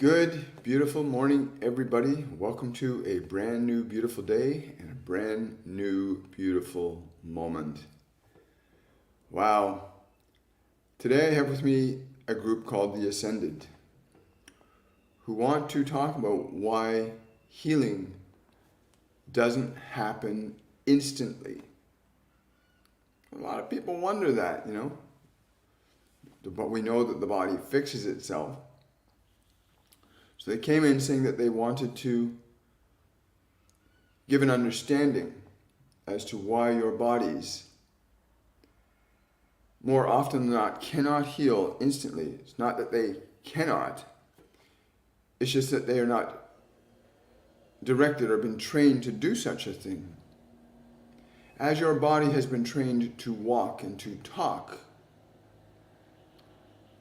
Good, beautiful morning, everybody. Welcome to a brand new, beautiful day and a brand new, beautiful moment. Wow. Today I have with me a group called The Ascended who want to talk about why healing doesn't happen instantly. A lot of people wonder that, but we know that the body fixes itself. So they came in saying that they wanted to give an understanding as to why your bodies, more often than not, cannot heal instantly. It's not that they cannot. It's just that they are not directed or been trained to do such a thing. As your body has been trained to walk and to talk,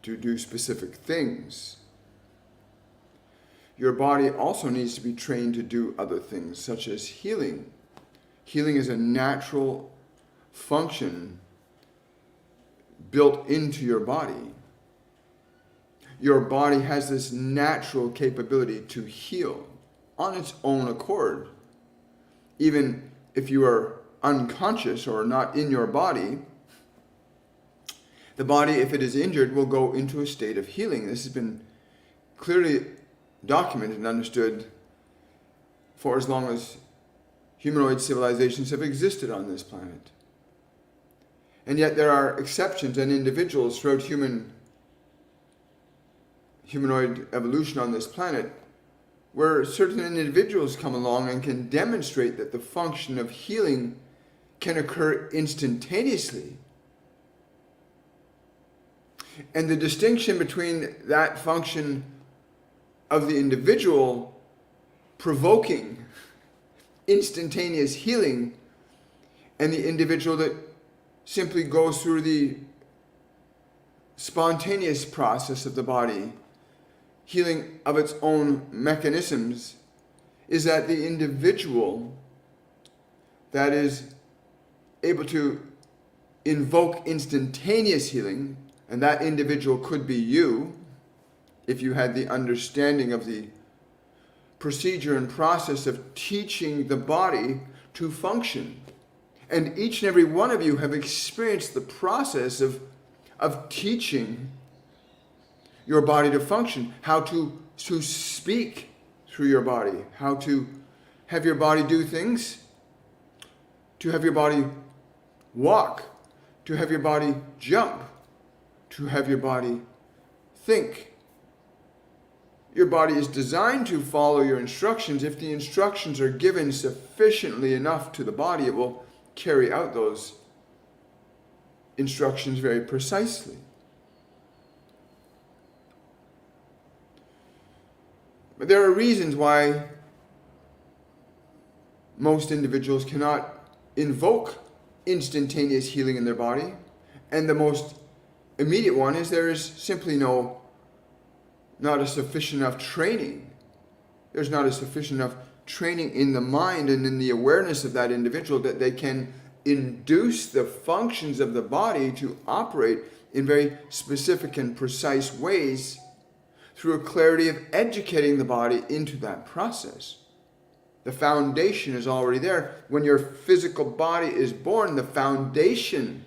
to do specific things, your body also needs to be trained to do other things, such as healing. Healing is a natural function built into your body. Your body has this natural capability to heal on its own accord. Even if you are unconscious or not in your body, the body, if it is injured, will go into a state of healing. This has been clearly documented and understood for as long as humanoid civilizations have existed on this planet. And yet there are exceptions and individuals throughout humanoid evolution on this planet where certain individuals come along and can demonstrate that the function of healing can occur instantaneously. And the distinction between that function of the individual provoking instantaneous healing and the individual that simply goes through the spontaneous process of the body, healing of its own mechanisms, is that the individual that is able to invoke instantaneous healing, and that individual could be you, if you had the understanding of the procedure and process of teaching the body to function. And each and every one of you have experienced the process of teaching your body to function, how to speak through your body, how to have your body do things, to have your body walk, to have your body jump, to have your body think. Your body is designed to follow your instructions. If the instructions are given sufficiently enough to the body, it will carry out those instructions very precisely. But there are reasons why most individuals cannot invoke instantaneous healing in their body. And the most immediate one is there is simply not a sufficient enough training. There's not a sufficient enough training in the mind and in the awareness of that individual that they can induce the functions of the body to operate in very specific and precise ways through a clarity of educating the body into that process. The foundation is already there. When your physical body is born, the foundation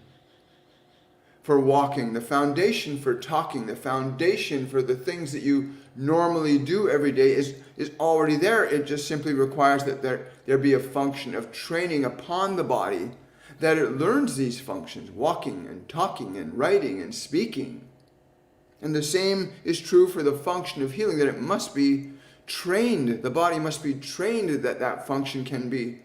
for walking, the foundation for talking, the foundation for the things that you normally do every day is already there. It just simply requires that there be a function of training upon the body, that it learns these functions, walking and talking and writing and speaking. And the same is true for the function of healing, that it must be trained. The body must be trained that function can be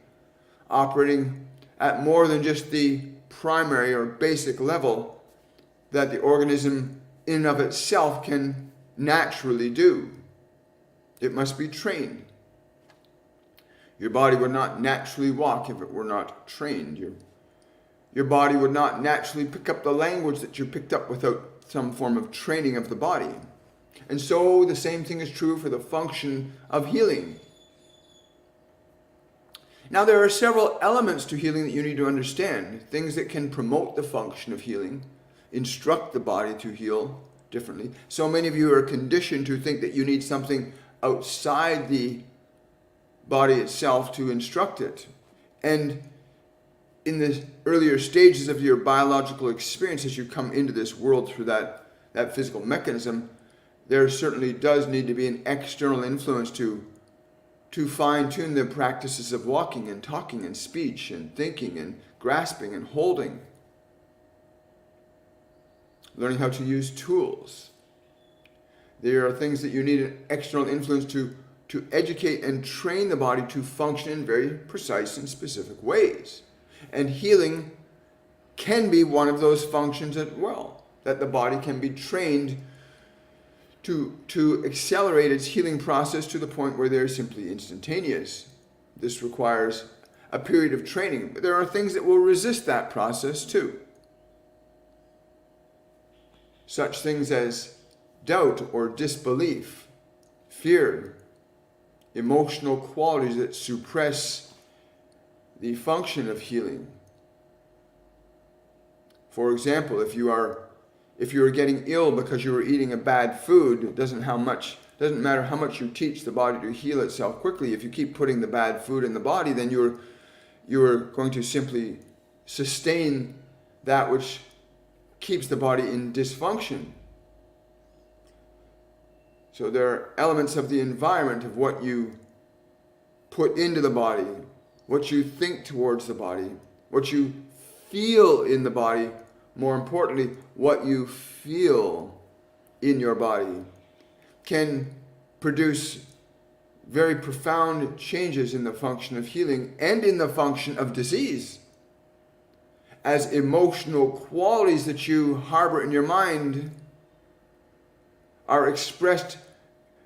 operating at more than just the primary or basic level that the organism in and of itself can naturally do. It must be trained. Your body would not naturally walk if it were not trained. Your body would not naturally pick up the language that you picked up without some form of training of the body. And so the same thing is true for the function of healing. Now there are several elements to healing that you need to understand, things that can promote the function of healing, instruct the body to heal, differently. So many of you are conditioned to think that you need something outside the body itself to instruct it. And in the earlier stages of your biological experience, as you come into this world through that physical mechanism, there certainly does need to be an external influence to fine-tune the practices of walking and talking and speech and thinking and grasping and holding. Learning how to use tools. There are things that you need an external influence to educate and train the body to function in very precise and specific ways. And healing can be one of those functions as well, that the body can be trained to accelerate its healing process to the point where they're simply instantaneous. This requires a period of training, but there are things that will resist that process too. Such things as doubt or disbelief, fear, emotional qualities that suppress the function of healing. For example, if you are getting ill because you are eating a bad food, it doesn't matter how much you teach the body to heal itself quickly. If you keep putting the bad food in the body, then you're going to simply sustain that which keeps the body in dysfunction. So there are elements of the environment, of what you put into the body, what you think towards the body, what you feel in the body, more importantly, what you feel in your body, can produce very profound changes in the function of healing and in the function of disease. As emotional qualities that you harbor in your mind are expressed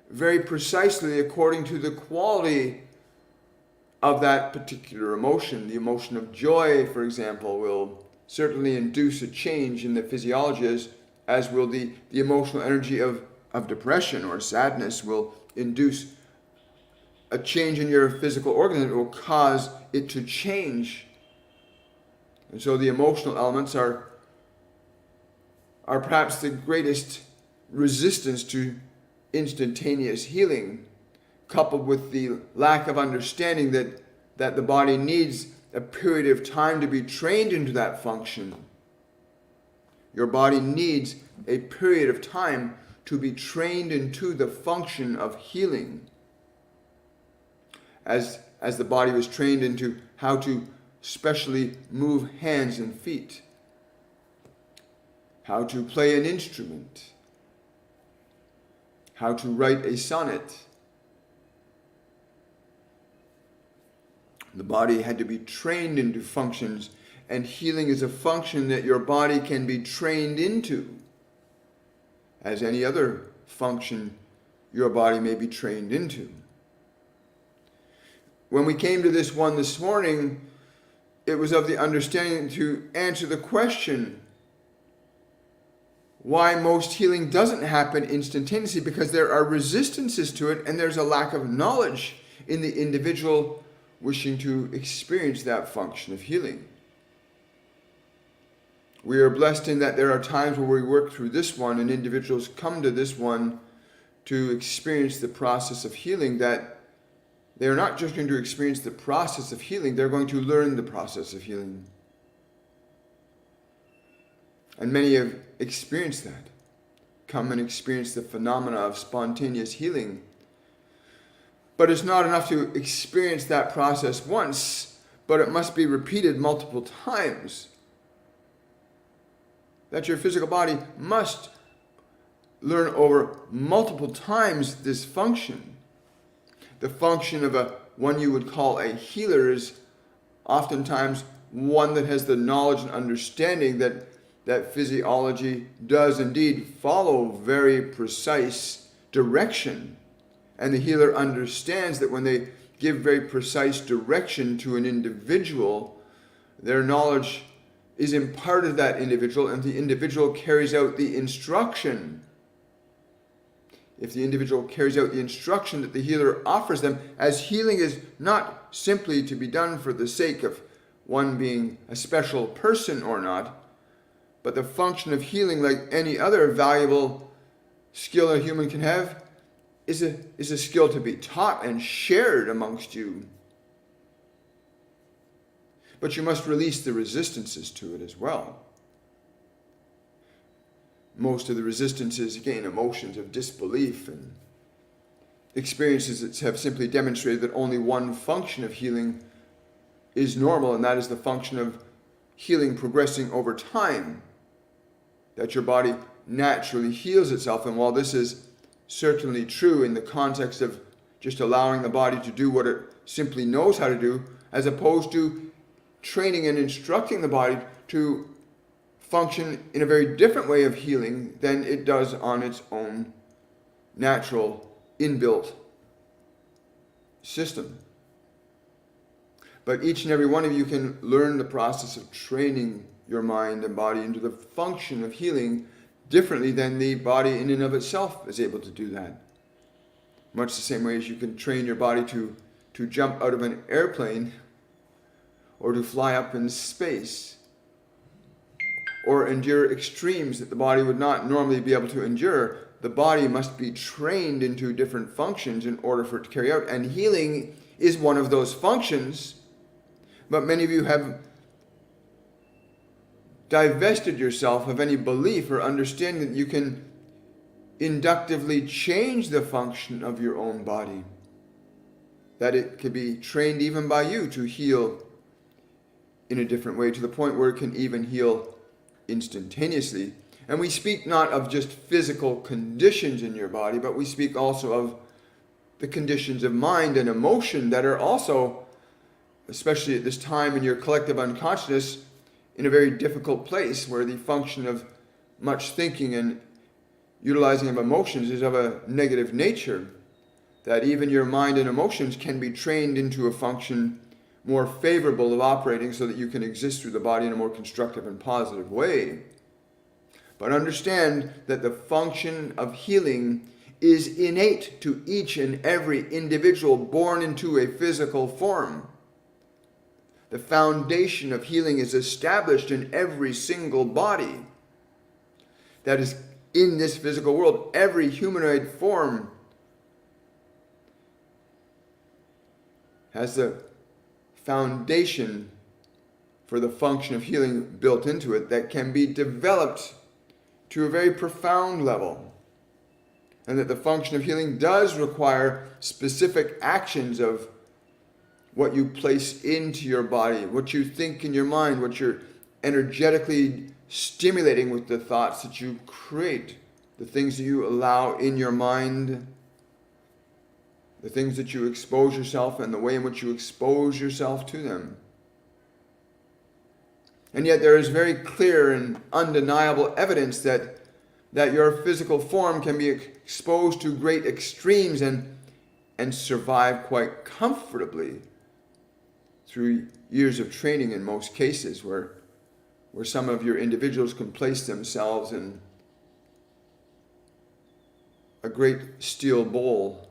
very precisely according to the quality of that particular emotion. The emotion of joy, for example, will certainly induce a change in the physiology, as will the emotional energy of depression or sadness will induce a change in your physical organ that will cause it to change. And so the emotional elements are perhaps the greatest resistance to instantaneous healing, coupled with the lack of understanding that the body needs a period of time to be trained into that function. Your body needs a period of time to be trained into the function of healing. As the body was trained into how to specially move hands and feet, how to play an instrument, how to write a sonnet. The body had to be trained into functions, and healing is a function that your body can be trained into, as any other function your body may be trained into. When we came to this one this morning, it was of the understanding to answer the question why most healing doesn't happen instantaneously, because there are resistances to it and there's a lack of knowledge in the individual wishing to experience that function of healing. We are blessed in that there are times where we work through this one and individuals come to this one to experience the process of healing, that they're not just going to experience the process of healing, they're going to learn the process of healing. And many have experienced that. Come and experience the phenomena of spontaneous healing. But it's not enough to experience that process once, but it must be repeated multiple times. That your physical body must learn over multiple times this function. The function of one you would call a healer is oftentimes one that has the knowledge and understanding that physiology does indeed follow very precise direction. And the healer understands that when they give very precise direction to an individual, their knowledge is imparted to that individual, and the individual carries out the instruction. If the individual carries out the instruction that the healer offers them, as healing is not simply to be done for the sake of one being a special person or not, but the function of healing, like any other valuable skill a human can have is a skill to be taught and shared amongst you. But you must release the resistances to it as well. Most of the resistances, again, emotions of disbelief and experiences that have simply demonstrated that only one function of healing is normal, and that is the function of healing progressing over time, that your body naturally heals itself. And while this is certainly true in the context of just allowing the body to do what it simply knows how to do, as opposed to training and instructing the body to function in a very different way of healing than it does on its own natural, inbuilt system. But each and every one of you can learn the process of training your mind and body into the function of healing differently than the body in and of itself is able to do that. Much the same way as you can train your body to jump out of an airplane or to fly up in space or endure extremes that the body would not normally be able to endure. The body must be trained into different functions in order for it to carry out. And healing is one of those functions. But many of you have divested yourself of any belief or understanding that you can inductively change the function of your own body. That it can be trained even by you to heal in a different way, to the point where it can even heal instantaneously. And we speak not of just physical conditions in your body, but we speak also of the conditions of mind and emotion that are also, especially at this time in your collective unconsciousness, in a very difficult place where the function of much thinking and utilizing of emotions is of a negative nature, that even your mind and emotions can be trained into a function more favorable of operating so that you can exist through the body in a more constructive and positive way. But understand that the function of healing is innate to each and every individual born into a physical form. The foundation of healing is established in every single body that is in this physical world. Every humanoid form has the foundation for the function of healing built into it that can be developed to a very profound level. And that the function of healing does require specific actions of what you place into your body, what you think in your mind, what you're energetically stimulating with the thoughts that you create, the things that you allow in your mind, the things that you expose yourself and the way in which you expose yourself to them. And yet there is very clear and undeniable evidence that your physical form can be exposed to great extremes and survive quite comfortably through years of training in most cases, where some of your individuals can place themselves in a great steel bowl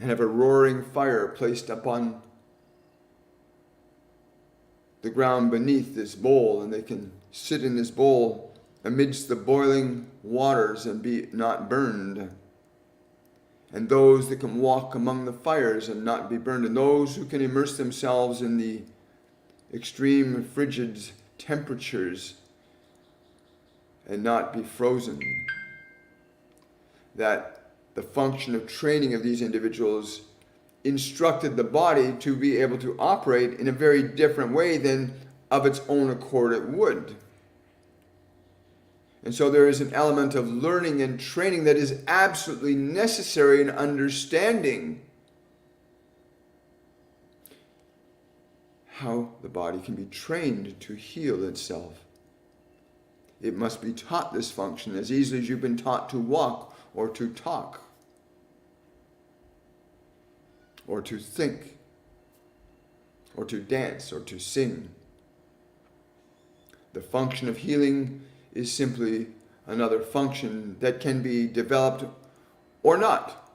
and have a roaring fire placed upon the ground beneath this bowl, and they can sit in this bowl amidst the boiling waters and be not burned. And those that can walk among the fires and not be burned, and those who can immerse themselves in the extreme frigid temperatures and not be frozen. That the function of training of these individuals instructed the body to be able to operate in a very different way than of its own accord it would. And so there is an element of learning and training that is absolutely necessary in understanding how the body can be trained to heal itself. It must be taught this function as easily as you've been taught to walk or to talk or to think or to dance or to sing. The function of healing is simply another function that can be developed or not.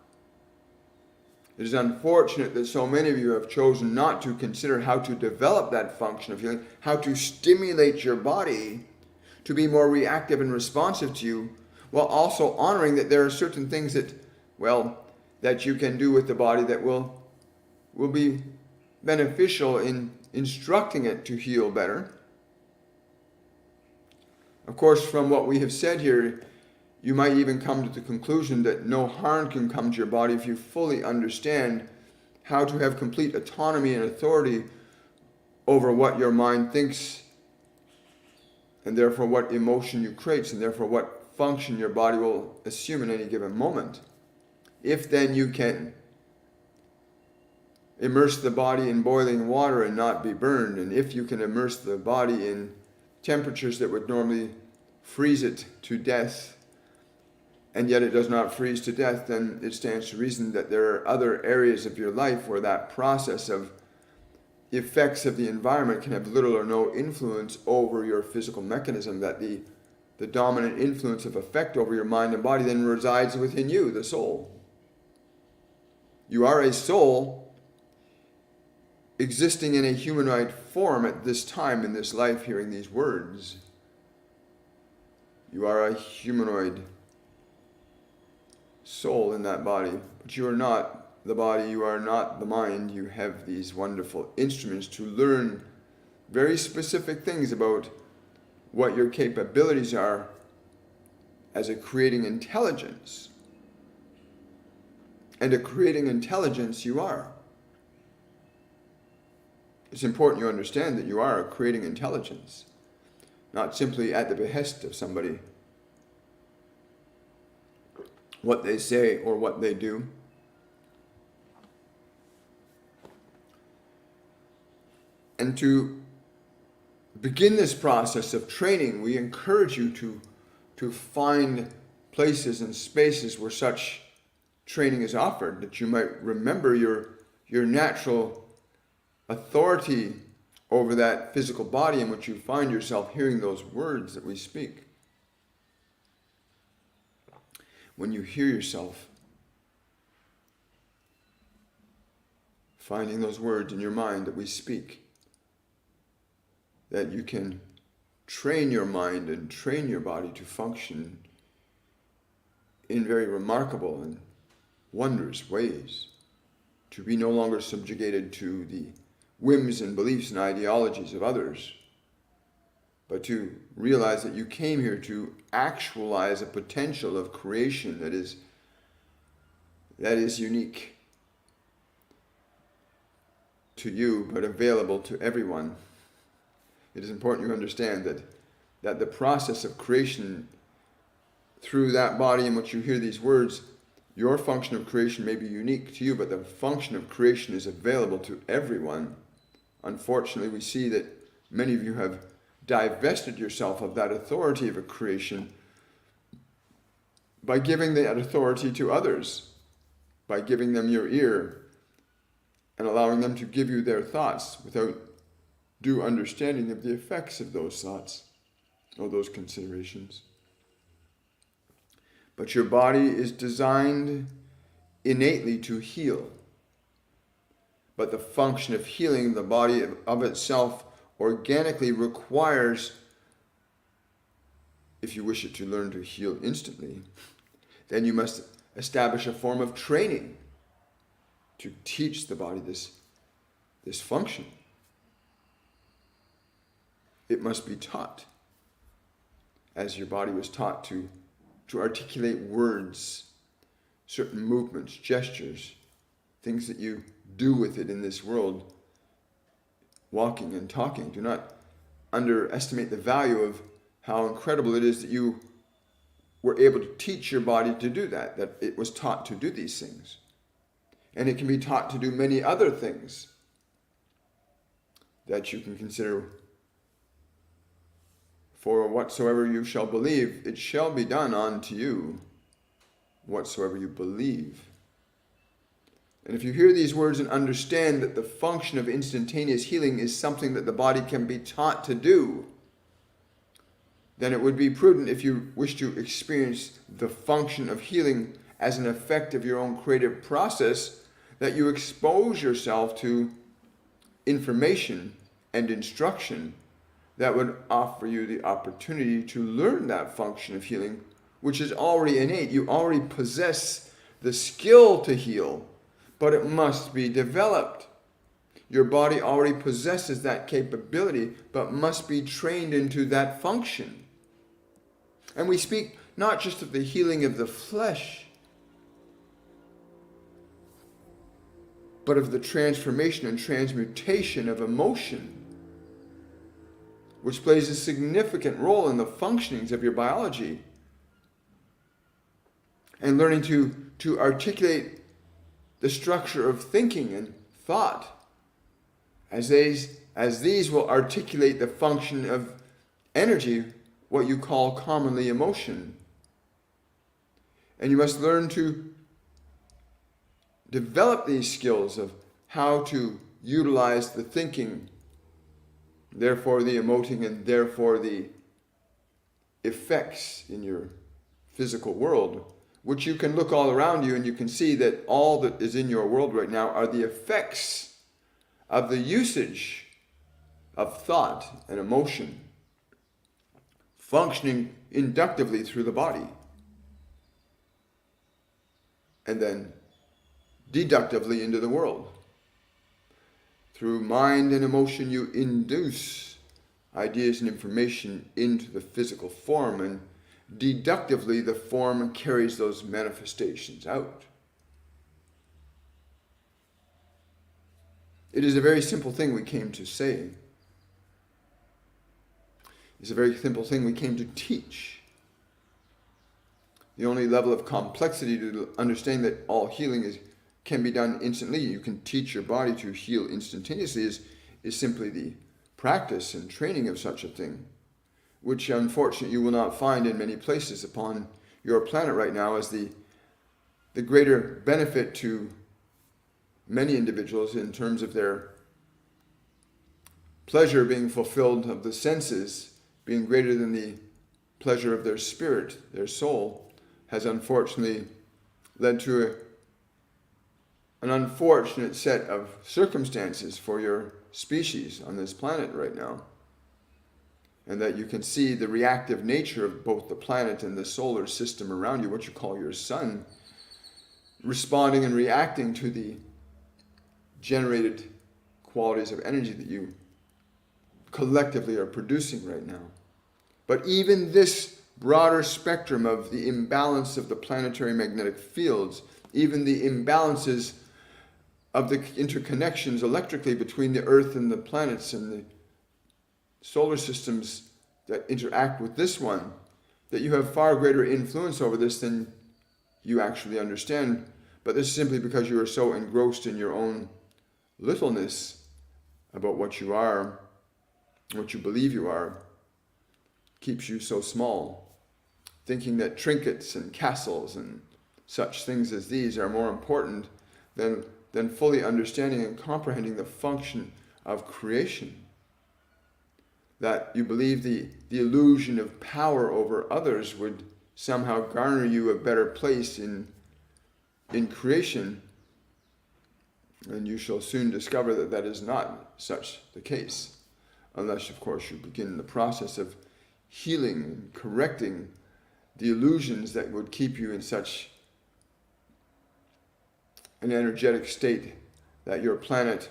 It is unfortunate that so many of you have chosen not to consider how to develop that function of healing, how to stimulate your body to be more reactive and responsive to you, while also honoring that there are certain things that, well, that you can do with the body that will be beneficial in instructing it to heal better. Of course, from what we have said here, you might even come to the conclusion that no harm can come to your body if you fully understand how to have complete autonomy and authority over what your mind thinks, and therefore what emotion you create, and therefore what function your body will assume in any given moment. If then you can immerse the body in boiling water and not be burned, and if you can immerse the body in temperatures that would normally freeze it to death, and yet it does not freeze to death, then it stands to reason that there are other areas of your life where that process of effects of the environment can have little or no influence over your physical mechanism, that the dominant influence of effect over your mind and body then resides within you, the soul. You are a soul existing in a humanoid form at this time in this life, hearing these words. You are a humanoid soul in that body, but you are not the body, you are not the mind. You have these wonderful instruments to learn very specific things about what your capabilities are as a creating intelligence. And a creating intelligence you are. It's important you understand that you are a creating intelligence, not simply at the behest of somebody, what they say or what they do. And to begin this process of training, we encourage you to find places and spaces where such training is offered, that you might remember your natural authority over that physical body in which you find yourself hearing those words that we speak. When you hear yourself finding those words in your mind that we speak, that you can train your mind and train your body to function in very remarkable and wondrous ways, to be no longer subjugated to the whims and beliefs and ideologies of others, but to realize that you came here to actualize a potential of creation that is unique to you, but available to everyone. It is important you understand that the process of creation, through that body in which you hear these words, your function of creation may be unique to you, but the function of creation is available to everyone. Unfortunately, we see that many of you have divested yourself of that authority of a creation by giving that authority to others, by giving them your ear and allowing them to give you their thoughts without due understanding of the effects of those thoughts or those considerations. But your body is designed innately to heal. But the function of healing the body of itself organically requires, if you wish it to learn to heal instantly, then you must establish a form of training to teach the body this function. It must be taught, as your body was taught to articulate words, certain movements, gestures, things that you do with it in this world, walking and talking. Do not underestimate the value of how incredible it is that you were able to teach your body to do that it was taught to do these things. And it can be taught to do many other things that you can consider. For whatsoever you shall believe, it shall be done unto you, whatsoever you believe. And if you hear these words and understand that the function of instantaneous healing is something that the body can be taught to do, then it would be prudent, if you wish to experience the function of healing as an effect of your own creative process, that you expose yourself to information and instruction that would offer you the opportunity to learn that function of healing which is already innate. You already possess the skill to heal, but it must be developed. Your body already possesses that capability, but must be trained into that function. And we speak not just of the healing of the flesh, but of the transformation and transmutation of emotion, which plays a significant role in the functionings of your biology. And learning to articulate the structure of thinking and thought, as these will articulate the function of energy, what you call commonly emotion. And you must learn to develop these skills of how to utilize the thinking, therefore the emoting, and therefore the effects in your physical world, which you can look all around you and you can see that all that is in your world right now are the effects of the usage of thought and emotion functioning inductively through the body, and then deductively into the world. Through mind and emotion, you induce ideas and information into the physical form, and deductively the form carries those manifestations out. It is a very simple thing we came to say. It's a very simple thing we came to teach. The only level of complexity to understand that all healing can be done instantly, you can teach your body to heal instantaneously, is simply the practice and training of such a thing, which unfortunately you will not find in many places upon your planet right now, as the greater benefit to many individuals in terms of their pleasure being fulfilled of the senses being greater than the pleasure of their spirit, their soul, has unfortunately led to an unfortunate set of circumstances for your species on this planet right now. And that you can see the reactive nature of both the planet and the solar system around you, what you call your sun, responding and reacting to the generated qualities of energy that you collectively are producing right now. But even this broader spectrum of the imbalance of the planetary magnetic fields, even the imbalances of the interconnections electrically between the Earth and the planets and the solar systems that interact with this one, that you have far greater influence over this than you actually understand. But this is simply because you are so engrossed in your own littleness about what you are, what you believe you are, keeps you so small, thinking that trinkets and castles and such things as these are more important than fully understanding and comprehending the function of creation. That you believe the illusion of power over others would somehow garner you a better place in creation, and you shall soon discover that that is not such the case, unless, of course, you begin the process of healing and correcting the illusions that would keep you in such an energetic state that your planet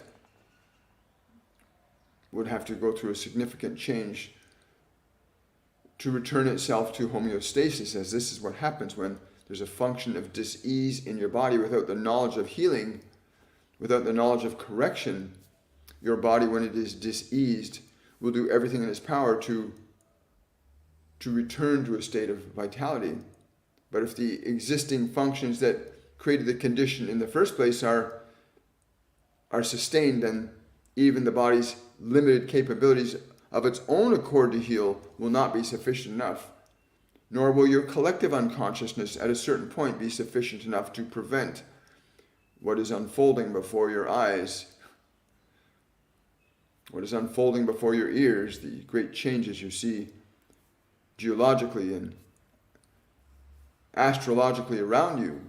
would have to go through a significant change to return itself to homeostasis, as this is what happens when there's a function of dis-ease in your body without the knowledge of healing, without the knowledge of correction. Your body, when it is diseased, will do everything in its power to return to a state of vitality. But if the existing functions that created the condition in the first place are sustained, then even the body's limited capabilities of its own accord to heal will not be sufficient enough, nor will your collective unconsciousness at a certain point be sufficient enough to prevent what is unfolding before your eyes, what is unfolding before your ears, the great changes you see geologically and astrologically around you.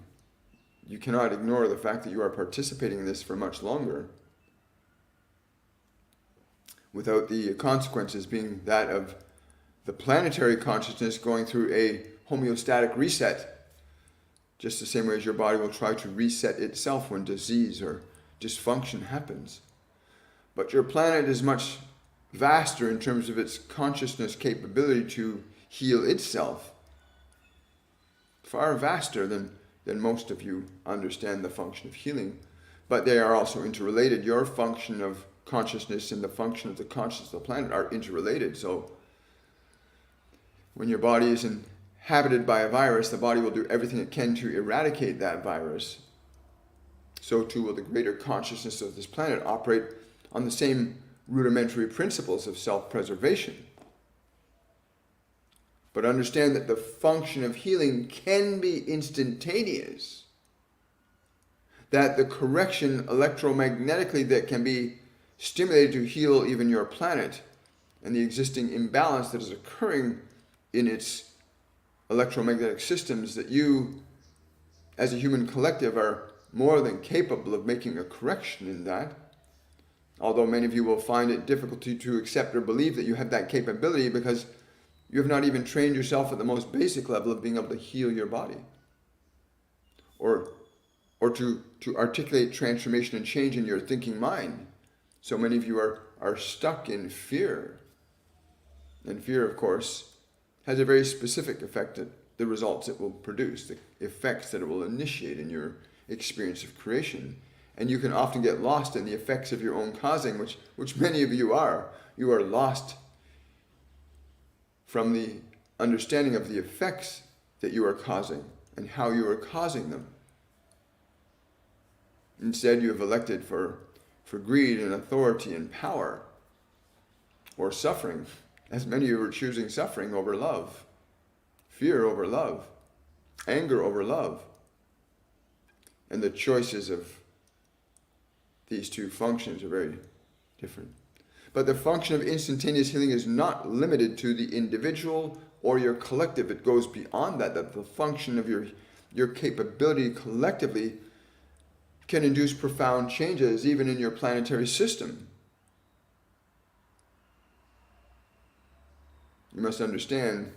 You cannot ignore the fact that you are participating in this for much longer, without the consequences being that of the planetary consciousness going through a homeostatic reset, just the same way as your body will try to reset itself when disease or dysfunction happens. But your planet is much vaster in terms of its consciousness capability to heal itself. Far vaster than most of you understand the function of healing. But they are also interrelated. Your function of consciousness and the function of the consciousness of the planet are interrelated. So when your body is inhabited by a virus, the body will do everything it can to eradicate that virus. So too will the greater consciousness of this planet operate on the same rudimentary principles of self-preservation. But understand that the function of healing can be instantaneous. That the correction electromagnetically that can be stimulated to heal even your planet and the existing imbalance that is occurring in its electromagnetic systems, that you, as a human collective, are more than capable of making a correction in that. Although many of you will find it difficult to accept or believe that you have that capability because you have not even trained yourself at the most basic level of being able to heal your body. Or to articulate transformation and change in your thinking mind. So many of you are stuck in fear. And fear, of course, has a very specific effect at the results it will produce, the effects that it will initiate in your experience of creation. And you can often get lost in the effects of your own causing, which many of you are. You are lost from the understanding of the effects that you are causing and how you are causing them. Instead, you have elected for greed and authority and power, or suffering, as many of you are choosing suffering over love, fear over love, anger over love. And the choices of these two functions are very different. But the function of instantaneous healing is not limited to the individual or your collective. It goes beyond that the function of your capability collectively can induce profound changes even in your planetary system. You must understand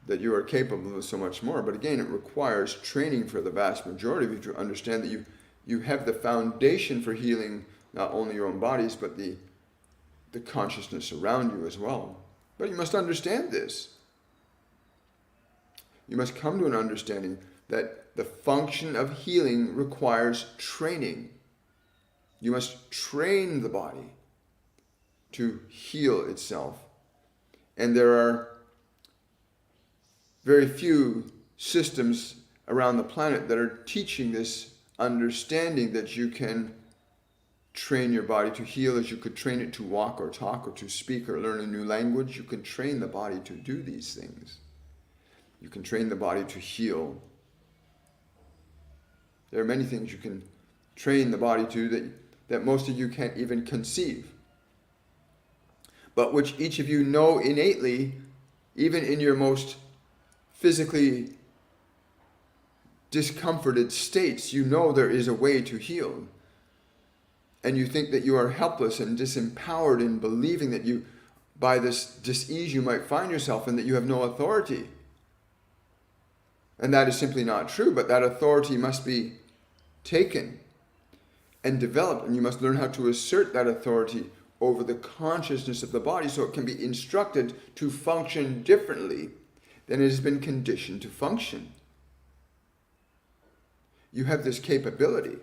that you are capable of so much more. But again, it requires training for the vast majority of you to understand that you have the foundation for healing not only your own bodies, but the consciousness around you as well. But you must understand this. You must come to an understanding that the function of healing requires training. You must train the body to heal itself. And there are very few systems around the planet that are teaching this understanding that you can train your body to heal as you could train it to walk or talk or to speak or learn a new language. You can train the body to do these things. You can train the body to heal. There are many things you can train the body to that most of you can't even conceive, but which each of you know innately, even in your most physically discomforted states. You know there is a way to heal. And you think that you are helpless and disempowered in believing that you, by this dis-ease you might find yourself in, that you have no authority. And that is simply not true, but that authority must be taken and developed, and you must learn how to assert that authority over the consciousness of the body so it can be instructed to function differently than it has been conditioned to function. You have this capability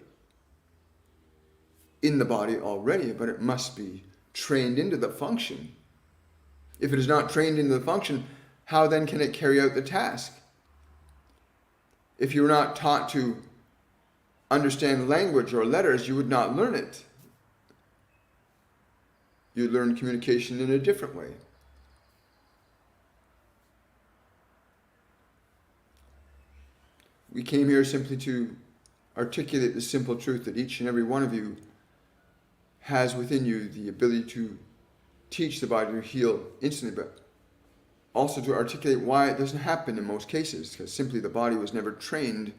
in the body already, but it must be trained into the function. If it is not trained into the function, how then can it carry out the task? If you're not taught to understand language or letters, you would not learn it. You'd learn communication in a different way. We came here simply to articulate the simple truth that each and every one of you has within you the ability to teach the body to heal instantly, but also to articulate why it doesn't happen in most cases, because simply the body was never trained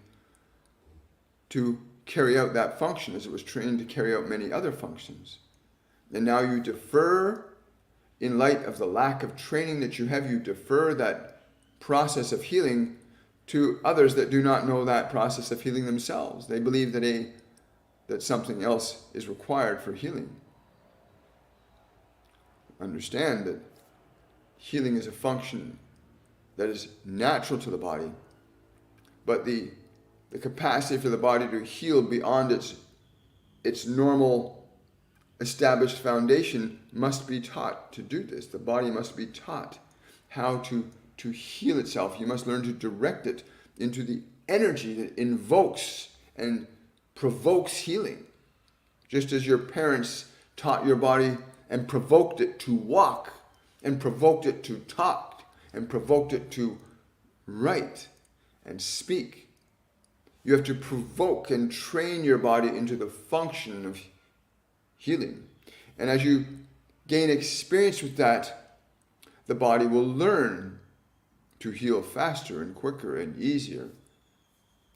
to carry out that function as it was trained to carry out many other functions. And now you defer, in light of the lack of training that you have, you defer that process of healing to others that do not know that process of healing themselves. They believe that something else is required for healing. Understand that healing is a function that is natural to the body, but the capacity for the body to heal beyond its normal established foundation must be taught to do this. The body must be taught how to heal itself. You must learn to direct it into the energy that invokes and provokes healing. Just as your parents taught your body and provoked it to walk, and provoked it to talk, and provoked it to write and speak. You have to provoke and train your body into the function of healing. And as you gain experience with that, the body will learn to heal faster and quicker and easier.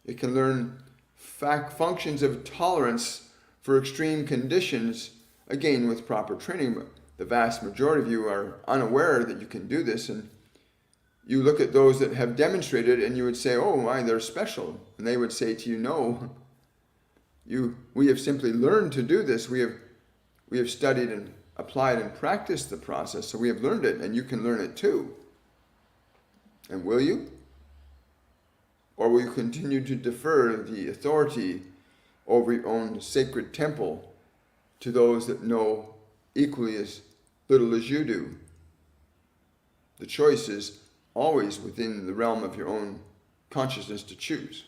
It can learn functions of tolerance for extreme conditions, again with proper training. But the vast majority of you are unaware that you can do this, and you look at those that have demonstrated and you would say, oh my, they're special. And they would say to you, no, we have simply learned to do this. We have studied and applied and practiced the process, so we have learned it, and you can learn it too. And will you? Or will you continue to defer the authority over your own sacred temple to those that know equally as little as you do? The choice is always within the realm of your own consciousness to choose.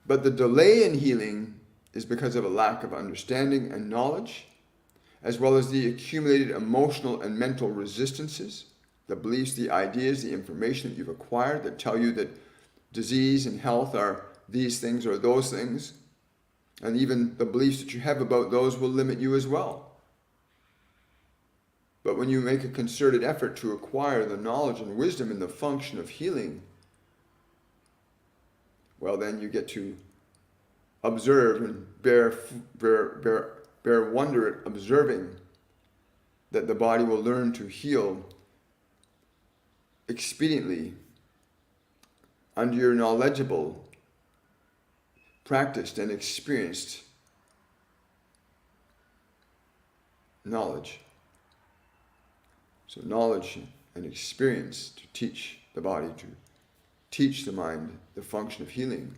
But the delay in healing is because of a lack of understanding and knowledge, as well as the accumulated emotional and mental resistances, the beliefs, the ideas, the information that you've acquired that tell you that disease and health are these things or those things. And even the beliefs that you have about those will limit you as well. But when you make a concerted effort to acquire the knowledge and wisdom in the function of healing, well, then you get to observe and bear wonder at observing that the body will learn to heal expediently under your knowledgeable, practiced, and experienced knowledge. So knowledge and experience to teach the body, to teach the mind the function of healing.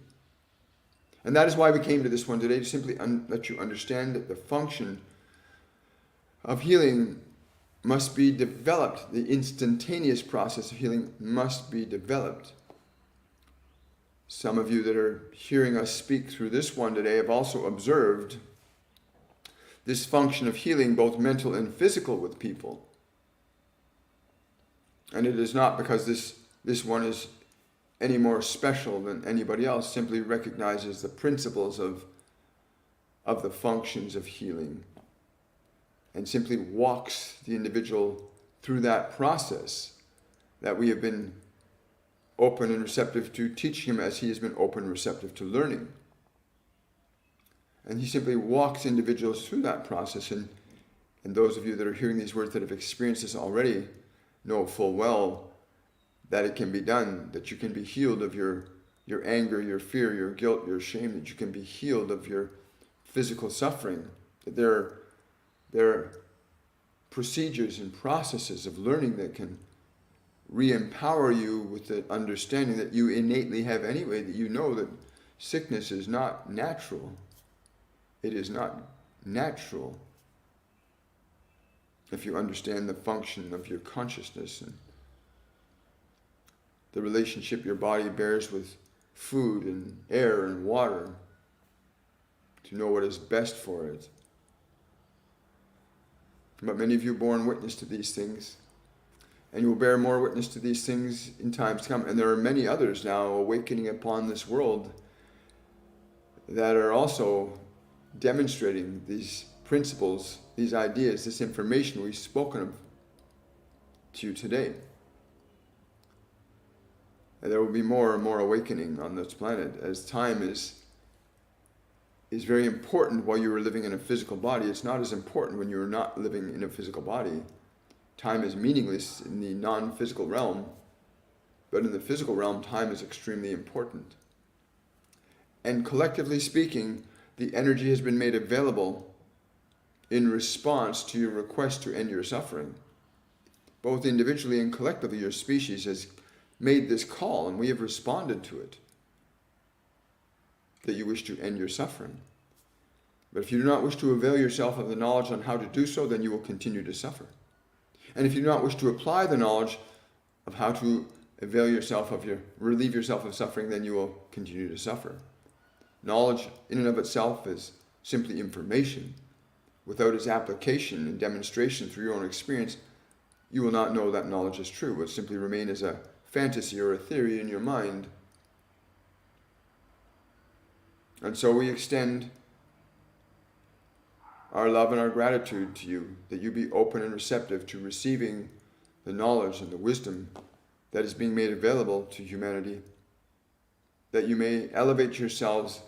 And that is why we came to this one today, to simply let you understand that the function of healing must be developed. The instantaneous process of healing must be developed. Some of you that are hearing us speak through this one today have also observed this function of healing, both mental and physical, with people. And it is not because this one is any more special than anybody else, simply recognizes the principles of the functions of healing and simply walks the individual through that process that we have been open and receptive to teach him as he has been open and receptive to learning. And he simply walks individuals through that process. And those of you that are hearing these words that have experienced this already know full well that it can be done, that you can be healed of your anger, your fear, your guilt, your shame, that you can be healed of your physical suffering, that there are procedures and processes of learning that can re-empower you with the understanding that you innately have anyway, that you know that sickness is not natural. It is not natural if you understand the function of your consciousness and the relationship your body bears with food and air and water, to know what is best for it. But many of you born witness to these things, and you will bear more witness to these things in times to come. And there are many others now awakening upon this world that are also demonstrating these principles, these ideas, this information we've spoken of to you today. And there will be more and more awakening on this planet as time is very important while you are living in a physical body. It's not as important when you're not living in a physical body. time is meaningless in the non-physical realm, but in the physical realm, time is extremely important. And collectively speaking, the energy has been made available in response to your request to end your suffering. Both individually and collectively, your species has made this call, and we have responded to it, that you wish to end your suffering. But if you do not wish to avail yourself of the knowledge on how to do so, then you will continue to suffer. And if you do not wish to apply the knowledge of how to avail yourself of relieve yourself of suffering, then you will continue to suffer. Knowledge in and of itself is simply information. Without its application and demonstration through your own experience, you will not know that knowledge is true. It will simply remain as a fantasy or a theory in your mind. And so we extend our love and our gratitude to you, that you be open and receptive to receiving the knowledge and the wisdom that is being made available to humanity, that you may elevate yourselves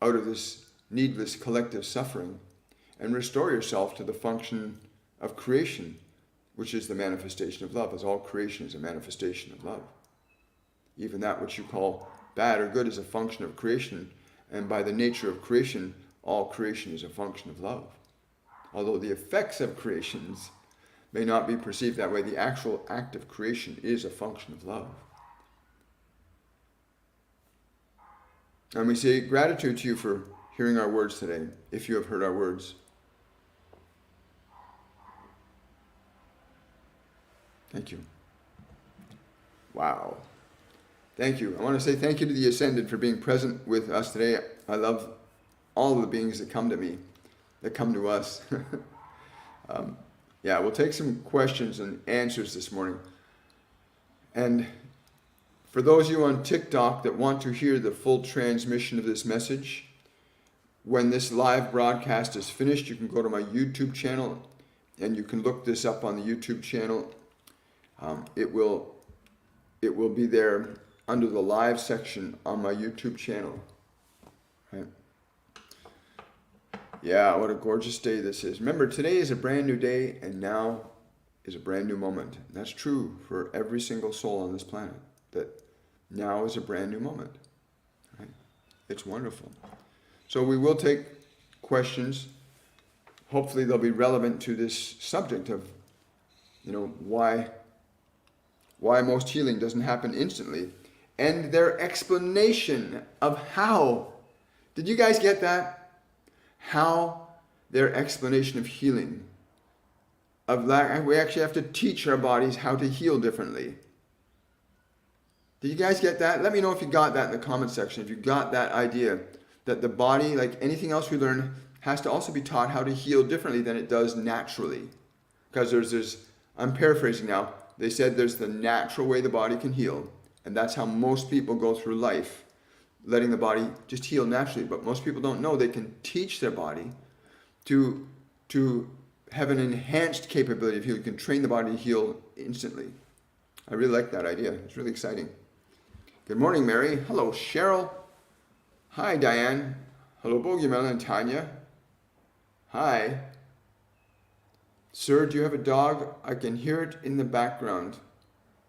out of this needless collective suffering and restore yourself to the function of creation, which is the manifestation of love, as all creation is a manifestation of love. Even that which you call bad or good is a function of creation, and by the nature of creation, all creation is a function of love. Although the effects of creations may not be perceived that way, the actual act of creation is a function of love. And we say gratitude to you for hearing our words today, if you have heard our words. Thank you. Wow. Thank you. I want to say thank you to the Ascended for being present with us today. I love all of the beings that come to me, that come to us. We'll take some questions and answers this morning. And for those of you on TikTok that want to hear the full transmission of this message, when this live broadcast is finished, you can go to my YouTube channel and you can look this up on the YouTube channel. It will be there under the live section on my YouTube channel. Right? Yeah, what a gorgeous day this is. Remember, today is a brand new day, and now is a brand new moment. And that's true for every single soul on this planet, that now is a brand new moment. Right? It's wonderful. So we will take questions. Hopefully they'll be relevant to this subject of, why most healing doesn't happen instantly, and their explanation of how. Did you guys get that? How their explanation of healing, we actually have to teach our bodies how to heal differently. Did you guys get that? Let me know if you got that in the comment section, if you got that idea that the body, like anything else we learn, has to also be taught how to heal differently than it does naturally. Because I'm paraphrasing now, they said there's the natural way the body can heal, and that's how most people go through life, letting the body just heal naturally. But most people don't know they can teach their body to have an enhanced capability of healing. You can train the body to heal instantly. I really like that idea. It's really exciting. Good morning, Mary. Hello, Cheryl. Hi, Diane. Hello, Bogeyman and Tanya. Hi. Sir, do you have a dog? I can hear it in the background.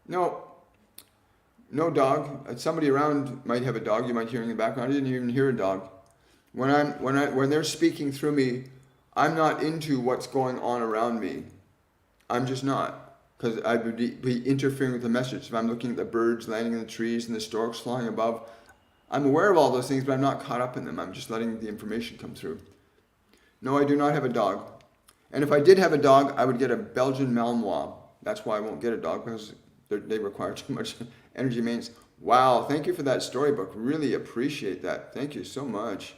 No dog. Somebody around might have a dog you might hear in the background. I didn't even hear a dog. When they're speaking through me, I'm not into what's going on around me. I'm just not, because I would be interfering with the message. If I'm looking at the birds landing in the trees and the storks flying above, I'm aware of all those things, but I'm not caught up in them. I'm just letting the information come through. No, I do not have a dog. And if I did have a dog, I would get a Belgian Malinois. That's why I won't get a dog, because they require too much energy maintenance. Wow, thank you for that storybook. Really appreciate that. Thank you so much.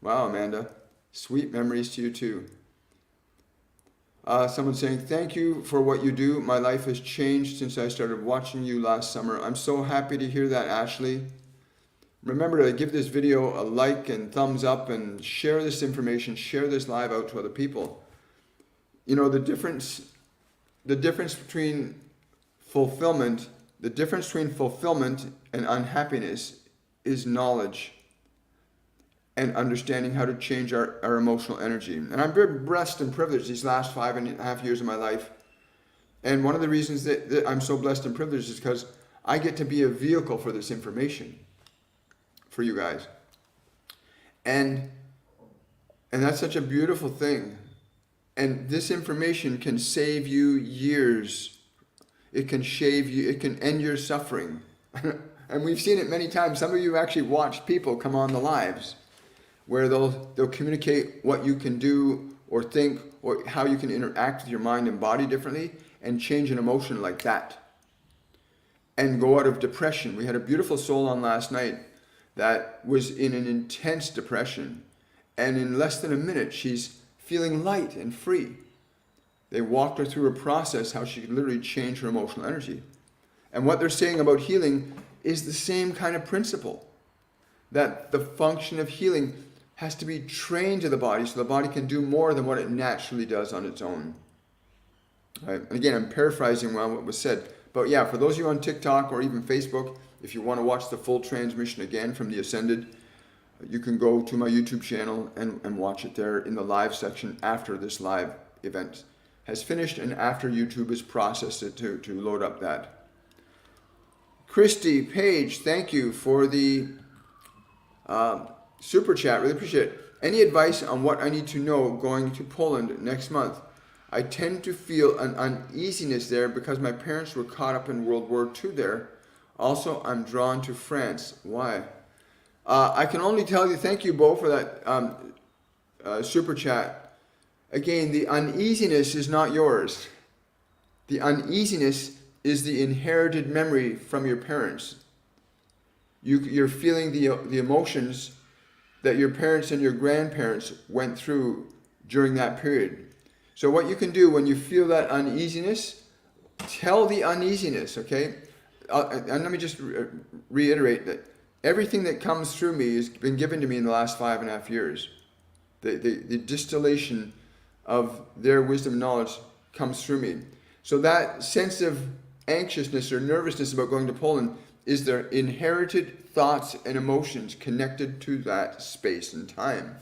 Wow, Amanda. Sweet memories to you too. Someone saying, thank you for what you do. My life has changed since I started watching you last summer. I'm so happy to hear that, Ashley. Remember to give this video a like and thumbs up and share this information, share this live out to other people. The difference between fulfillment and unhappiness is knowledge and understanding how to change our emotional energy. And I'm very blessed and privileged these last 5.5 years of my life And one of the reasons that I'm so blessed and privileged is because I get to be a vehicle for this information for you guys. And that's such a beautiful thing. And this information can save you years. It can shave you, it can end your suffering. And we've seen it many times. Some of you actually watched people come on the lives where they'll communicate what you can do or think or how you can interact with your mind and body differently and change an emotion like that and go out of depression. We had a beautiful soul on last night that was in an intense depression, and in less than a minute she's feeling light and free. They walked her through a process how she could literally change her emotional energy. And what they're saying about healing is the same kind of principle, that the function of healing has to be trained to the body so the body can do more than what it naturally does on its own. Right? And again, I'm paraphrasing what was said. But yeah, for those of you on TikTok or even Facebook, if you want to watch the full transmission again from the Ascended, you can go to my YouTube channel and watch it there in the live section after this live event has finished and after YouTube has processed it to load up that. Christy Page, thank you for the super chat. Really appreciate it. Any advice on what I need to know going to Poland next month? I tend to feel an uneasiness there because my parents were caught up in World War II there. Also, I'm drawn to France. Why? I can only tell you, thank you, Bo, for that super chat. Again, the uneasiness is not yours. The uneasiness is the inherited memory from your parents. You're feeling the emotions that your parents and your grandparents went through during that period. So what you can do when you feel that uneasiness, tell the uneasiness, okay? And let me just reiterate that everything that comes through me has been given to me in the last 5.5 years. The distillation of their wisdom and knowledge comes through me. So that sense of anxiousness or nervousness about going to Poland is their inherited thoughts and emotions connected to that space and time.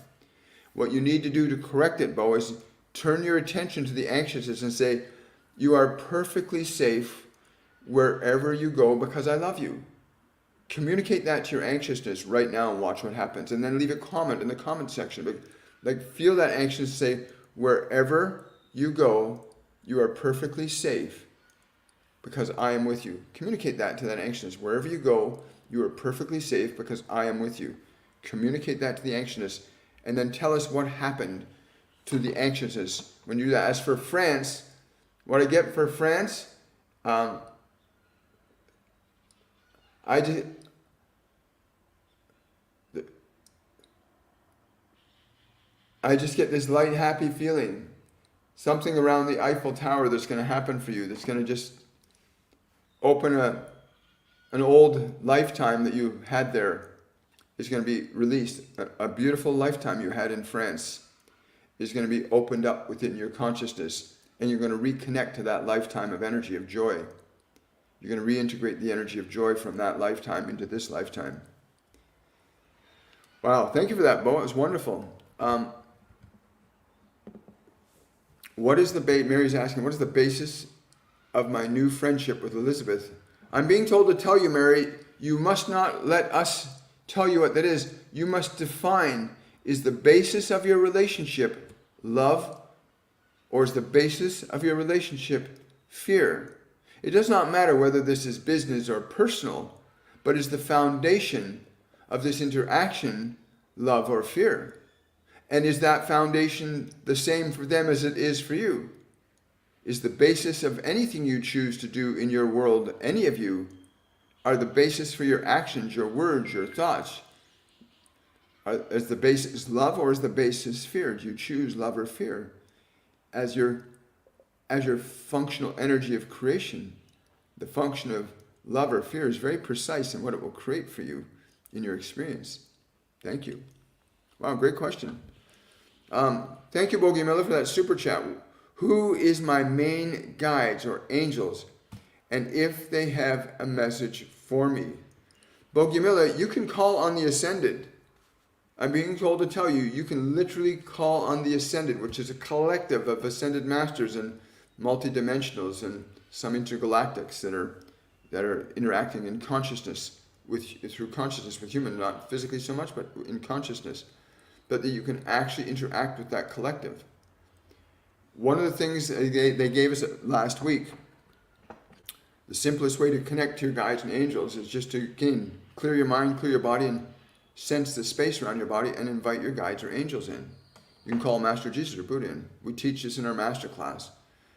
What you need to do to correct it, Bo, is turn your attention to the anxiousness and say, you are perfectlike safe wherever you go because I love you. Communicate that to your anxiousness right now and watch what happens. And then leave a comment in the comment section. Like feel that anxiousness, say, wherever you go, you are perfectly safe because I am with you. Communicate that to that anxiousness. Wherever you go, you are perfectly safe because I am with you. Communicate that to the anxiousness and then tell us what happened to the anxiousness when you do that. As for France, what I get for France, I just get this light, happy feeling. Something around the Eiffel Tower that's going to happen for you, that's going to just open an old lifetime that you had there is going to be released. A beautiful lifetime you had in France is going to be opened up within your consciousness, and you're going to reconnect to that lifetime of energy of joy. You're going to reintegrate the energy of joy from that lifetime into this lifetime. Wow, thank you for that, Bo. It was wonderful. Mary's asking, what is the basis of my new friendship with Elizabeth? I'm being told to tell you, Mary, you must not let us tell you what that is. You must define, is the basis of your relationship love, or is the basis of your relationship fear? It does not matter whether this is business or personal, but is the foundation of this interaction love or fear? And is that foundation the same for them as it is for you? Is the basis of anything you choose to do in your world, any of you, are the basis for your actions, your words, your thoughts? Is the basis love or is the basis fear? Do you choose love or fear as your functional energy of creation? The function of love or fear is very precise in what it will create for you in your experience. Thank you. Wow, great question. Thank you, Bogie Miller, for that super chat. Who is my main guides or angels, and if they have a message for me? Bogie Miller, you can call on the Ascended. I'm being told to tell you, you can literally call on the Ascended, which is a collective of Ascended Masters, and multidimensionals and some intergalactics that are interacting in consciousness through consciousness with human, not physically so much, but in consciousness, but that you can actually interact with that collective. One of the things they gave us last week, the simplest way to connect to your guides and angels is just to, again, clear your mind, clear your body, and sense the space around your body and invite your guides or angels in. You can call Master Jesus or Buddha in. We teach this in our master class.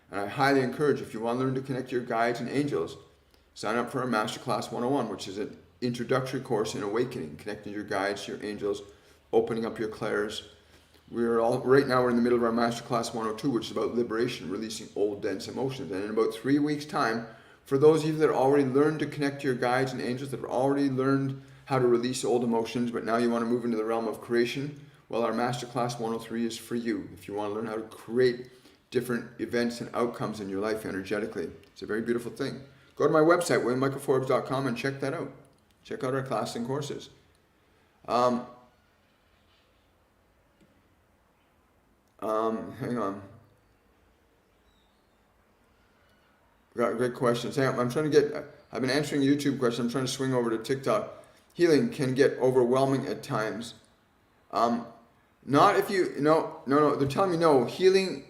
And I highly encourage, if you want to learn to connect to your guides and angels, sign up for our Master Class 101, which is an introductory course in awakening, connecting your guides, your angels, opening up your clairs. Right now we're in the middle of our Master Class 102, which is about liberation, releasing old dense emotions. And in about 3 weeks' time, for those of you that already learned to connect to your guides and angels, that have already learned how to release old emotions, but now you want to move into the realm of creation, well, our Master Class 103 is for you. If you want to learn how to create different events and outcomes in your life energetically, it's a very beautiful thing. Go to my website, WilliamMichaelForbes.com, and check that out. Check out our classes and courses. Hang on. Got great questions. Hang on. I've been answering YouTube questions. I'm trying to swing over to TikTok. Healing can get overwhelming at times. Not if you, no. They're telling me no. Healing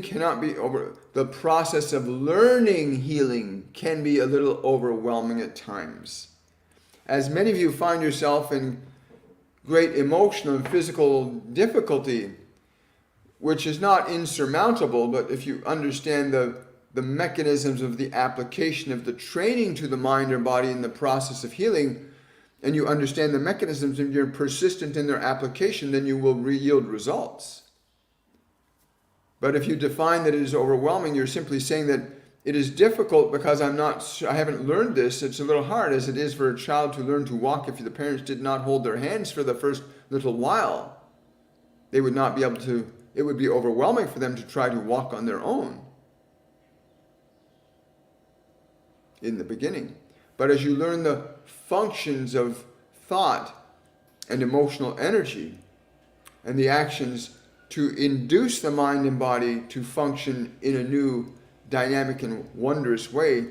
cannot be over. The process of learning healing can be a little overwhelming at times. As many of you find yourself in great emotional and physical difficulty, which is not insurmountable, but if you understand the mechanisms of the application of the training to the mind or body in the process of healing, and you understand the mechanisms and you're persistent in their application, then you will yield results. But if you define that it is overwhelming, you're simply saying that it is difficult because I haven't learned this. It's a little hard, as it is for a child to learn to walk if the parents did not hold their hands for the first little while. They would not be able to, it would be overwhelming for them to try to walk on their own in the beginning. But as you learn the functions of thought and emotional energy and the actions to induce the mind and body to function in a new, dynamic and wondrous way,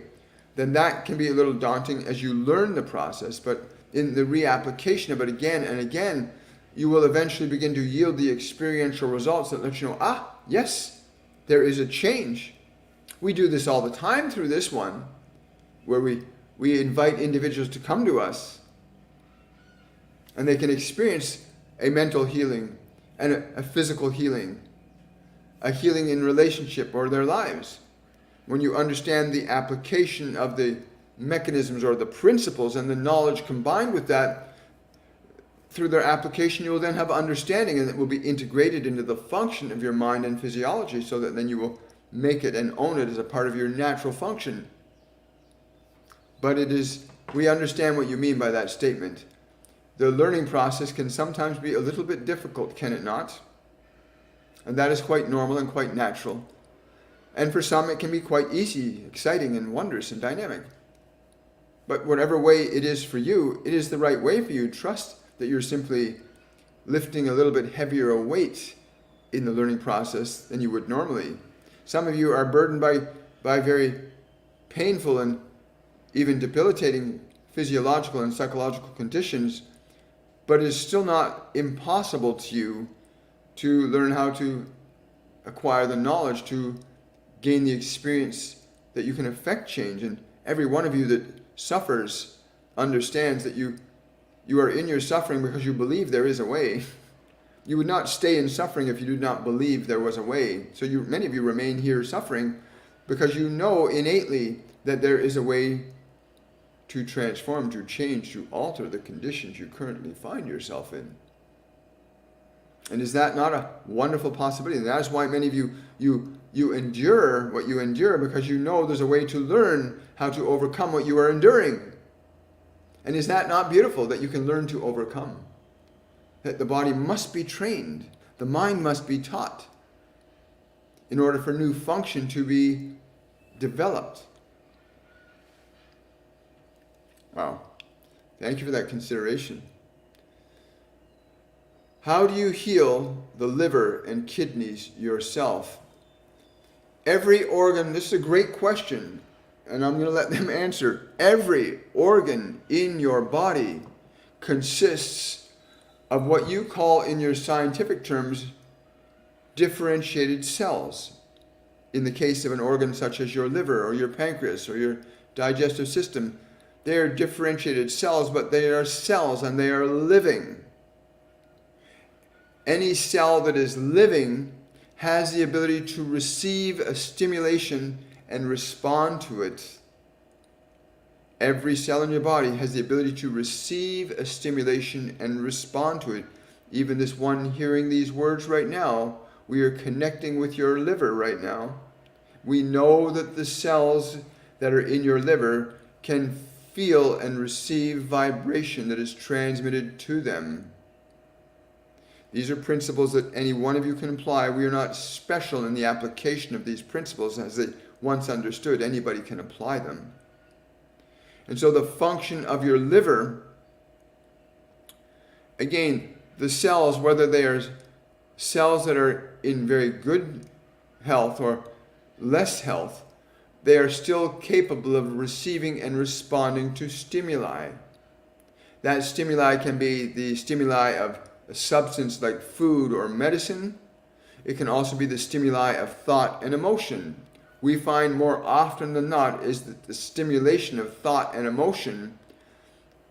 then that can be a little daunting as you learn the process. But in the reapplication of it again and again, you will eventually begin to yield the experiential results that let you know, yes, there is a change. We do this all the time through this one, where we invite individuals to come to us and they can experience a mental healing and a physical healing, a healing in relationship or their lives. When you understand the application of the mechanisms or the principles and the knowledge combined with that, through their application you will then have understanding, and it will be integrated into the function of your mind and physiology, so that then you will make it and own it as a part of your natural function. But we understand what you mean by that statement. The learning process can sometimes be a little bit difficult, can it not? And that is quite normal and quite natural. And for some it can be quite easy, exciting and wondrous and dynamic. But whatever way it is for you, it is the right way for you. Trust that you're simply lifting a little bit heavier a weight in the learning process than you would normally. Some of you are burdened by very painful and even debilitating physiological and psychological conditions, but it is still not impossible to you to learn how to acquire the knowledge to gain the experience that you can affect change. And every one of you that suffers understands that you are in your suffering because you believe there is a way. You would not stay in suffering if you did not believe there was a way. So many of you remain here suffering because you know innately that there is a way to transform, to change, to alter the conditions you currently find yourself in. And is that not a wonderful possibility? And that is why many of you endure what you endure, because you know there's a way to learn how to overcome what you are enduring. And is that not beautiful, that you can learn to overcome? That the body must be trained, the mind must be taught in order for new function to be developed. Wow. Thank you for that consideration. How do you heal the liver and kidneys yourself? Every organ, this is a great question, and I'm going to let them answer. Every organ in your body consists of what you call in your scientific terms differentiated cells. In the case of an organ such as your liver or your pancreas or your digestive system, they are differentiated cells, but they are cells and they are living. Any cell that is living has the ability to receive a stimulation and respond to it. Every cell in your body has the ability to receive a stimulation and respond to it. Even this one hearing these words right now, we are connecting with your liver right now. We know that the cells that are in your liver can feel and receive vibration that is transmitted to them. These are principles that any one of you can apply. We are not special in the application of these principles. As they once understood, anybody can apply them. And so the function of your liver, again, the cells, whether they are cells that are in very good health or less health, they are still capable of receiving and responding to stimuli. That stimuli can be the stimuli of a substance like food or medicine. It can also be the stimuli of thought and emotion. We find more often than not is that the stimulation of thought and emotion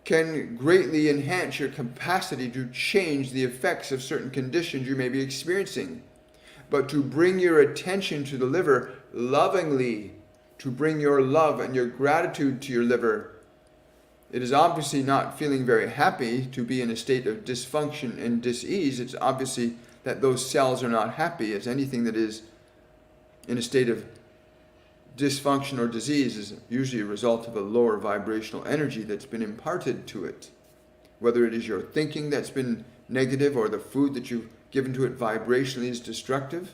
can greatly enhance your capacity to change the effects of certain conditions you may be experiencing. But to bring your attention to the liver lovingly, to bring your love and your gratitude to your liver, it is obviously not feeling very happy to be in a state of dysfunction and dis-ease. It's obviously that those cells are not happy, as anything that is in a state of dysfunction or disease is usually a result of a lower vibrational energy that's been imparted to it. Whether it is your thinking that's been negative or the food that you've given to it vibrationally is destructive,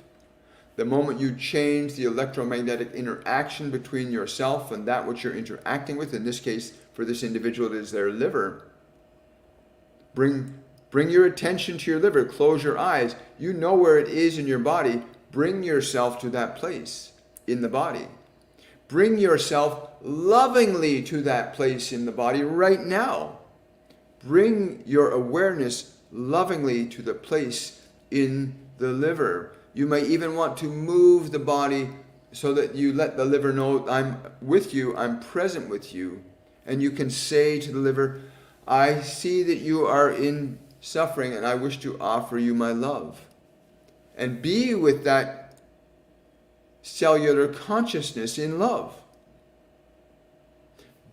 the moment you change the electromagnetic interaction between yourself and that which you're interacting with, in this case, for this individual, it is their liver, bring your attention to your liver, close your eyes. You know where it is in your body. Bring yourself to that place in the body. Bring yourself lovingly to that place in the body right now. Bring your awareness lovingly to the place in the liver. You may even want to move the body so that you let the liver know, I'm with you, I'm present with you. And you can say to the liver, I see that you are in suffering and I wish to offer you my love. And be with that cellular consciousness in love.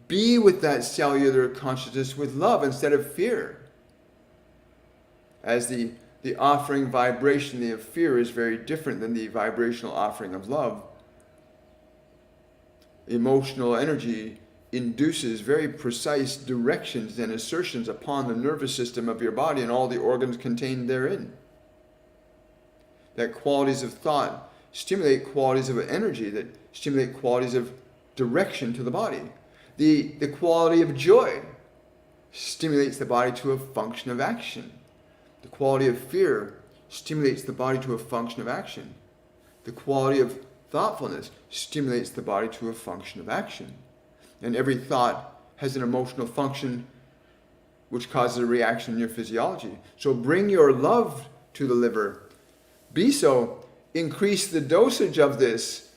Be with that cellular consciousness with love instead of fear. As the offering vibration of fear is very different than the vibrational offering of love. Emotional energy induces very precise directions and assertions upon the nervous system of your body and all the organs contained therein. That qualities of thought stimulate qualities of energy, that stimulate qualities of direction to the body. The quality of joy stimulates the body to a function of action. The quality of fear stimulates the body to a function of action. The quality of thoughtfulness stimulates the body to a function of action. And every thought has an emotional function which causes a reaction in your physiology. So bring your love to the liver. Be so. Increase the dosage of this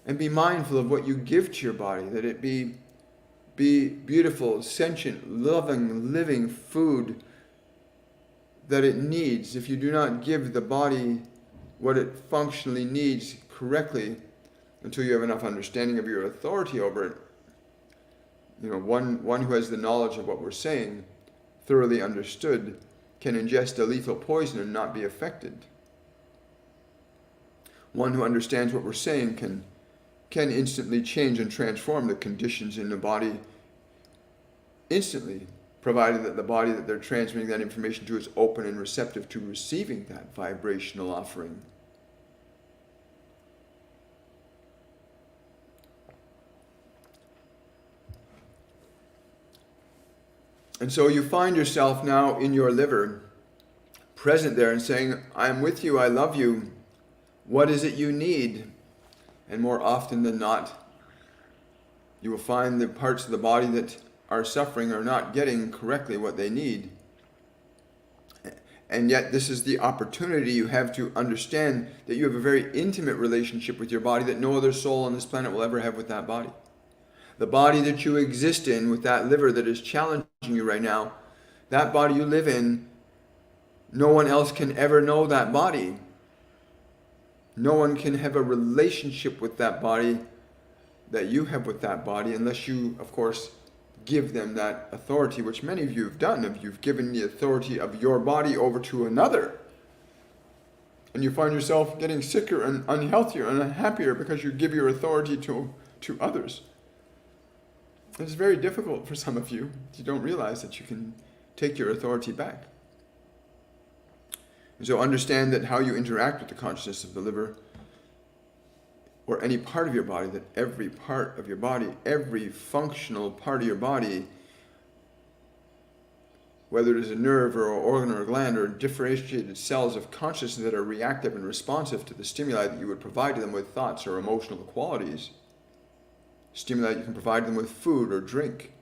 and be mindful of what you give to your body, that it be beautiful, sentient, loving, living food that it needs. If you do not give the body what it functionally needs correctly until you have enough understanding of your authority over it, one who has the knowledge of what we're saying, thoroughly understood, can ingest a lethal poison and not be affected. One who understands what we're saying can instantly change and transform the conditions in the body instantly, provided that the body that they're transmitting that information to is open and receptive to receiving that vibrational offering. And so you find yourself now in your liver, present there and saying, I'm with you, I love you. What is it you need? And more often than not, you will find the parts of the body that are suffering are not getting correctly what they need. And yet this is the opportunity you have to understand that you have a very intimate relationship with your body that no other soul on this planet will ever have with that body. The body that you exist in with that liver that is challenging you right now, that body you live in, no one else can ever know that body. No one can have a relationship with that body that you have with that body unless you, of course, give them that authority, which many of you have done. If you've given the authority of your body over to another, and you find yourself getting sicker and unhealthier and unhappier because you give your authority to others. It's very difficult for some of you. You don't realize that you can take your authority back. And so understand that how you interact with the consciousness of the liver or any part of your body, that every part of your body, every functional part of your body, whether it is a nerve or an organ or a gland or differentiated cells of consciousness that are reactive and responsive to the stimuli that you would provide to them with thoughts or emotional qualities, stimuli that you can provide them with food or drink,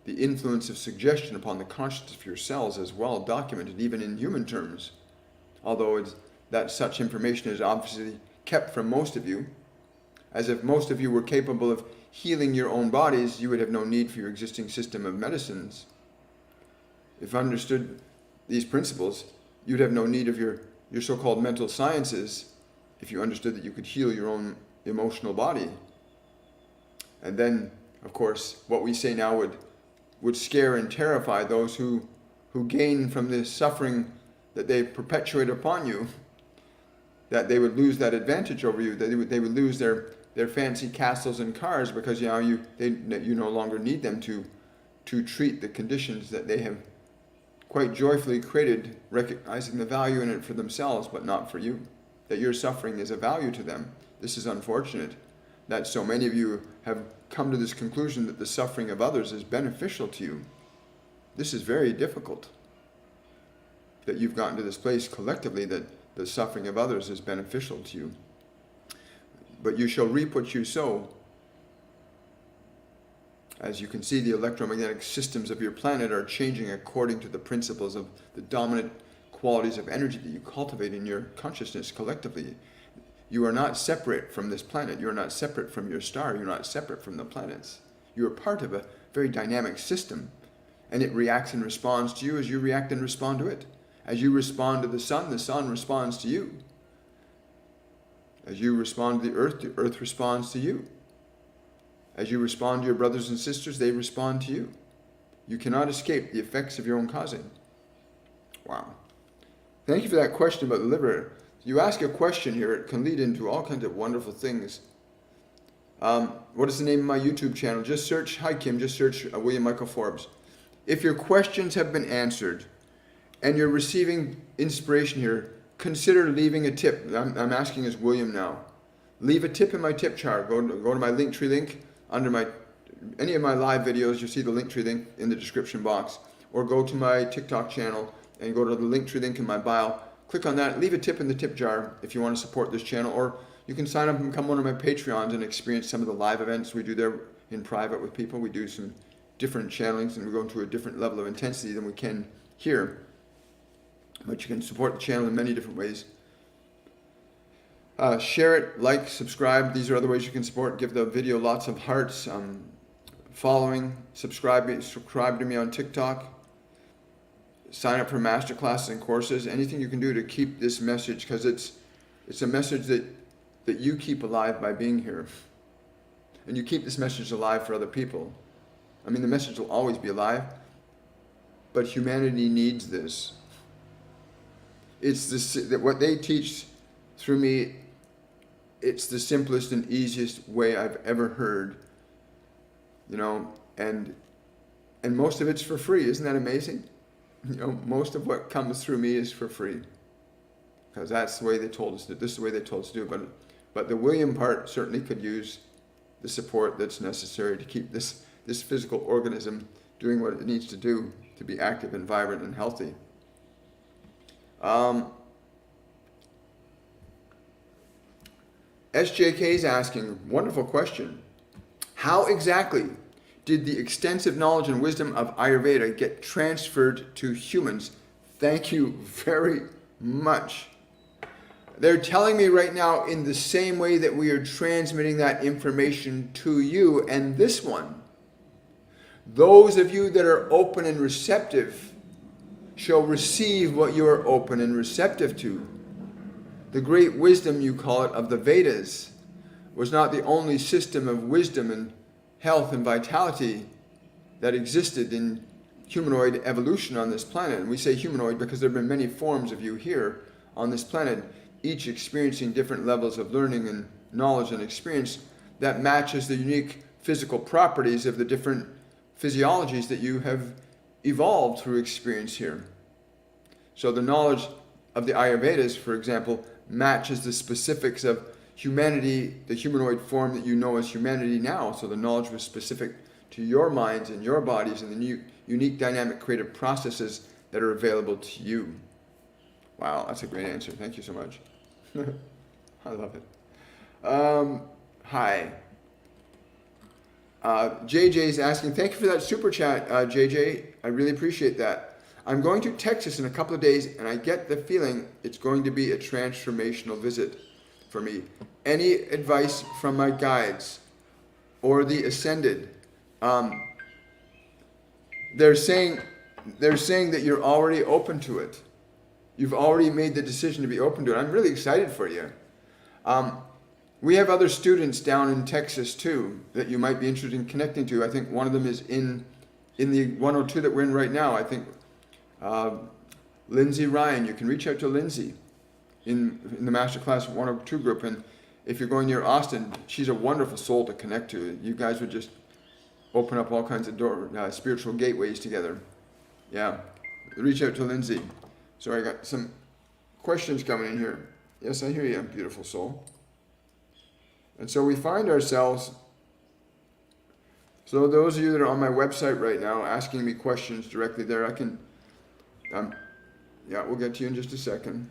the influence of suggestion upon the consciousness of your cells is well documented, even in human terms, although that such information is obviously kept from most of you. As if most of you were capable of healing your own bodies, you would have no need for your existing system of medicines. If understood these principles, you'd have no need of your so-called mental sciences if you understood that you could heal your own emotional body. And then, of course, what we say now would scare and terrify those who gain from this suffering that they perpetuate upon you, that they would lose that advantage over you, that they would lose their fancy castles and cars because you no longer need them to treat the conditions that they have quite joyfully created, recognizing the value in it for themselves, but not for you. That your suffering is a value to them. This is unfortunate that so many of you have come to this conclusion that the suffering of others is beneficial to you. This is very difficult. That you've gotten to this place collectively that the suffering of others is beneficial to you. But you shall reap what you sow. As you can see, the electromagnetic systems of your planet are changing according to the principles of the dominant qualities of energy that you cultivate in your consciousness collectively. You are not separate from this planet. You are not separate from your star. You're not separate from the planets. You are part of a very dynamic system, and it reacts and responds to you as you react and respond to it. As you respond to the sun responds to you. As you respond to the earth responds to you. As you respond to your brothers and sisters, they respond to you. You cannot escape the effects of your own causing. Wow. Thank you for that question about the liver. You ask a question here, it can lead into all kinds of wonderful things. What is the name of my YouTube channel? Just search, hi Kim, just search William Michael Forbes. If your questions have been answered and you're receiving inspiration here, consider leaving a tip. I'm asking as William now. Leave a tip in my tip jar. Go to my Linktree link under any of my live videos. You'll see the Linktree link in the description box. Or go to my TikTok channel and go to the Linktree link in my bio. Click on that, leave a tip in the tip jar if you want to support this channel, or you can sign up and become one of my Patreons and experience some of the live events we do there in private with people. We do some different channelings and we go into a different level of intensity than we can here. But you can support the channel in many different ways. Share it, like, subscribe. These are other ways you can support. Give the video lots of hearts. Following, subscribe to me on TikTok. Sign up for masterclasses and courses. Anything you can do to keep this message, because it's a message that you keep alive by being here. And you keep this message alive for other people. I mean, the message will always be alive, but humanity needs this. It's what they teach through me, it's the simplest and easiest way I've ever heard. And most of it's for free. Isn't that amazing? Most of what comes through me is for free, because that's the way they told us that. This is the way they told us to do it. But the William part certainly could use the support that's necessary to keep this physical organism doing what it needs to do to be active and vibrant and healthy. SJK is asking, wonderful question. How exactly did the extensive knowledge and wisdom of Ayurveda get transferred to humans? Thank you very much. They're telling me right now in the same way that we are transmitting that information to you and this one. Those of you that are open and receptive shall receive what you are open and receptive to. The great wisdom, you call it, of the Vedas was not the only system of wisdom and health and vitality that existed in humanoid evolution on this planet. And we say humanoid because there have been many forms of you here on this planet, each experiencing different levels of learning and knowledge and experience that matches the unique physical properties of the different physiologies that you have evolved through experience here. So the knowledge of the Ayurvedas, for example, matches the specifics of humanity, the humanoid form that you know as humanity now. So the knowledge was specific to your minds and your bodies and the new, unique dynamic creative processes that are available to you. Wow, that's a great answer. Thank you so much. I love it. Hi. JJ is asking, thank you for that super chat, JJ. I really appreciate that. I'm going to Texas in a couple of days, and I get the feeling it's going to be a transformational visit for me. Any advice from my guides or the ascended? They're saying that you're already open to it. You've already made the decision to be open to it. I'm really excited for you. We have other students down in Texas too that you might be interested in connecting to. I think one of them is in the 102 that we're in right now. I think Lindsay Ryan. You can reach out to Lindsay in the Masterclass 102 group, and if you're going near Austin, she's a wonderful soul to connect to. You guys would just open up all kinds of spiritual gateways together. Yeah, reach out to Lindsay. Sorry, I got some questions coming in here. Yes, I hear you, beautiful soul. And so we find ourselves, so those of you that are on my website right now asking me questions directly there, I can, yeah, we'll get to you in just a second.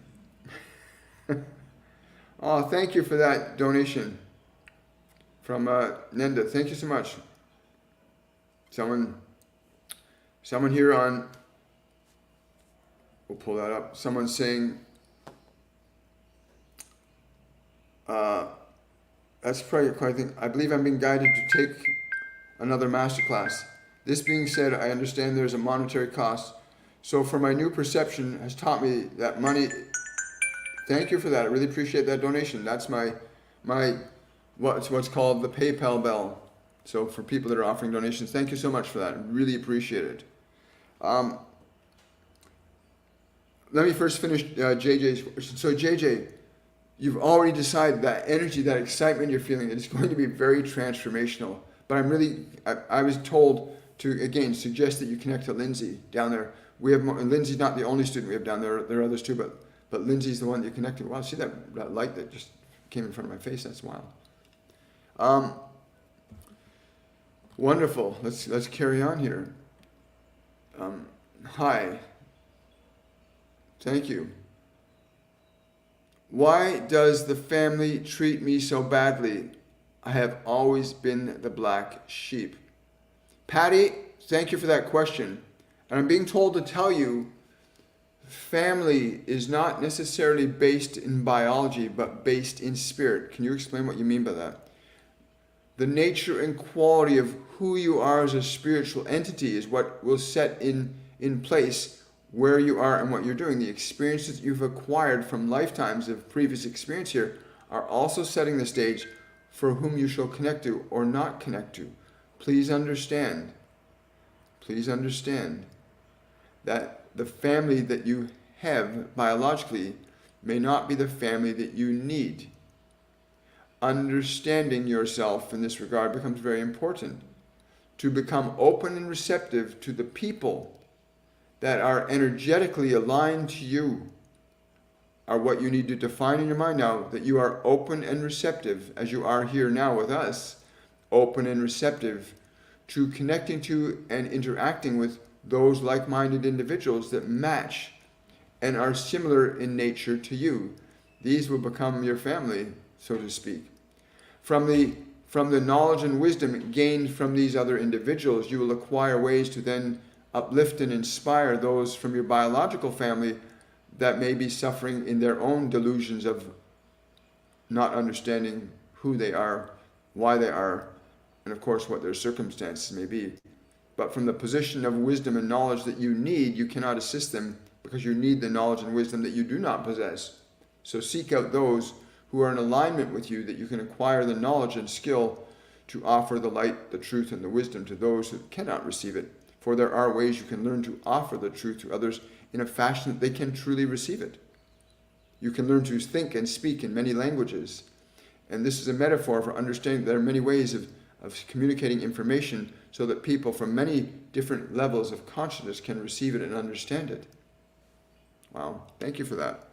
Oh, thank you for that donation from Nenda. Thank you so much. Someone here on, we'll pull that up. Someone's saying, that's probably quite a thing. I believe I'm being guided to take another masterclass. This being said, I understand there's a monetary cost. So for my new perception has taught me that money. Thank you for that. I really appreciate that donation. That's my what's called the PayPal bell. So for people that are offering donations, thank you so much for that. I really appreciate it. Let me first finish JJ's question. So JJ, you've already decided that energy, that excitement you're feeling, it's going to be very transformational. But I was told to, again, suggest that you connect to Lindsay down there. We have more, and Lindsay's not the only student we have down there. There are others too, but Lindsay's the one that you connect to. Wow, see that light that just came in front of my face? That's wild. Wonderful. Let's carry on here. Hi. Thank you. Why does the family treat me so badly? I have always been the black sheep. Patty, thank you for that question. And I'm being told to tell you, family is not necessarily based in biology, but based in spirit. Can you explain what you mean by that? The nature and quality of who you are as a spiritual entity is what will set in place where you are and what you're doing. The experiences that you've acquired from lifetimes of previous experience here are also setting the stage for whom you shall connect to or not connect to. Please understand that the family that you have biologically may not be the family that you need. Understanding yourself in this regard becomes very important. To become open and receptive to the people that are energetically aligned to you are what you need to define in your mind now, that you are open and receptive, as you are here now with us, open and receptive to connecting to and interacting with those like-minded individuals that match and are similar in nature to you. These will become your family, so to speak. From the knowledge and wisdom gained from these other individuals, you will acquire ways to then uplift and inspire those from your biological family that may be suffering in their own delusions of not understanding who they are, why they are, and of course what their circumstances may be. But from the position of wisdom and knowledge that you need, you cannot assist them because you need the knowledge and wisdom that you do not possess. So seek out those who are in alignment with you, that you can acquire the knowledge and skill to offer the light, the truth, and the wisdom to those who cannot receive it. For there are ways you can learn to offer the truth to others in a fashion that they can truly receive it. You can learn to think and speak in many languages. And this is a metaphor for understanding there are many ways of communicating information so that people from many different levels of consciousness can receive it and understand it. Wow, thank you for that.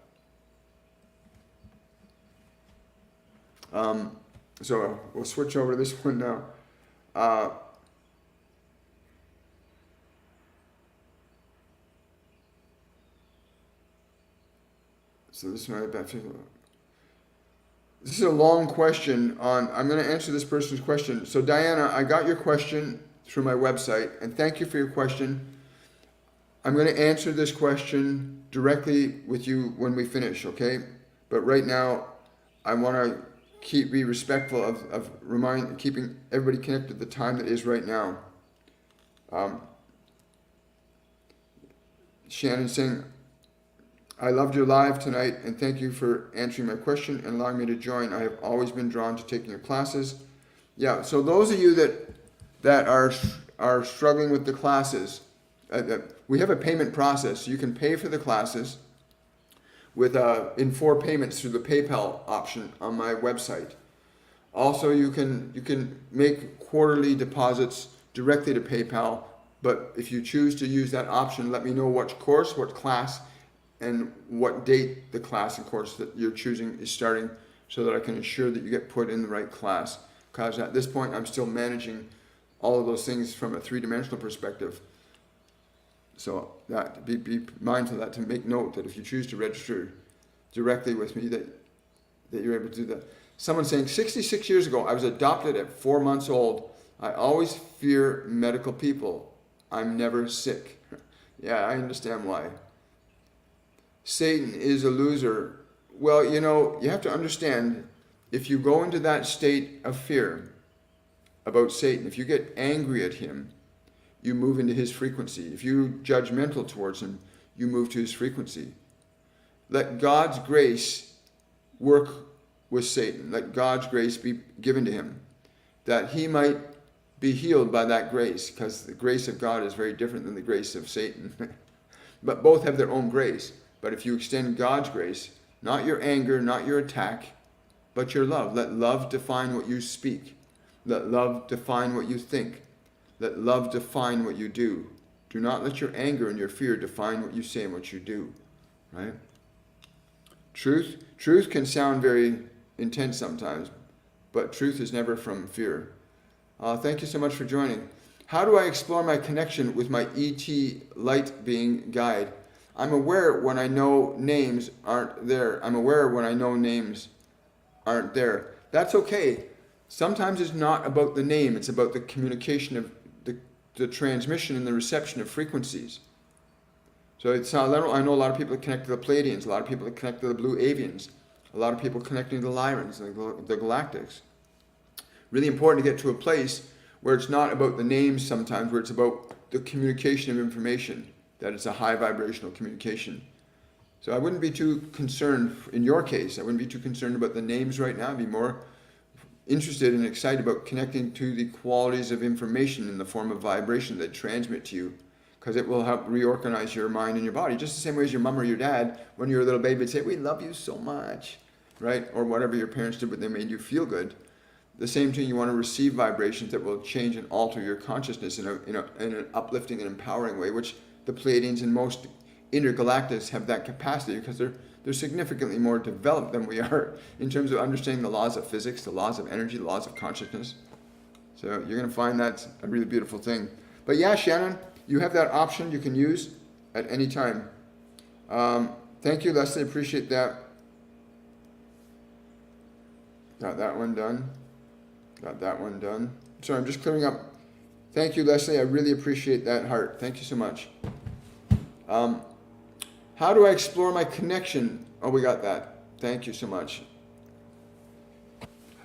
So we'll switch over to this one now. So this might be, this is a long question I'm going to answer this person's question. So Diana, I got your question through my website, and thank you for your question. I'm going to answer this question directly with you when we finish, okay? But right now, I want to be respectful of keeping everybody connected at the time that is right now. Shannon saying, I loved your live tonight and thank you for answering my question and allowing me to join. I have always been drawn to taking your classes. Yeah, so those of you that are struggling with the classes, we have a payment process. You can pay for the classes in 4 payments through the PayPal option on my website. Also, you can make quarterly deposits directly to PayPal, but if you choose to use that option, let me know what course, what class, and what date the class and course that you're choosing is starting so that I can ensure that you get put in the right class. Because at this point, I'm still managing all of those things from a 3-dimensional perspective. So that be mindful of that, to make note that if you choose to register directly with me, that you're able to do that. Someone saying, 66 years ago, I was adopted at 4 months old. I always fear medical people. I'm never sick. Yeah, I understand why. Satan is a loser. Well, you have to understand, if you go into that state of fear about Satan, if you get angry at him, you move into his frequency. If you're judgmental towards him, you move to his frequency. Let God's grace work with Satan. Let God's grace be given to him, that he might be healed by that grace, because the grace of God is very different than the grace of Satan. But both have their own grace. But if you extend God's grace, not your anger, not your attack, but your love. Let love define what you speak. Let love define what you think. Let love define what you do. Do not let your anger and your fear define what you say and what you do. Right? Truth can sound very intense sometimes, but truth is never from fear. Thank you so much for joining. How do I explore my connection with my ET light being guide? I'm aware when I know names aren't there. I'm aware when I know names aren't there. That's okay. Sometimes it's not about the name. It's about the communication of the transmission and the reception of frequencies. So I know a lot of people that connect to the Pleiadians, a lot of people that connect to the Blue Avians, a lot of people connecting to the Lyrans, the Galactics. Really important to get to a place where it's not about the names sometimes, where it's about the communication of information, that it's a high vibrational communication. So I wouldn't be too concerned, in your case, I wouldn't be too concerned about the names right now. I'd be more interested and excited about connecting to the qualities of information in the form of vibration that transmit to you, because it will help reorganize your mind and your body, just the same way as your mom or your dad, when you were a little baby, would say, we love you so much, right? Or whatever your parents did, but they made you feel good. The same thing, you want to receive vibrations that will change and alter your consciousness in an uplifting and empowering way, which the Pleiadians and most intergalactics have that capacity, because they're significantly more developed than we are in terms of understanding the laws of physics, the laws of energy, the laws of consciousness. So you're going to find that's a really beautiful thing. But yeah, Shannon, you have that option you can use at any time. Thank you, Leslie. Appreciate that. Got that one done. Got that one done. Sorry, I'm just clearing up. Thank you, Leslie. I really appreciate that heart. Thank you so much. How do I explore my connection? Oh, we got that. Thank you so much.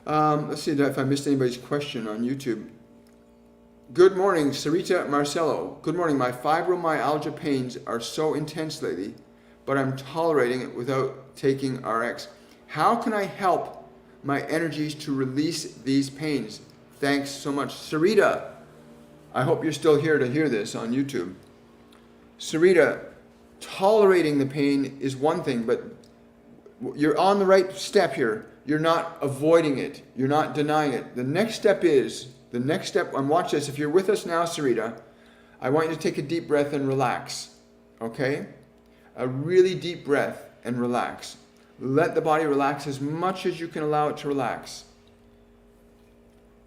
Let's see if I missed anybody's question on YouTube. Good morning, Sarita Marcelo. Good morning. My fibromyalgia pains are so intense lately, but I'm tolerating it without taking RX. How can I help my energies to release these pains? Thanks so much. Sarita, I hope you're still here to hear this on YouTube. Sarita, tolerating the pain is one thing, but you're on the right step here. You're not avoiding it. You're not denying it. The next step, and watch this. If you're with us now, Sarita, I want you to take a deep breath and relax. Okay? A really deep breath and relax. Let the body relax as much as you can allow it to relax.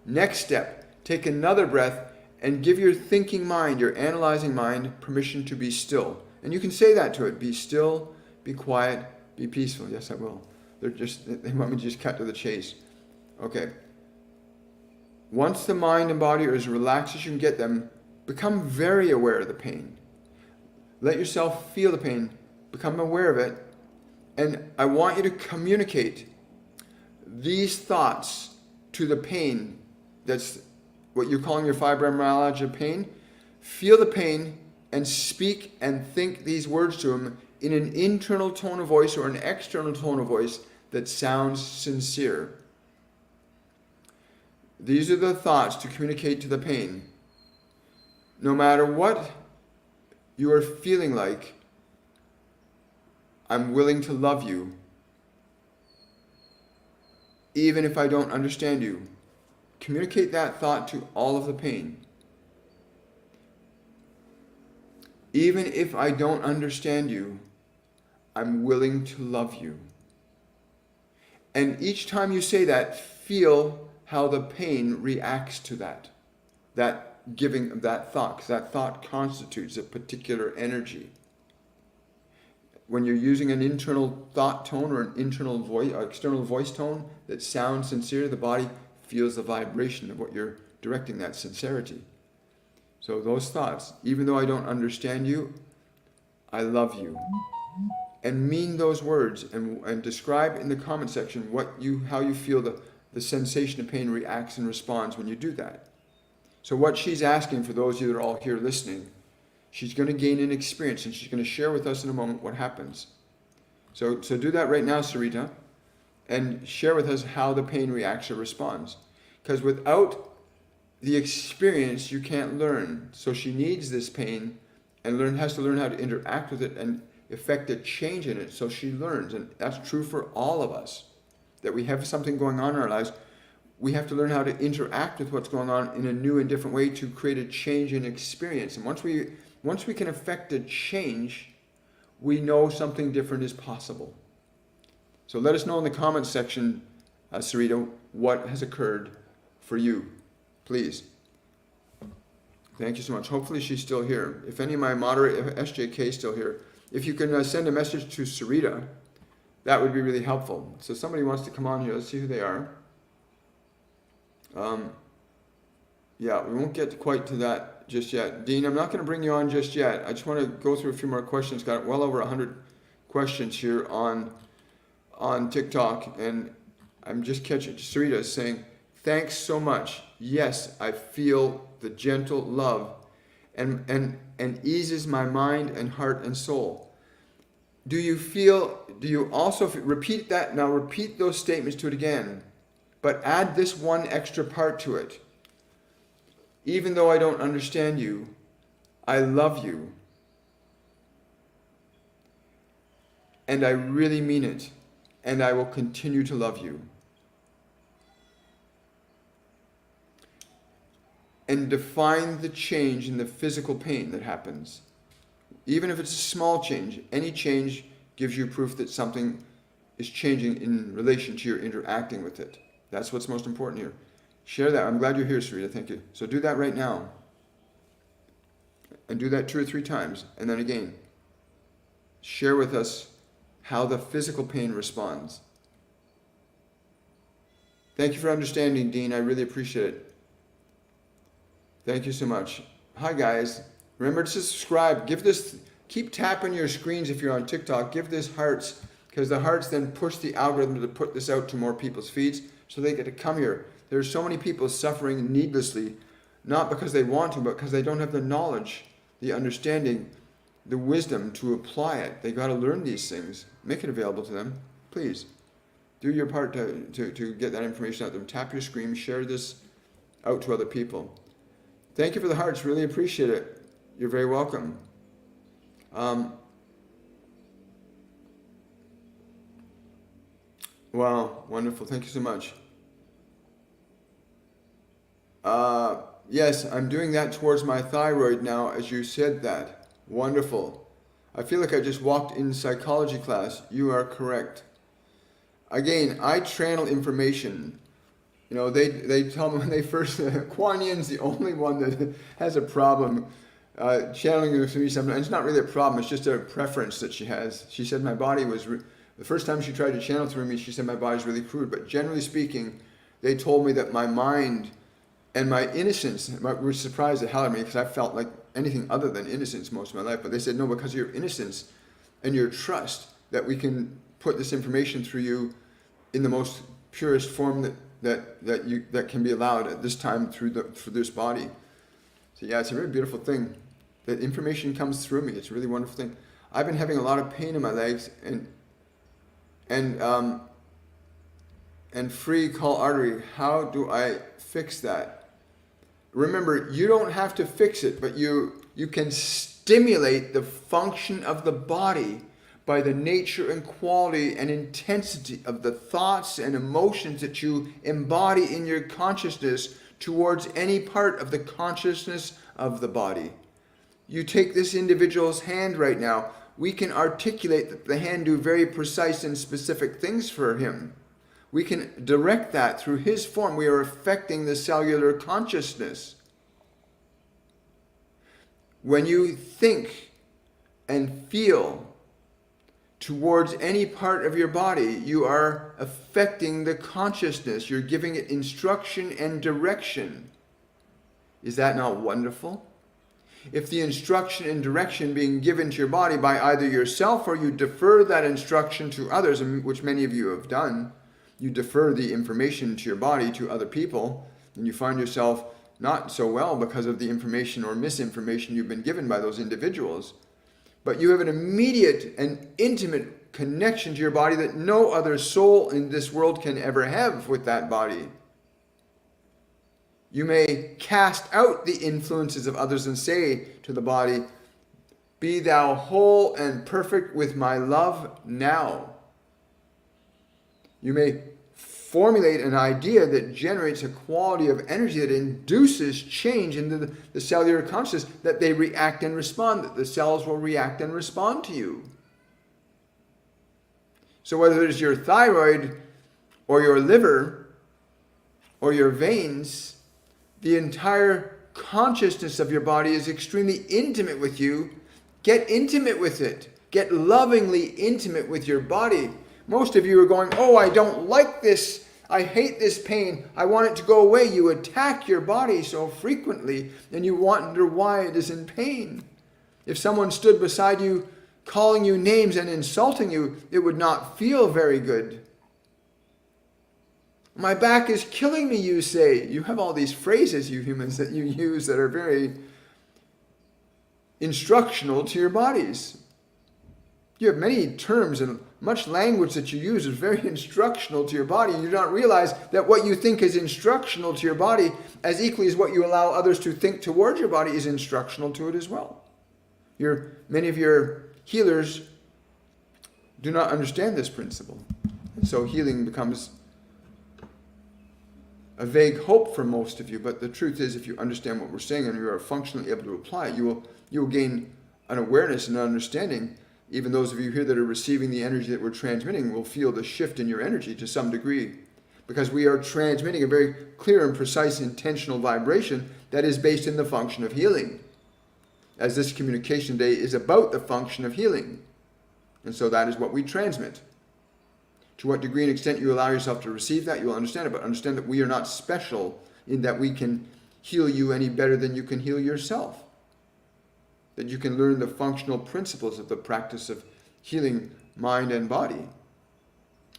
Next step, take another breath and give your thinking mind, your analyzing mind, permission to be still. And you can say that to it. Be still, be quiet, be peaceful. Yes, I will. They want me to just cut to the chase. Okay. Once the mind and body are as relaxed as you can get them, become very aware of the pain. Let yourself feel the pain. Become aware of it. And I want you to communicate these thoughts to the pain. That's what you're calling your fibromyalgia pain. Feel the pain and speak and think these words to him in an internal tone of voice or an external tone of voice that sounds sincere. These are the thoughts to communicate to the pain. No matter what you are feeling like, I'm willing to love you, even if I don't understand you. Communicate that thought to all of the pain. Even if I don't understand you, I'm willing to love you. And each time you say that, feel how the pain reacts to that giving of that thought, because that thought constitutes a particular energy. When you're using an internal thought tone or an internal voice, external voice tone that sounds sincere, the body feels the vibration of what you're directing, that sincerity. So those thoughts, even though I don't understand you, I love you. And mean those words and describe in the comment section how you feel the sensation of pain reacts and responds when you do that. So what she's asking for those of you that are all here listening, she's going to gain an experience and she's going to share with us in a moment what happens. So do that right now, Sarita, and share with us how the pain reacts or responds. Because without the experience, you can't learn. So she needs this pain and has to learn how to interact with it and effect a change in it so she learns. And that's true for all of us. That we have something going on in our lives, we have to learn how to interact with what's going on in a new and different way to create a change in experience. And once we can effect a change, we know something different is possible. So let us know in the comments section, Sarita, what has occurred for you, please. Thank you so much. Hopefully she's still here. If any of my moderators, if SJK is still here, if you can send a message to Sarita, that would be really helpful. So somebody wants to come on here. Let's see who they are. Yeah, we won't get quite to that just yet. Dean, I'm not going to bring you on just yet. I just want to go through a few more questions. Got well over 100 questions here on TikTok, and I'm just catching Sarita saying, thanks so much. Yes, I feel the gentle love and eases my mind and heart and soul. Do you also repeat that? Now repeat those statements to it again, but add this one extra part to it. Even though I don't understand you, I love you. And I really mean it. And I will continue to love you. And define the change in the physical pain that happens. Even if it's a small change, any change gives you proof that something is changing in relation to your interacting with it. That's what's most important here. Share that. I'm glad you're here, Sarita. Thank you. So do that right now. And do that 2 or 3 times. And then again, share with us how the physical pain responds. Thank you for understanding, Dean. I really appreciate it. Thank you so much. Hi, guys. Remember to subscribe. Keep tapping your screens if you're on TikTok. Give this hearts, because the hearts then push the algorithm to put this out to more people's feeds so they get to come here. There's so many people suffering needlessly, not because they want to, but because they don't have the knowledge, the understanding, the wisdom to apply it. They got to learn these things. Make it available to them. Please do your part to get that information out there. Tap your screen, share this out to other people. Thank you for the hearts. Really appreciate it. You're very welcome. Wow, wonderful. Thank you so much. Yes, I'm doing that towards my thyroid now, as you said that. Wonderful. I feel like I just walked in psychology class. You are correct. Again, I channel information. You know, they tell me when they first, Kuan Yin's the only one that has a problem channeling it to me sometimes. It's not really a problem, it's just a preference that she has. She said my body was, the first time she tried to channel through me, she said my body's really crude. But generally speaking, they told me that my mind and my innocence were surprised the hell out of me, because I felt like anything other than innocence most of my life. But they said, no, because of your innocence and your trust, that we can put this information through you in the most purest form that can be allowed at this time through this body. So yeah, it's a very beautiful thing that information comes through me. It's a really wonderful thing. I've been having a lot of pain in my legs and free call artery. How do I fix that? Remember, you don't have to fix it, but you can stimulate the function of the body by the nature and quality and intensity of the thoughts and emotions that you embody in your consciousness towards any part of the consciousness of the body. You take this individual's hand right now. We can articulate that the hand do very precise and specific things for him. We can direct that through his form. We are affecting the cellular consciousness. When you think and feel towards any part of your body, you are affecting the consciousness. You're giving it instruction and direction. Is that not wonderful? If the instruction and direction being given to your body by either yourself, or you defer that instruction to others, which many of you have done, you defer the information to your body to other people, and you find yourself not so well because of the information or misinformation you've been given by those individuals. But you have an immediate and intimate connection to your body that no other soul in this world can ever have with that body. You may cast out the influences of others and say to the body, "Be thou whole and perfect with my love now." You may formulate an idea that generates a quality of energy that induces change in the cellular consciousness, that they react and respond, that the cells will react and respond to you. So whether it is your thyroid or your liver or your veins, the entire consciousness of your body is extremely intimate with you. Get intimate with it. Get lovingly intimate with your body. Most of you are going, "Oh, I don't like this. I hate this pain. I want it to go away." You attack your body so frequently, and you wonder why it is in pain. If someone stood beside you calling you names and insulting you, it would not feel very good. "My back is killing me," you say. You have all these phrases, you humans, that you use that are very instructional to your bodies. You have many terms and much language that you use is very instructional to your body. You do not realize that what you think is instructional to your body, as equally as what you allow others to think towards your body, is instructional to it as well. Many of your healers do not understand this principle. And so healing becomes a vague hope for most of you. But the truth is, if you understand what we're saying and you are functionally able to apply it, you will gain an awareness and an understanding. Even those of you here that are receiving the energy that we're transmitting will feel the shift in your energy to some degree, because we are transmitting a very clear and precise intentional vibration that is based in the function of healing, as this communication day is about the function of healing. And so that is what we transmit. To what degree and extent you allow yourself to receive that, you will understand it. But understand that we are not special in that we can heal you any better than you can heal yourself. That you can learn the functional principles of the practice of healing mind and body.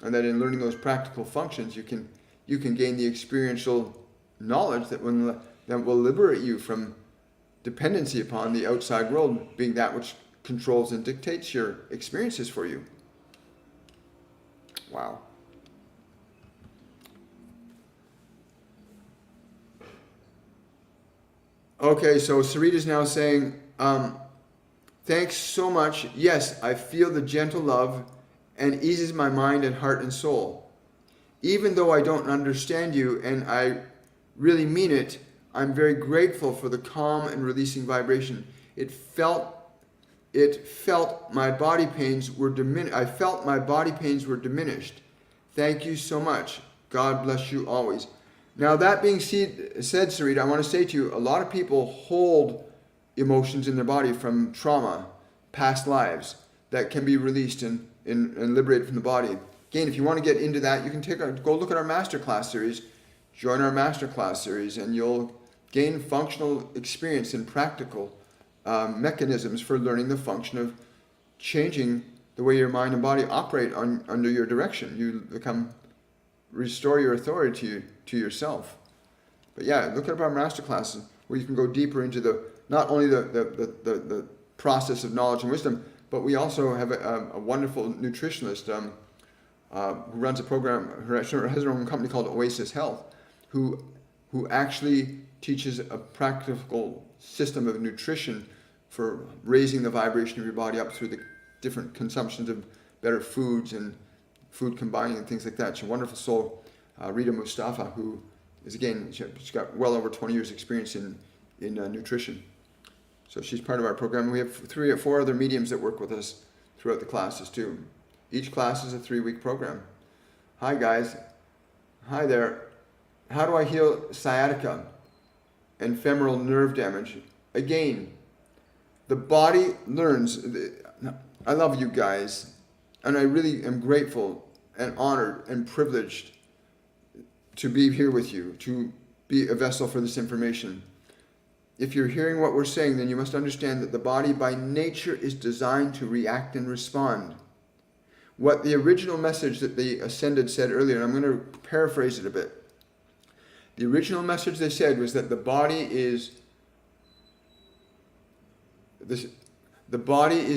And that in learning those practical functions, you can gain the experiential knowledge that will liberate you from dependency upon the outside world being that which controls and dictates your experiences for you. Wow. Okay, so Sarita's now saying, thanks so much. Yes, I feel the gentle love and eases my mind and heart and soul. Even though I don't understand you and I really mean it, I'm very grateful for the calm and releasing vibration. It felt my body pains were diminished. I felt my body pains were diminished. Thank you so much. God bless you always. Now that being said, Sarita, I want to say to you, a lot of people hold emotions in their body from trauma, past lives, that can be released and liberated from the body. Again, if you want to get into that, you can go look at our masterclass series, join our masterclass series, and you'll gain functional experience and practical mechanisms for learning the function of changing the way your mind and body operate under your direction. You restore your authority to yourself. But yeah, look at our masterclasses where you can go deeper into not only the process of knowledge and wisdom, but we also have a wonderful nutritionist who runs a program, who has her own company called Oasis Health, who actually teaches a practical system of nutrition for raising the vibration of your body up through the different consumptions of better foods and food combining and things like that. She's a wonderful soul, Rita Mustafa, who is, again, she's got well over 20 years experience in nutrition. So she's part of our program. We have 3 or 4 other mediums that work with us throughout the classes too. Each class is a 3-week program. Hi guys. Hi there. How do I heal sciatica and femoral nerve damage? Again, the body learns. I love you guys, and I really am grateful and honored and privileged to be here with you, to be a vessel for this information. If you're hearing what we're saying, then you must understand that the body by nature is designed to react and respond. What the original message that the Ascended said earlier, and I'm going to paraphrase it a bit. The original message they said was that the body is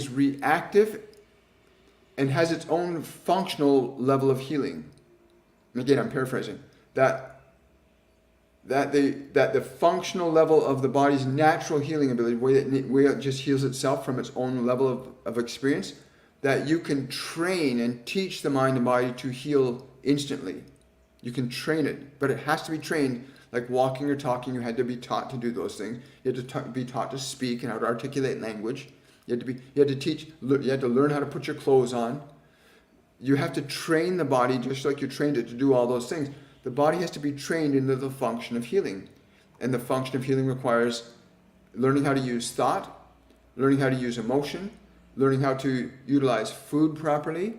reactive and has its own functional level of healing. And again, I'm paraphrasing. That the functional level of the body's natural healing ability, the way it just heals itself from its own level of experience, that you can train and teach the mind and body to heal instantly. You can train it, but it has to be trained like walking or talking. You had to be taught to do those things. You had to be taught to speak and how to articulate language. You had to learn how to put your clothes on. You have to train the body just like you trained it to do all those things. The body has to be trained into the function of healing. And the function of healing requires learning how to use thought, learning how to use emotion, learning how to utilize food properly,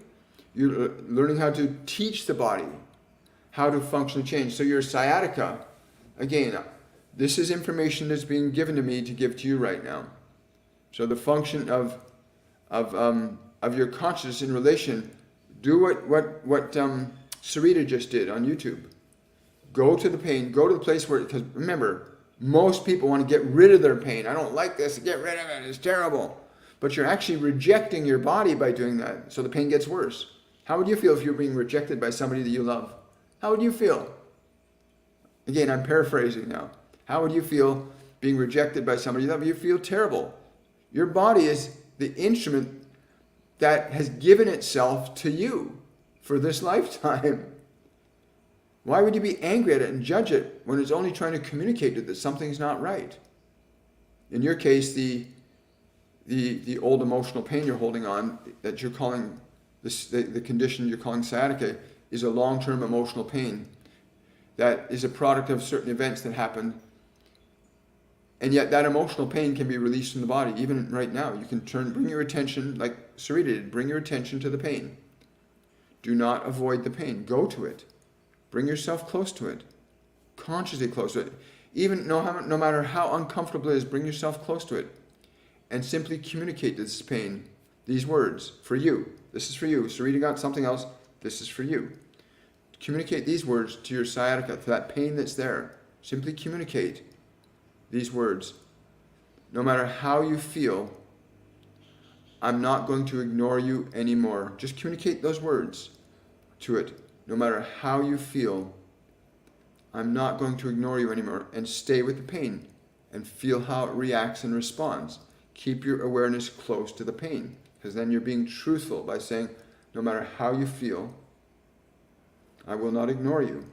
learning how to teach the body how to functionally change. So your sciatica, again, this is information that's being given to me to give to you right now. So the function of your consciousness in relation, do what Sarita just did on YouTube. Go to the pain, go to the place where, because remember, most people want to get rid of their pain. I don't like this, get rid of it, it's terrible. But you're actually rejecting your body by doing that, so the pain gets worse. How would you feel if you were being rejected by somebody that you love? How would you feel? Again, I'm paraphrasing now. How would you feel being rejected by somebody you love? You feel terrible. Your body is the instrument that has given itself to you for this lifetime. Why would you be angry at it and judge it when it's only trying to communicate to you that something's not right? In your case, the old emotional pain you're holding on, that you're calling the condition you're calling sciatica, is a long-term emotional pain that is a product of certain events that happened. And yet that emotional pain can be released from the body. Even right now, you can bring your attention, like Sarita did, bring your attention to the pain. Do not avoid the pain. Go to it. Bring yourself close to it. Consciously close to it. Even no matter how uncomfortable it is, bring yourself close to it. And simply communicate this pain, these words, for you. This is for you. Sarita got something else. This is for you. Communicate these words to your sciatica, to that pain that's there. Simply communicate these words. No matter how you feel, I'm not going to ignore you anymore. Just communicate those words to it. No matter how you feel, I'm not going to ignore you anymore. And stay with the pain and feel how it reacts and responds. Keep your awareness close to the pain, because then you're being truthful by saying, no matter how you feel, I will not ignore you.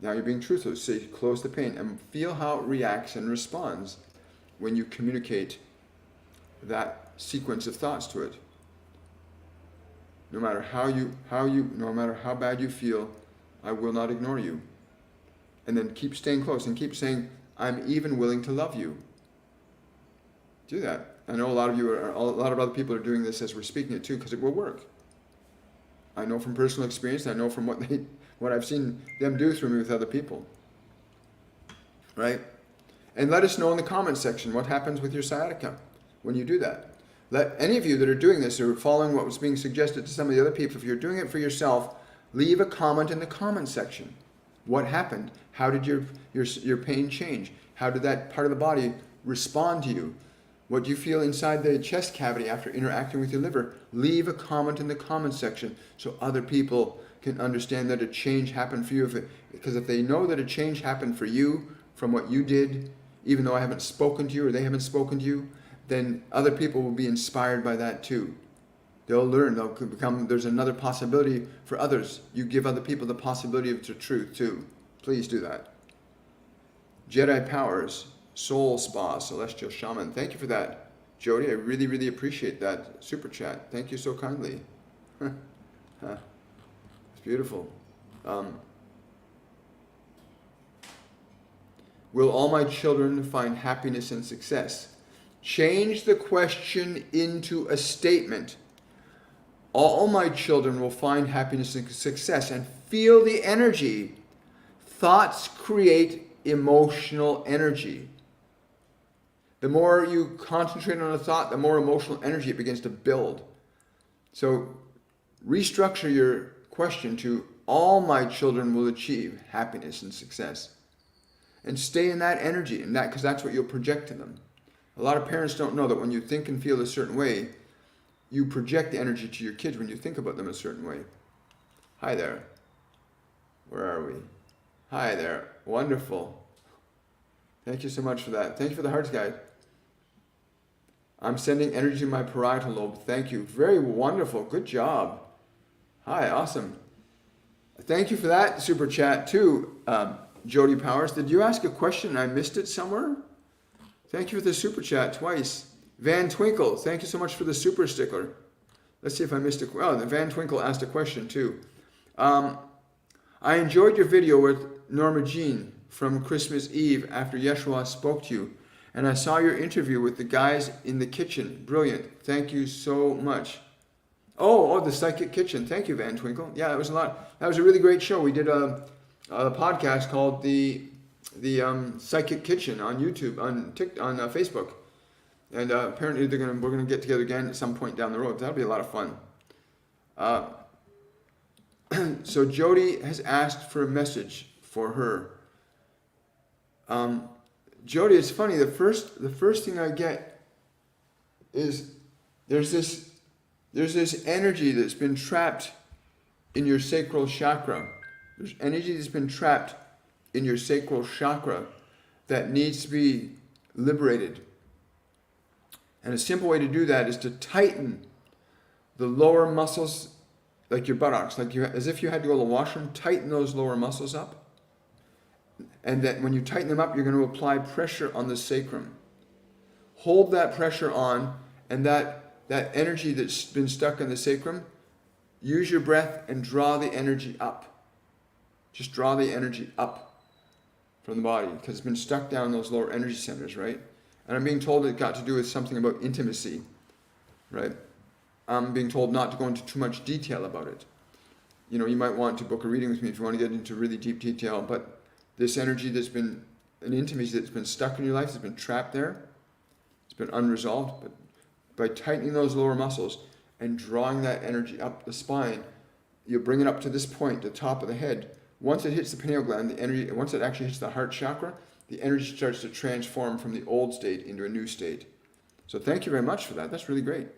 Now you're being truthful. Say, close the pain and feel how it reacts and responds when you communicate that sequence of thoughts to it. No matter no matter how bad you feel, I will not ignore you. And then keep staying close and keep saying, I'm even willing to love you. Do that. I know a lot of other people are doing this as we're speaking it too, because it will work. I know from personal experience, I know from what I've seen them do through me with other people. Right? And let us know in the comments section what happens with your sciatica when you do that. Let any of you that are doing this or following what was being suggested to some of the other people, if you're doing it for yourself, leave a comment in the comment section. What happened? How did your pain change? How did that part of the body respond to you? What do you feel inside the chest cavity after interacting with your liver? Leave a comment in the comment section so other people can understand that a change happened for you. Because if they know that a change happened for you from what you did, even though I haven't spoken to you or they haven't spoken to you, then other people will be inspired by that too. They'll learn, there's another possibility for others. You give other people the possibility of the truth too. Please do that. Jedi Powers, Soul Spa, Celestial Shaman. Thank you for that, Jody. I really, really appreciate that super chat. Thank you so kindly. It's beautiful. Will all my children find happiness and success? Change the question into a statement. All my children will find happiness and success, and feel the energy. Thoughts create emotional energy. The more you concentrate on a thought, the more emotional energy it begins to build. So restructure your question to, all my children will achieve happiness and success. And stay in that energy, and because that's what you'll project to them. A lot of parents don't know that when you think and feel a certain way, you project the energy to your kids when you think about them a certain way. Hi there. Where are we? Hi there. Wonderful. Thank you so much for that. Thank you for the hearts, guys. I'm sending energy to my parietal lobe. Thank you. Very wonderful. Good job. Hi, awesome. Thank you for that super chat too, Jody Powers. Did you ask a question and I missed it somewhere? Thank you for the super chat twice. Van Twinkle, thank you so much for the super sticker. Let's see if I missed it. Oh, Van Twinkle asked a question too. I enjoyed your video with Norma Jean from Christmas Eve after Yeshua spoke to you. And I saw your interview with the guys in the kitchen. Brilliant. Thank you so much. Oh, the Psychic Kitchen. Thank you, Van Twinkle. Yeah, that was a lot. That was a really great show. We did a podcast called the Psychic Kitchen on YouTube, on Facebook. And apparently we're gonna get together again at some point down the road. That'll be a lot of fun. So Jody has asked for a message for her. Jody, it's funny. The first thing I get is there's this energy that's been trapped in your sacral chakra. There's energy that's been trapped in your sacral chakra that needs to be liberated. And a simple way to do that is to tighten the lower muscles, like your buttocks, as if you had to go to the washroom. Tighten those lower muscles up. And that when you tighten them up, you're going to apply pressure on the sacrum. Hold that pressure on, and that energy that's been stuck in the sacrum, use your breath and draw the energy up. Just draw the energy up from the body, because it's been stuck down in those lower energy centers, right? And I'm being told it got to do with something about intimacy, right? I'm being told not to go into too much detail about it. you might want to book a reading with me if you want to get into really deep detail. But this energy that's been an intimacy that's been stuck in your life, that's been trapped there, it's been unresolved. But by tightening those lower muscles and drawing that energy up the spine, you bring it up to this point, the top of the head. Once it hits the pineal gland, the energy, once it actually hits the heart chakra, the energy starts to transform from the old state into a new state. So thank you very much for that. That's really great.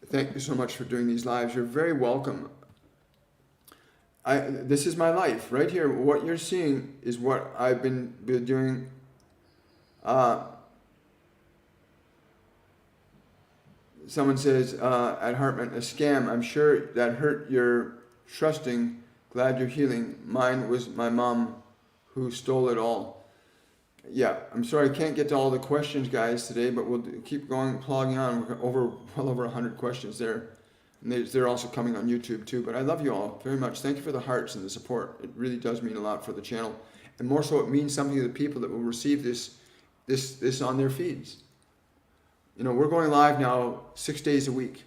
Thank you so much for doing these lives. You're very welcome. This is my life right here. What you're seeing is what I've been doing. Someone says at Hartman, a scam. I'm sure that hurt your trusting. Glad you're healing. Mine was my mom who stole it all. Yeah, I'm sorry I can't get to all the questions, guys, today, but we'll keep going, plugging on. We're well over 100 questions there. And they're also coming on YouTube too. But I love you all very much. Thank you for the hearts and the support. It really does mean a lot for the channel. And more so, it means something to the people that will receive this on their feeds. We're going live now 6 days a week.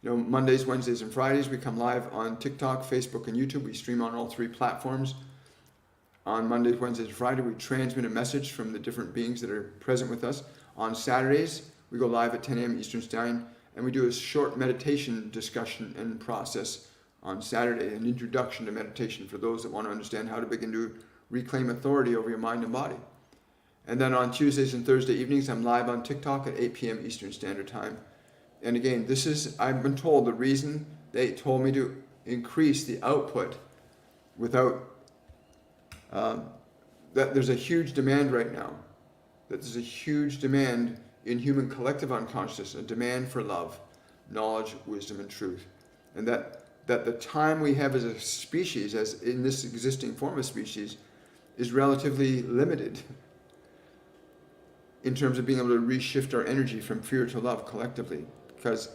Mondays, Wednesdays, and Fridays we come live on TikTok, Facebook, and YouTube. We stream on all 3 platforms. On Mondays, Wednesdays, and Friday, we transmit a message from the different beings that are present with us. On Saturdays, we go live at 10 a.m. Eastern Standard, and we do a short meditation discussion and process on Saturday, an introduction to meditation for those that want to understand how to begin to reclaim authority over your mind and body. And then on Tuesdays and Thursday evenings, I'm live on TikTok at 8 p.m. Eastern Standard Time. And again, I've been told the reason they told me to increase the output without that there's a huge demand right now, that there's a huge demand in human collective unconsciousness, a demand for love, knowledge, wisdom, and truth. And that the time we have as a species, as in this existing form of species, is relatively limited in terms of being able to reshift our energy from fear to love collectively. Because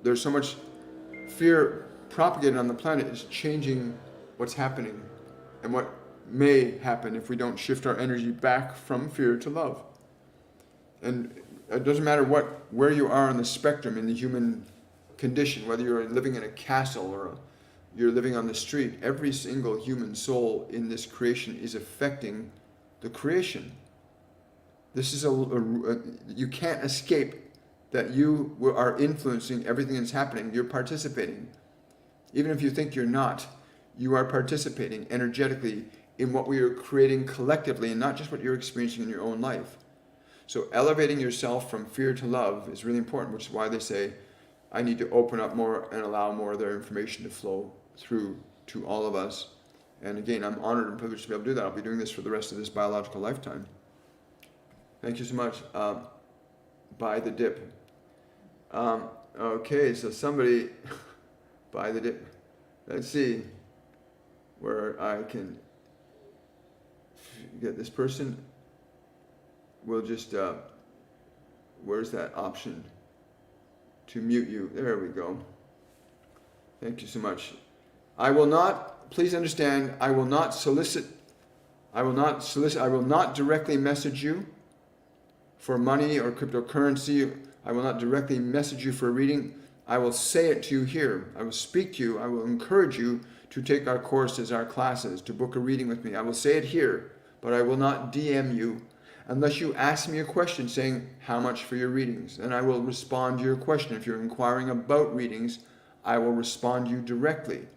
there's so much fear propagated on the planet, it's changing what's happening and what may happen if we don't shift our energy back from fear to love. And it doesn't matter where you are on the spectrum in the human condition, whether you're living in a castle or you're living on the street, every single human soul in this creation is affecting the creation. This is you can't escape that you are influencing everything that's happening. You're participating. Even if you think you're not, you are participating energetically in what we are creating collectively and not just what you're experiencing in your own life. So elevating yourself from fear to love is really important, which is why they say, I need to open up more and allow more of their information to flow through to all of us. And again, I'm honored and privileged to be able to do that. I'll be doing this for the rest of this biological lifetime. Thank you so much. Buy the dip. Okay, so somebody buy the dip. Let's see where I can get this person. We'll just, where's that option to mute you? There we go. Thank you so much. I will not, please understand, I will not directly message you for money or cryptocurrency. I will not directly message you for a reading. I will say it to you here. I will speak to you. I will encourage you to take our courses, our classes, to book a reading with me. I will say it here, but I will not DM you unless you ask me a question saying, how much for your readings? And I will respond to your question. If you're inquiring about readings, I will respond to you directly.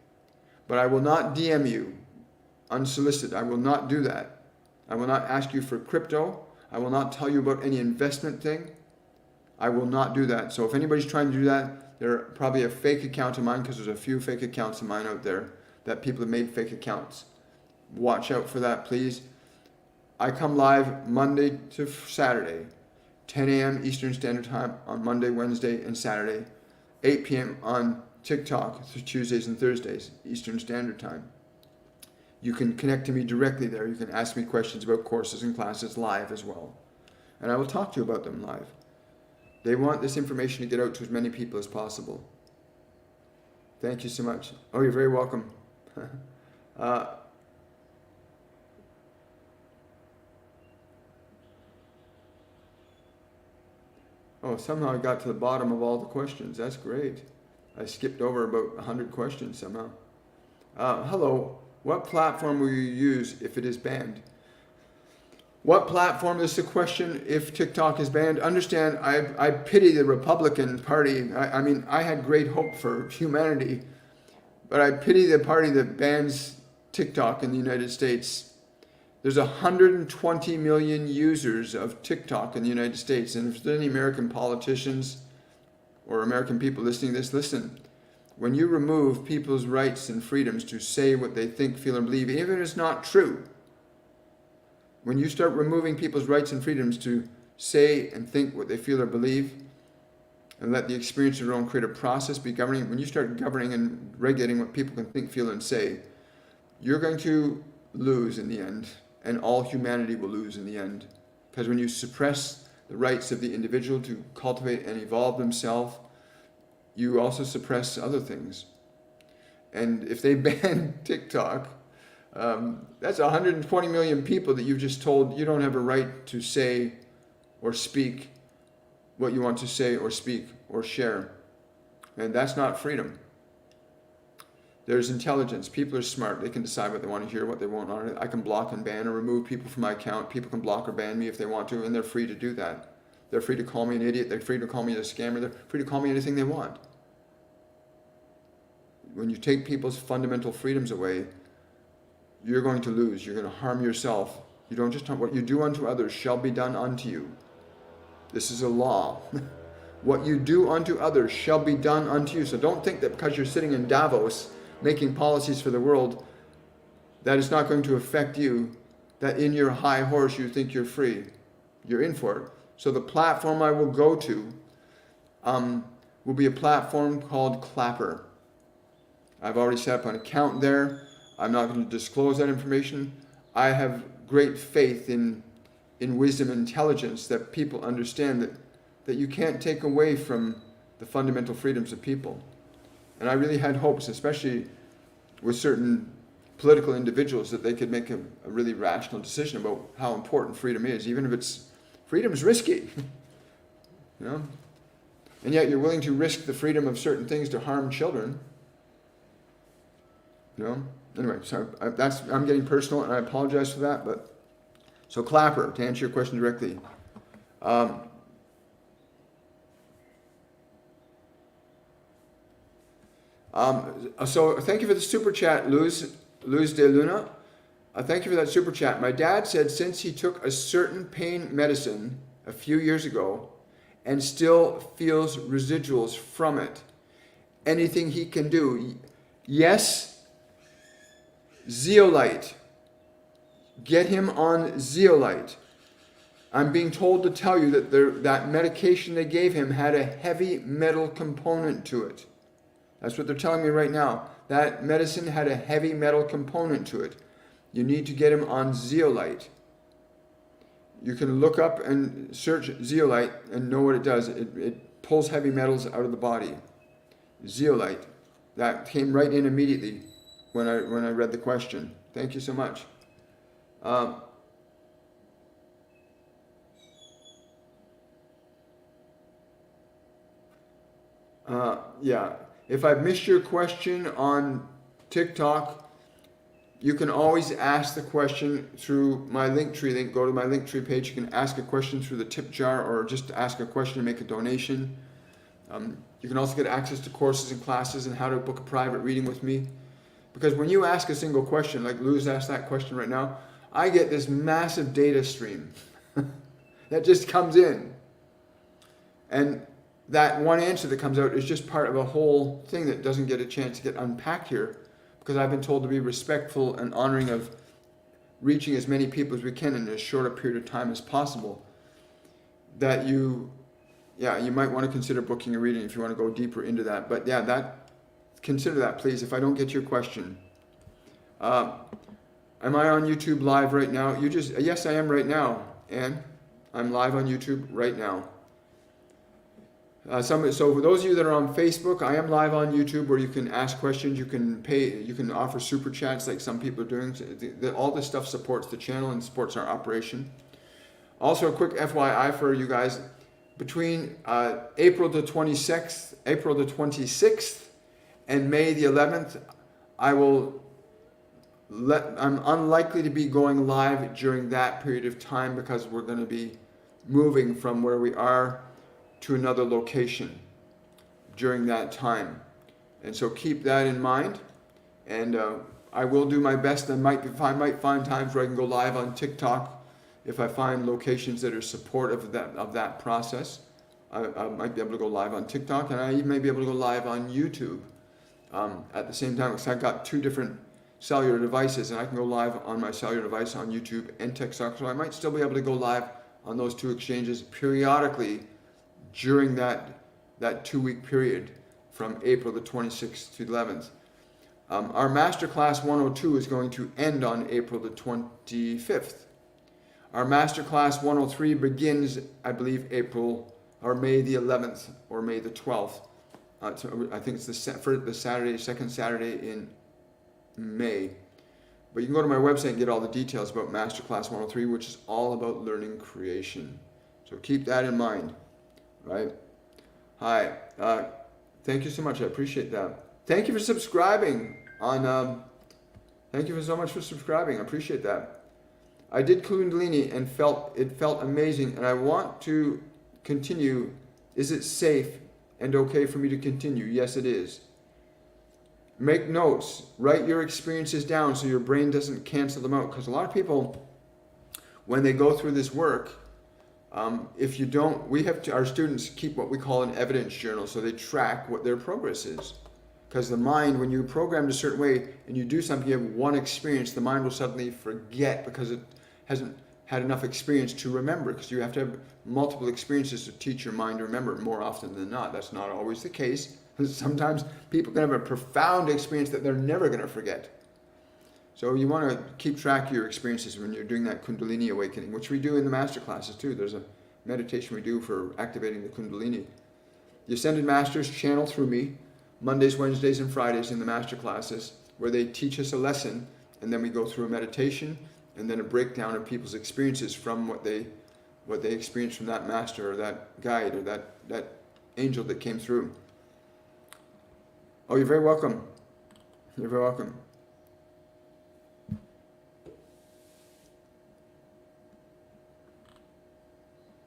But I will not DM you unsolicited. I will not do that. I will not ask you for crypto. I will not tell you about any investment thing. I will not do that. So if anybody's trying to do that, they're probably a fake account of mine, because there's a few fake accounts of mine out there that people have made fake accounts. Watch out for that, please. I come live Monday to Saturday, 10 a.m. Eastern Standard Time on Monday, Wednesday, and Saturday, 8 p.m. on TikTok through Tuesdays and Thursdays, Eastern Standard Time. You can connect to me directly there. You can ask me questions about courses and classes live as well. And I will talk to you about them live. They want this information to get out to as many people as possible. Thank you so much. Oh, you're very welcome. Oh, somehow I got to the bottom of all the questions. That's great. I skipped over about 100 questions somehow. Hello, what platform will you use if it is banned? What platform is the question if TikTok is banned? Understand, I pity the Republican Party. I mean, I had great hope for humanity, but I pity the party that bans TikTok in the United States. There's 120 million users of TikTok in the United States. And if there's any American politicians or American people listening to this, listen. When you remove people's rights and freedoms to say what they think, feel, and believe, even if it's not true, when you start removing people's rights and freedoms to say and think what they feel or believe, and let the experience of their own creative process be governing, when you start governing and regulating what people can think, feel, and say, you're going to lose in the end. And all humanity will lose in the end. Because when you suppress the rights of the individual to cultivate and evolve themselves, you also suppress other things. And if they ban TikTok, that's 120 million people that you've just told you don't have a right to say or speak what you want to say or speak or share. And that's not freedom. There's intelligence. People are smart. They can decide what they want to hear, what they won't on it. I can block and ban or remove people from my account. People can block or ban me if they want to, and they're free to do that. They're free to call me an idiot. They're free to call me a scammer. They're free to call me anything they want. When you take people's fundamental freedoms away, you're going to lose. You're going to harm yourself. You don't just what you do unto others shall be done unto you. This is a law. What you do unto others shall be done unto you. So don't think that because you're sitting in Davos making policies for the world, that it's not going to affect you, that in your high horse you think you're free. You're in for it. So the platform I will go to will be a platform called Clapper. I've already set up an account there. I'm not going to disclose that information. I have great faith in wisdom and intelligence that people understand that you can't take away from the fundamental freedoms of people. And I really had hopes, especially with certain political individuals, that they could make a really rational decision about how important freedom is, even if freedom is risky, you know. And yet you're willing to risk the freedom of certain things to harm children, you know. Anyway, so I'm getting personal, and I apologize for that. But so Clapper, to answer your question directly. So thank you for the super chat, Luz de Luna. Thank you for that super chat. My dad said since he took a certain pain medicine a few years ago and still feels residuals from it, anything he can do? Yes, zeolite. Get him on zeolite. I'm being told to tell you that that medication they gave him had a heavy metal component to it. That's what they're telling me right now. That medicine had a heavy metal component to it. You need to get him on zeolite. You can look up and search zeolite and know what it does. It pulls heavy metals out of the body. Zeolite. That came right in immediately when I read the question. Thank you so much. Yeah. If I've missed your question on TikTok, you can always ask the question through my Linktree link. Go to my Linktree page. You can ask a question through the tip jar, or just ask a question and make a donation. You can also get access to courses and classes and how to book a private reading with me. Because when you ask a single question, like Luz asked that question right now, I get this massive data stream that just comes in. And that one answer that comes out is just part of a whole thing that doesn't get a chance to get unpacked here, because I've been told to be respectful and honoring of reaching as many people as we can in as short a period of time as possible. That you might want to consider booking a reading if you want to go deeper into that. But yeah, consider that, please, if I don't get your question. Am I on YouTube live right now? Yes, I am right now, Anne. I'm live on YouTube right now. So for those of you that are on Facebook, I am live on YouTube, where you can ask questions, you can pay, you can offer super chats like some people are doing. All this stuff supports the channel and supports our operation. Also, a quick FYI for you guys, between April the 26th and May the 11th, I'm unlikely to be going live during that period of time because we're going to be moving from where we are to another location during that time. And so keep that in mind. And I will do my best. I might find times where I can go live on TikTok if I find locations that are supportive of that process. I might be able to go live on TikTok, and I even may be able to go live on YouTube at the same time, because I've got two different cellular devices, and I can go live on my cellular device on YouTube and TikTok. So I might still be able to go live on those two exchanges periodically during that 2-week period from April the 26th to the 11th. Our Masterclass 102 is going to end on April the 25th. Our Masterclass 103 begins, I believe, May the 11th or May the 12th. I think it's the second Saturday in May. But you can go to my website and get all the details about Masterclass 103, which is all about learning creation. So keep that in mind, right? Hi, thank you so much. I appreciate that. Thank you for subscribing thank you so much for subscribing. I appreciate that. I did Kundalini and it felt amazing, and I want to continue. Is it safe and okay for me to continue? Yes, it is. Make notes. Write your experiences down so your brain doesn't cancel them out. Because a lot of people, when they go through this work, if you don't, our students keep what we call an evidence journal, so they track what their progress is. Because the mind, when you programmed a certain way and you do something, you have one experience, the mind will suddenly forget because it hasn't had enough experience to remember. Because you have to have multiple experiences to teach your mind to remember more often than not. That's not always the case. Sometimes people can have a profound experience that they're never going to forget. So you want to keep track of your experiences when you're doing that Kundalini awakening, which we do in the master classes too. There's a meditation we do for activating the Kundalini. The Ascended Masters channel through me Mondays, Wednesdays, and Fridays in the master classes, where they teach us a lesson, and then we go through a meditation and then a breakdown of people's experiences from what they experienced from that master or that guide or that angel that came through. Oh, you're very welcome. You're very welcome.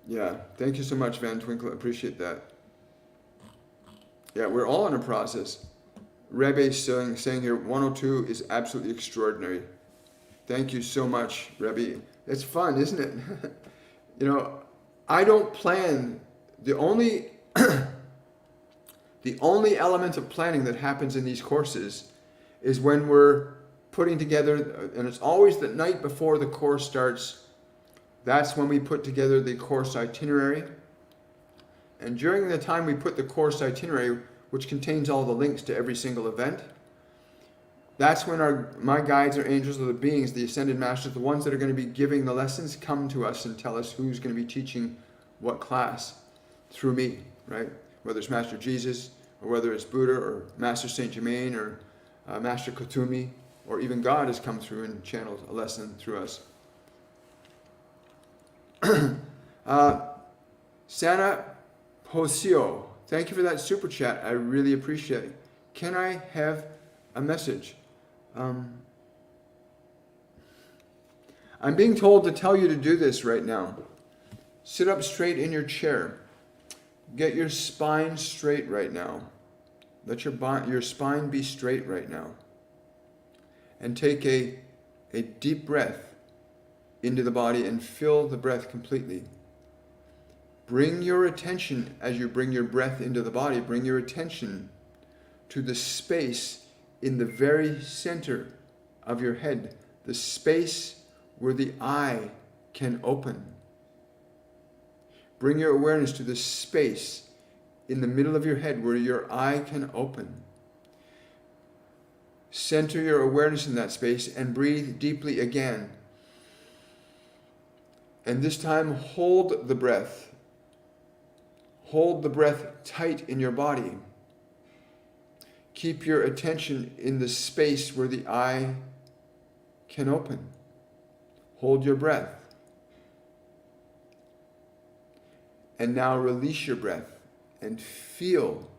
Yeah, thank you so much, Van Twinkle. I appreciate that. Yeah, we're all in a process. Rebbe is saying here, 102 is absolutely extraordinary. Thank you so much, Rebbe. It's fun, isn't it? I don't plan. The only element of planning that happens in these courses is when we're putting together, and it's always the night before the course starts. That's when we put together the course itinerary. And during the time we put the course itinerary, which contains all the links to every single event, that's when my guides or angels or the beings, the Ascended Masters, the ones that are going to be giving the lessons, come to us and tell us who's going to be teaching what class through me, right? Whether it's Master Jesus, or whether it's Buddha, or Master Saint Germain, or Master Kutumi, or even God has come through and channeled a lesson through us. Sana Posio, thank you for that super chat. I really appreciate it. Can I have a message? I'm being told to tell you to do this right now. Sit up straight in your chair. Get your spine straight right now. Let your spine be straight right now. And take a deep breath into the body and fill the breath completely. Bring your attention, as you bring your breath into the body, bring your attention to the space in the very center of your head, the space where the eye can open. Bring your awareness to the space in the middle of your head where your eye can open. Center your awareness in that space and breathe deeply again. And this time, hold the breath. Hold the breath tight in your body. Keep your attention in the space where the eye can open. Hold your breath. And now release your breath and feel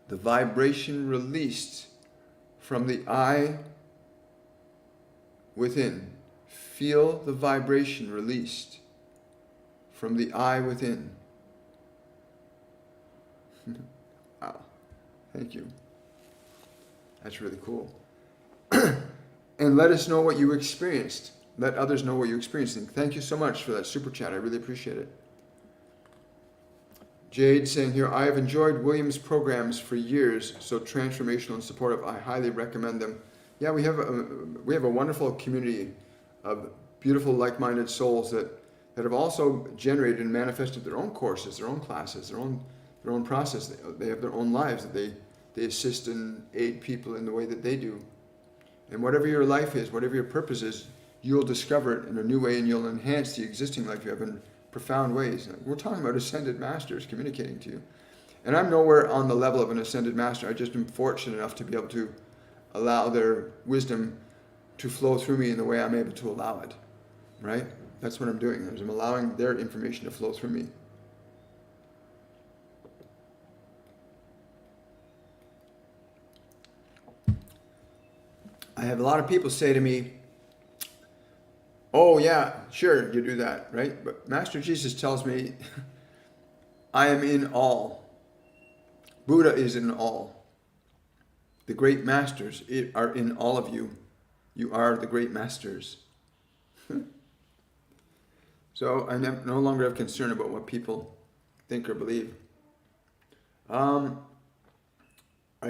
the vibration released from the I within. Feel the vibration released from the I within. Wow. Thank you. That's really cool. And let us know what you experienced. Let others know what you experienced. And thank you so much for that super chat. I really appreciate it. Jade saying here, I have enjoyed William's programs for years, so transformational and supportive. I highly recommend them. Yeah, we have a wonderful community of beautiful, like-minded souls that have also generated and manifested their own courses, their own classes, their own process. They have their own lives that they assist and aid people in the way that they do. And whatever your life is, whatever your purpose is, you'll discover it in a new way, and you'll enhance the existing life you have in profound ways. We're talking about ascended masters communicating to you. And I'm nowhere on the level of an ascended master. I just am fortunate enough to be able to allow their wisdom to flow through me in the way I'm able to allow it. Right? That's what I'm doing. I'm allowing their information to flow through me. I have a lot of people say to me, oh yeah, sure, you do that, right? But Master Jesus tells me, I am in all. Buddha is in all. The great masters are in all of you. You are the great masters. So I no longer have concern about what people think or believe. I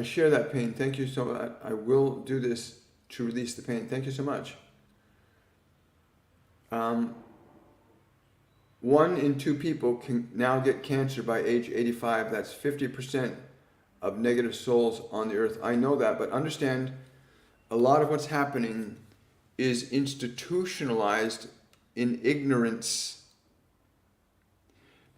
share that pain. Thank you so much. I will do this to release the pain. Thank you so much. 1 in 2 people can now get cancer by age 85. That's 50% of negative souls on the earth. I know that, but understand a lot of what's happening is institutionalized in ignorance.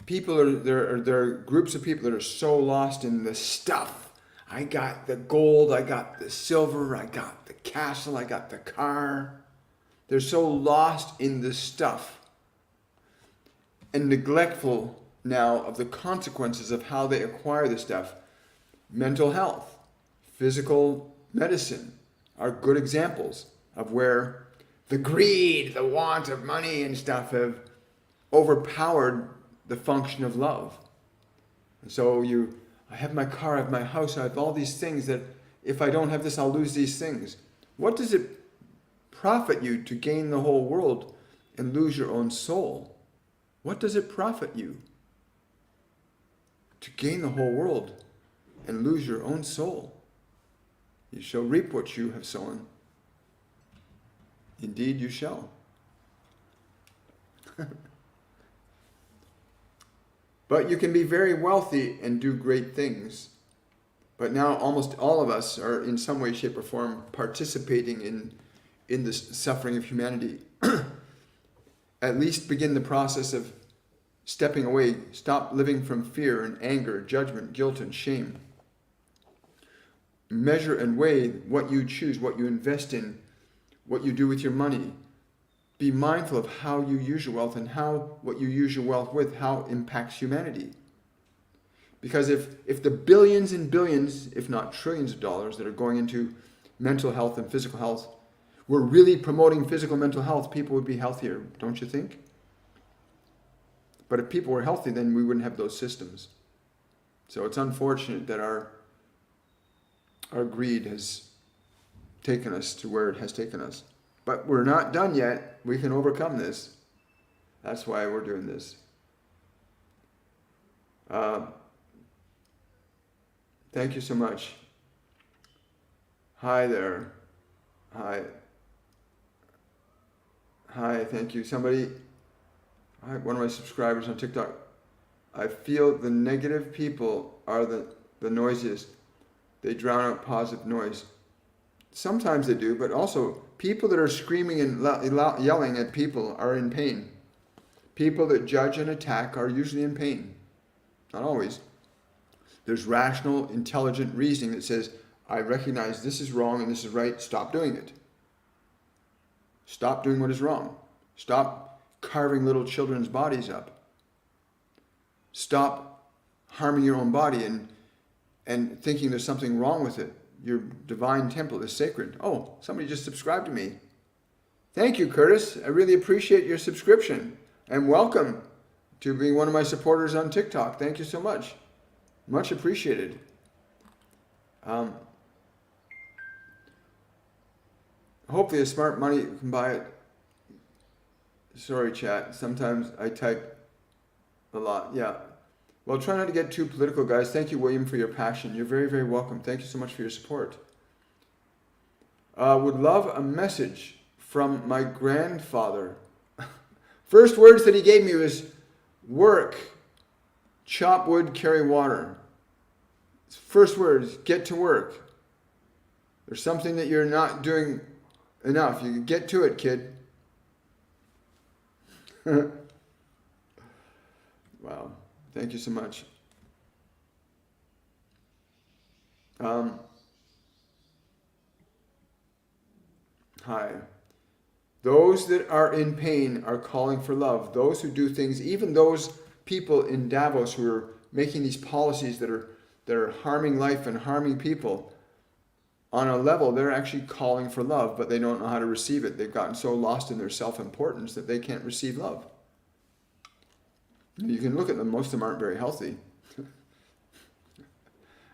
There are groups of people that are so lost in the stuff. I got the gold, I got the silver, I got the castle, I got the car. They're so lost in the stuff and neglectful now of the consequences of how they acquire the stuff. Mental health, physical medicine are good examples of where the greed, the want of money and stuff have overpowered the function of love. And so I have my car, I have my house, I have all these things that if I don't have this, I'll lose these things. What does it profit you to gain the whole world and lose your own soul? What does it profit you to gain the whole world and lose your own soul? You shall reap what you have sown. Indeed you shall. But you can be very wealthy and do great things. But now almost all of us are in some way, shape, or form participating in the suffering of humanity. At least begin the process of stepping away. Stop living from fear and anger, judgment, guilt, and shame. Measure and weigh what you choose, what you invest in, what you do with your money. Be mindful of how you use your wealth and how what you use your wealth with, how it impacts humanity. Because if the billions and billions, if not trillions of dollars that are going into mental health and physical health, were really promoting physical and mental health, people would be healthier, don't you think? But if people were healthy, then we wouldn't have those systems. So it's unfortunate that our greed has taken us to where it has taken us. But we're not done yet. We can overcome this. That's why we're doing this. Thank you so much. Hi there. Hi, thank you. Somebody, one of my subscribers on TikTok, I feel the negative people are the noisiest. They drown out positive noise. Sometimes they do, but also people that are screaming and yelling at people are in pain. People that judge and attack are usually in pain. Not always. There's rational, intelligent reasoning that says, I recognize this is wrong and this is right. Stop doing it. Stop doing what is wrong. Stop carving little children's bodies up. stop harming your own body and thinking there's something wrong with it. Your divine temple is sacred. Oh, somebody just subscribed to me. Thank you, Curtis. I really appreciate your subscription. And welcome to being one of my supporters on TikTok. Thank you so much. Much appreciated. Hopefully a smart money can buy it. Sorry, chat. Sometimes I type a lot. Yeah. Well, try not to get too political, guys. Thank you, William, for your passion. You're very, very welcome. Thank you so much for your support. Would love a message from my grandfather. First words that he gave me was work, chop wood, carry water. First words, get to work. There's something that you're not doing enough. You get to it, kid. Wow. Thank you so much. Hi. Those that are in pain are calling for love. Those who do things, even those people in Davos who are making these policies that are harming life and harming people, on a level, they're actually calling for love, but they don't know how to receive it. They've gotten so lost in their self-importance that they can't receive love. You can look at them, most of them aren't very healthy.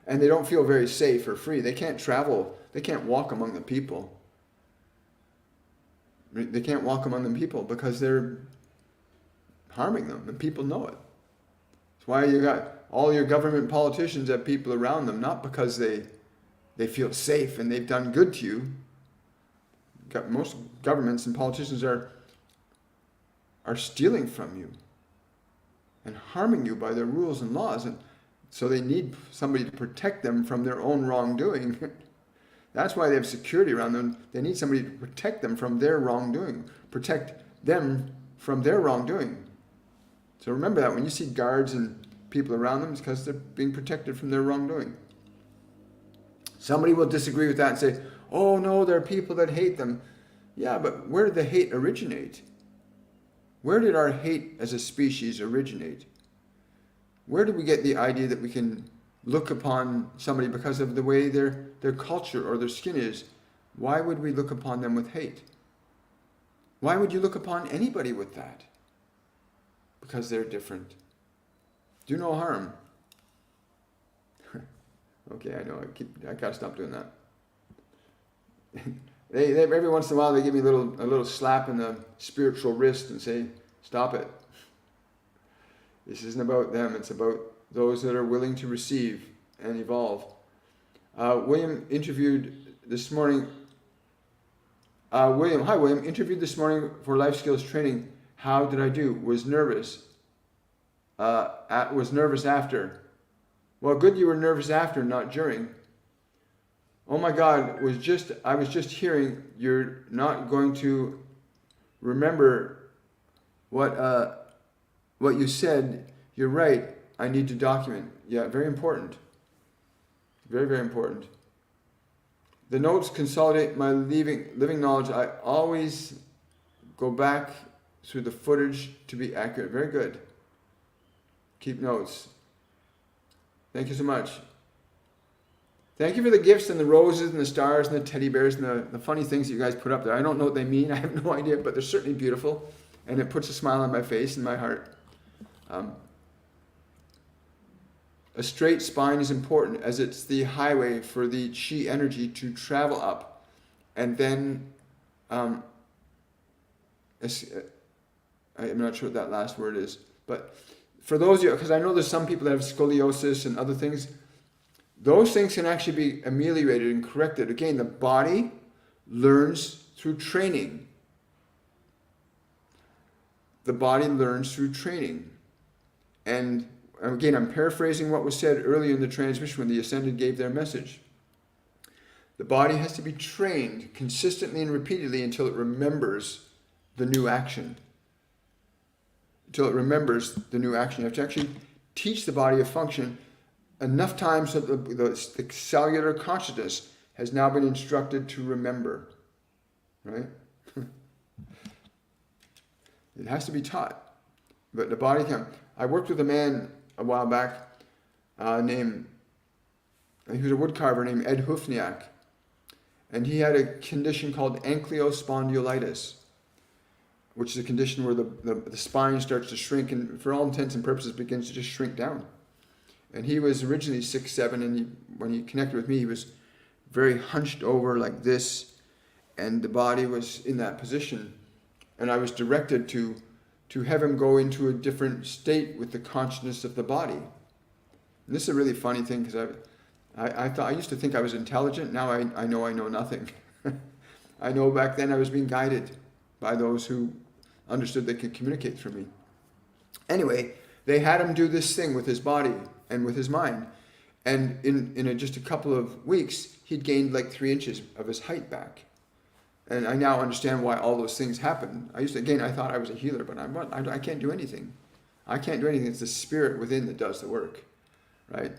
And they don't feel very safe or free. They can't travel, they can't walk among the people. They can't walk among the people because they're harming them, and people know it. That's why you got all your government politicians have people around them, not because they feel safe and they've done good to you. Most governments and politicians are stealing from you and harming you by their rules and laws, and so they need somebody to protect them from their own wrongdoing. That's why they have security around them. They need somebody to protect them from their wrongdoing, protect them from their wrongdoing. So remember that when you see guards and people around them, it's because they're being protected from their wrongdoing. Somebody will disagree with that and say, oh no, there are people that hate them. Yeah, but where did the hate originate? Where did our hate as a species originate? Where did we get the idea that we can look upon somebody because of the way their culture or their skin is? Why would we look upon them with hate? Why would you look upon anybody with that? Because they're different. Do no harm. Okay, I know. I gotta stop doing that. They every once in a while they give me a little slap in the spiritual wrist and say, "Stop it. This isn't about them. It's about those that are willing to receive and evolve." William interviewed this morning. Hi William. Interviewed this morning for life skills training. How did I do? Was nervous. Was nervous after. Well, good you were nervous after, not during. Oh my God, I was just hearing you're not going to remember what you said. You're right. I need to document. Yeah, very important. Very, very important. The notes consolidate my living knowledge. I always go back through the footage to be accurate. Very good. Keep notes. Thank you so much. Thank you for the gifts and the roses and the stars and the teddy bears and the funny things that you guys put up there. I don't know what they mean. I have no idea, but they're certainly beautiful. And it puts a smile on my face and my heart. A straight spine is important as it's the highway for the chi energy to travel up. And then, I'm not sure what that last word is, but for those of you, because I know there's some people that have scoliosis and other things, those things can actually be ameliorated and corrected. Again, the body learns through training. The body learns through training. And again, I'm paraphrasing what was said earlier in the transmission when the Ascended gave their message. The body has to be trained consistently and repeatedly until it remembers the new action. Until it remembers the new action. You have to actually teach the body a function enough times that the cellular consciousness has now been instructed to remember. Right? It has to be taught. But the body can. I worked with a man a while back, he was a woodcarver named Ed Hufniak, and he had a condition called ankylospondylitis, which is a condition where the spine starts to shrink and for all intents and purposes begins to just shrink down. And he was originally 6'7", and when he connected with me, he was very hunched over like this, and the body was in that position. And I was directed to have him go into a different state with the consciousness of the body. And this is a really funny thing, because I used to think I was intelligent. Now I know nothing. I know back then I was being guided by those who understood they could communicate through me. Anyway, they had him do this thing with his body and with his mind. And in just a couple of weeks, he'd gained like 3 inches of his height back. And I now understand why all those things happen. I thought I was a healer, but I can't do anything. I can't do anything. It's the spirit within that does the work, right?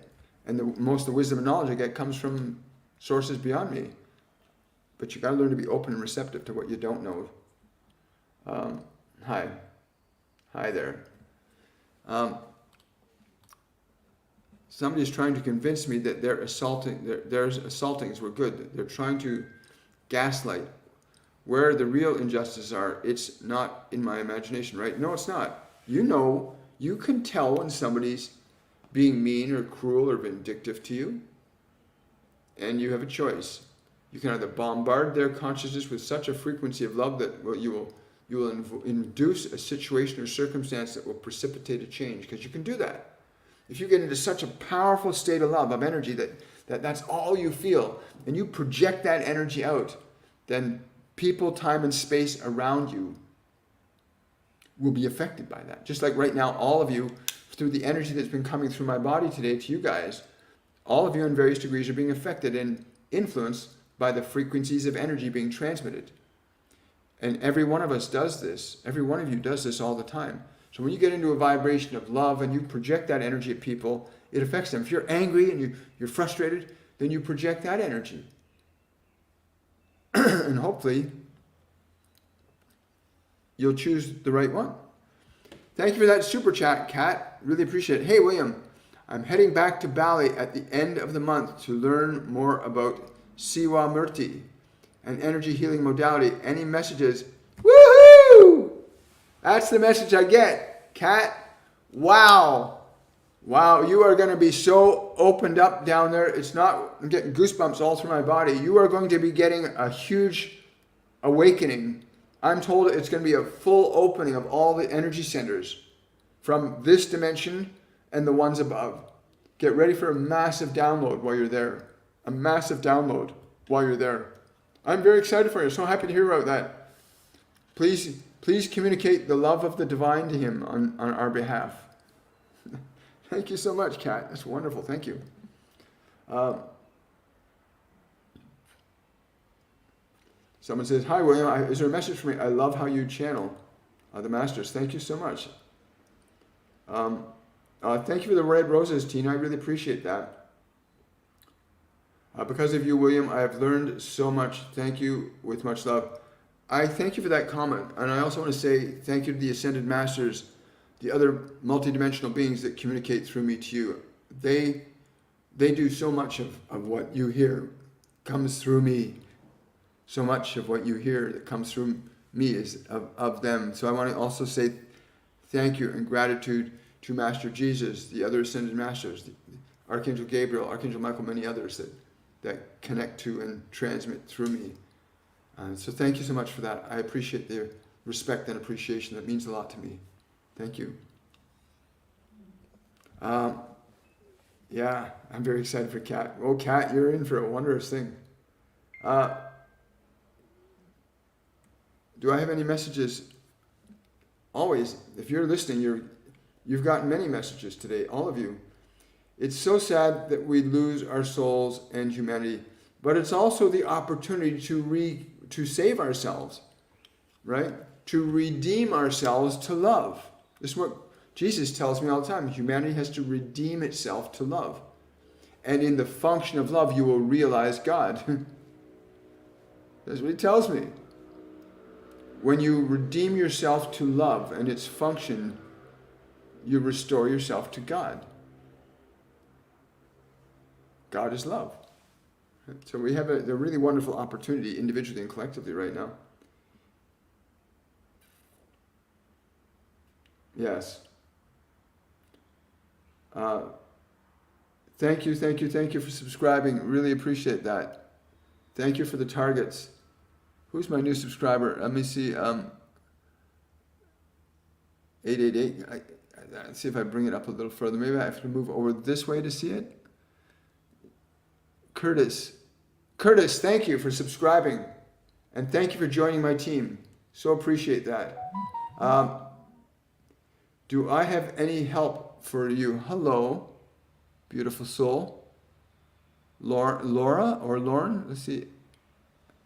And most of the wisdom and knowledge I get comes from sources beyond me. But you got to learn to be open and receptive to what you don't know. Hi there. Somebody's trying to convince me that their assaultings were good. They're trying to gaslight. Where the real injustices are, it's not in my imagination, right? No, it's not. You can tell when somebody's being mean or cruel or vindictive to you, and you have a choice. You can either bombard their consciousness with such a frequency of love that you will induce a situation or circumstance that will precipitate a change, because you can do that. If you get into such a powerful state of love, of energy, that's all you feel, and you project that energy out, then people, time, and space around you will be affected by that. Just like right now, all of you, through the energy that's been coming through my body today to you guys, all of you in various degrees are being affected and influenced by the frequencies of energy being transmitted. And every one of us does this. Every one of you does this all the time. So when you get into a vibration of love and you project that energy at people, it affects them. If you're angry and you're frustrated, then you project that energy. And hopefully, you'll choose the right one. Thank you for that super chat, Kat. Really appreciate it. Hey, William, I'm heading back to Bali at the end of the month to learn more about Siwa Murti, an energy healing modality. Any messages? Woohoo! That's the message I get, Kat. Wow, you are going to be so opened up down there. I'm getting goosebumps all through my body. You are going to be getting a huge awakening. I'm told it's going to be a full opening of all the energy centers from this dimension and the ones above. Get ready for a massive download while you're there. A massive download while you're there. I'm very excited for you. So happy to hear about that. Please communicate the love of the divine to him on our behalf. Thank you so much, Kat. That's wonderful. Thank you. Someone says, hi, William. Is there a message for me? I love how you channel the masters. Thank you so much. Thank you for the red roses, Tina. I really appreciate that. Because of you, William, I have learned so much. Thank you with much love. I thank you for that comment. And I also want to say thank you to the Ascended Masters, the other multidimensional beings that communicate through me to you. They do so much of what you hear comes through me. So much of what you hear that comes through me is of them. So I want to also say thank you and gratitude to Master Jesus, the other Ascended Masters, the Archangel Gabriel, Archangel Michael, many others that connect to and transmit through me. So thank you so much for that. I appreciate their respect and appreciation. That means a lot to me. Thank you. Yeah, I'm very excited for Kat. Oh, Kat, you're in for a wondrous thing. Do I have any messages? Always. If you're listening, you've gotten many messages today, all of you. It's so sad that we lose our souls and humanity, but it's also the opportunity to save ourselves, right? To redeem ourselves to love. This is what Jesus tells me all the time. Humanity has to redeem itself to love. And in the function of love, you will realize God. That's what he tells me. When you redeem yourself to love and its function, you restore yourself to God. God is love. So we have a really wonderful opportunity individually and collectively right now. Yes. Thank you for subscribing. Really appreciate that. Thank you for the targets. Who's my new subscriber? Let me see. 888. Let's see if I bring it up a little further. Maybe I have to move over this way to see it. Curtis, thank you for subscribing. And thank you for joining my team. So appreciate that. Do I have any help for you? Hello, beautiful soul. Laura or Lauren? Let's see.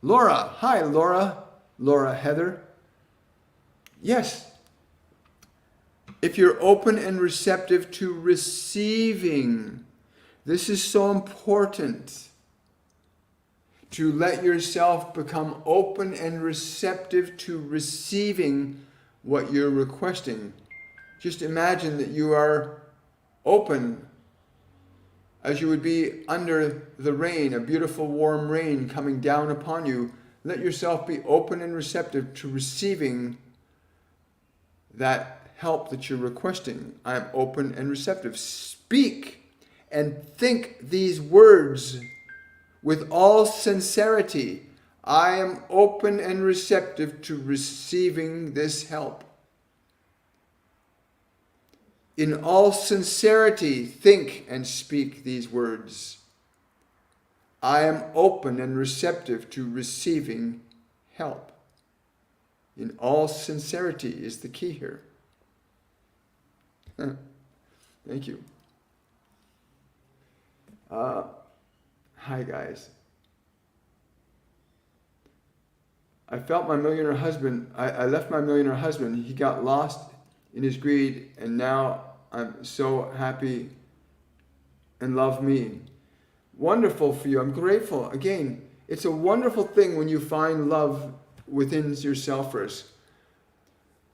Laura. Hi, Laura. Laura Heather. Yes. If you're open and receptive to receiving, this is so important. To let yourself become open and receptive to receiving what you're requesting. Just imagine that you are open as you would be under the rain, a beautiful warm rain coming down upon you. Let yourself be open and receptive to receiving that help that you're requesting. I am open and receptive. Speak and think these words with all sincerity. I am open and receptive to receiving this help. In all sincerity, think and speak these words. I am open and receptive to receiving help. In all sincerity is the key here. Thank you. Hi, guys. I felt my millionaire husband. I left my millionaire husband. He got lost in his greed, and now I'm so happy and love me. Wonderful for you. I'm grateful. Again, it's a wonderful thing when you find love within yourself first.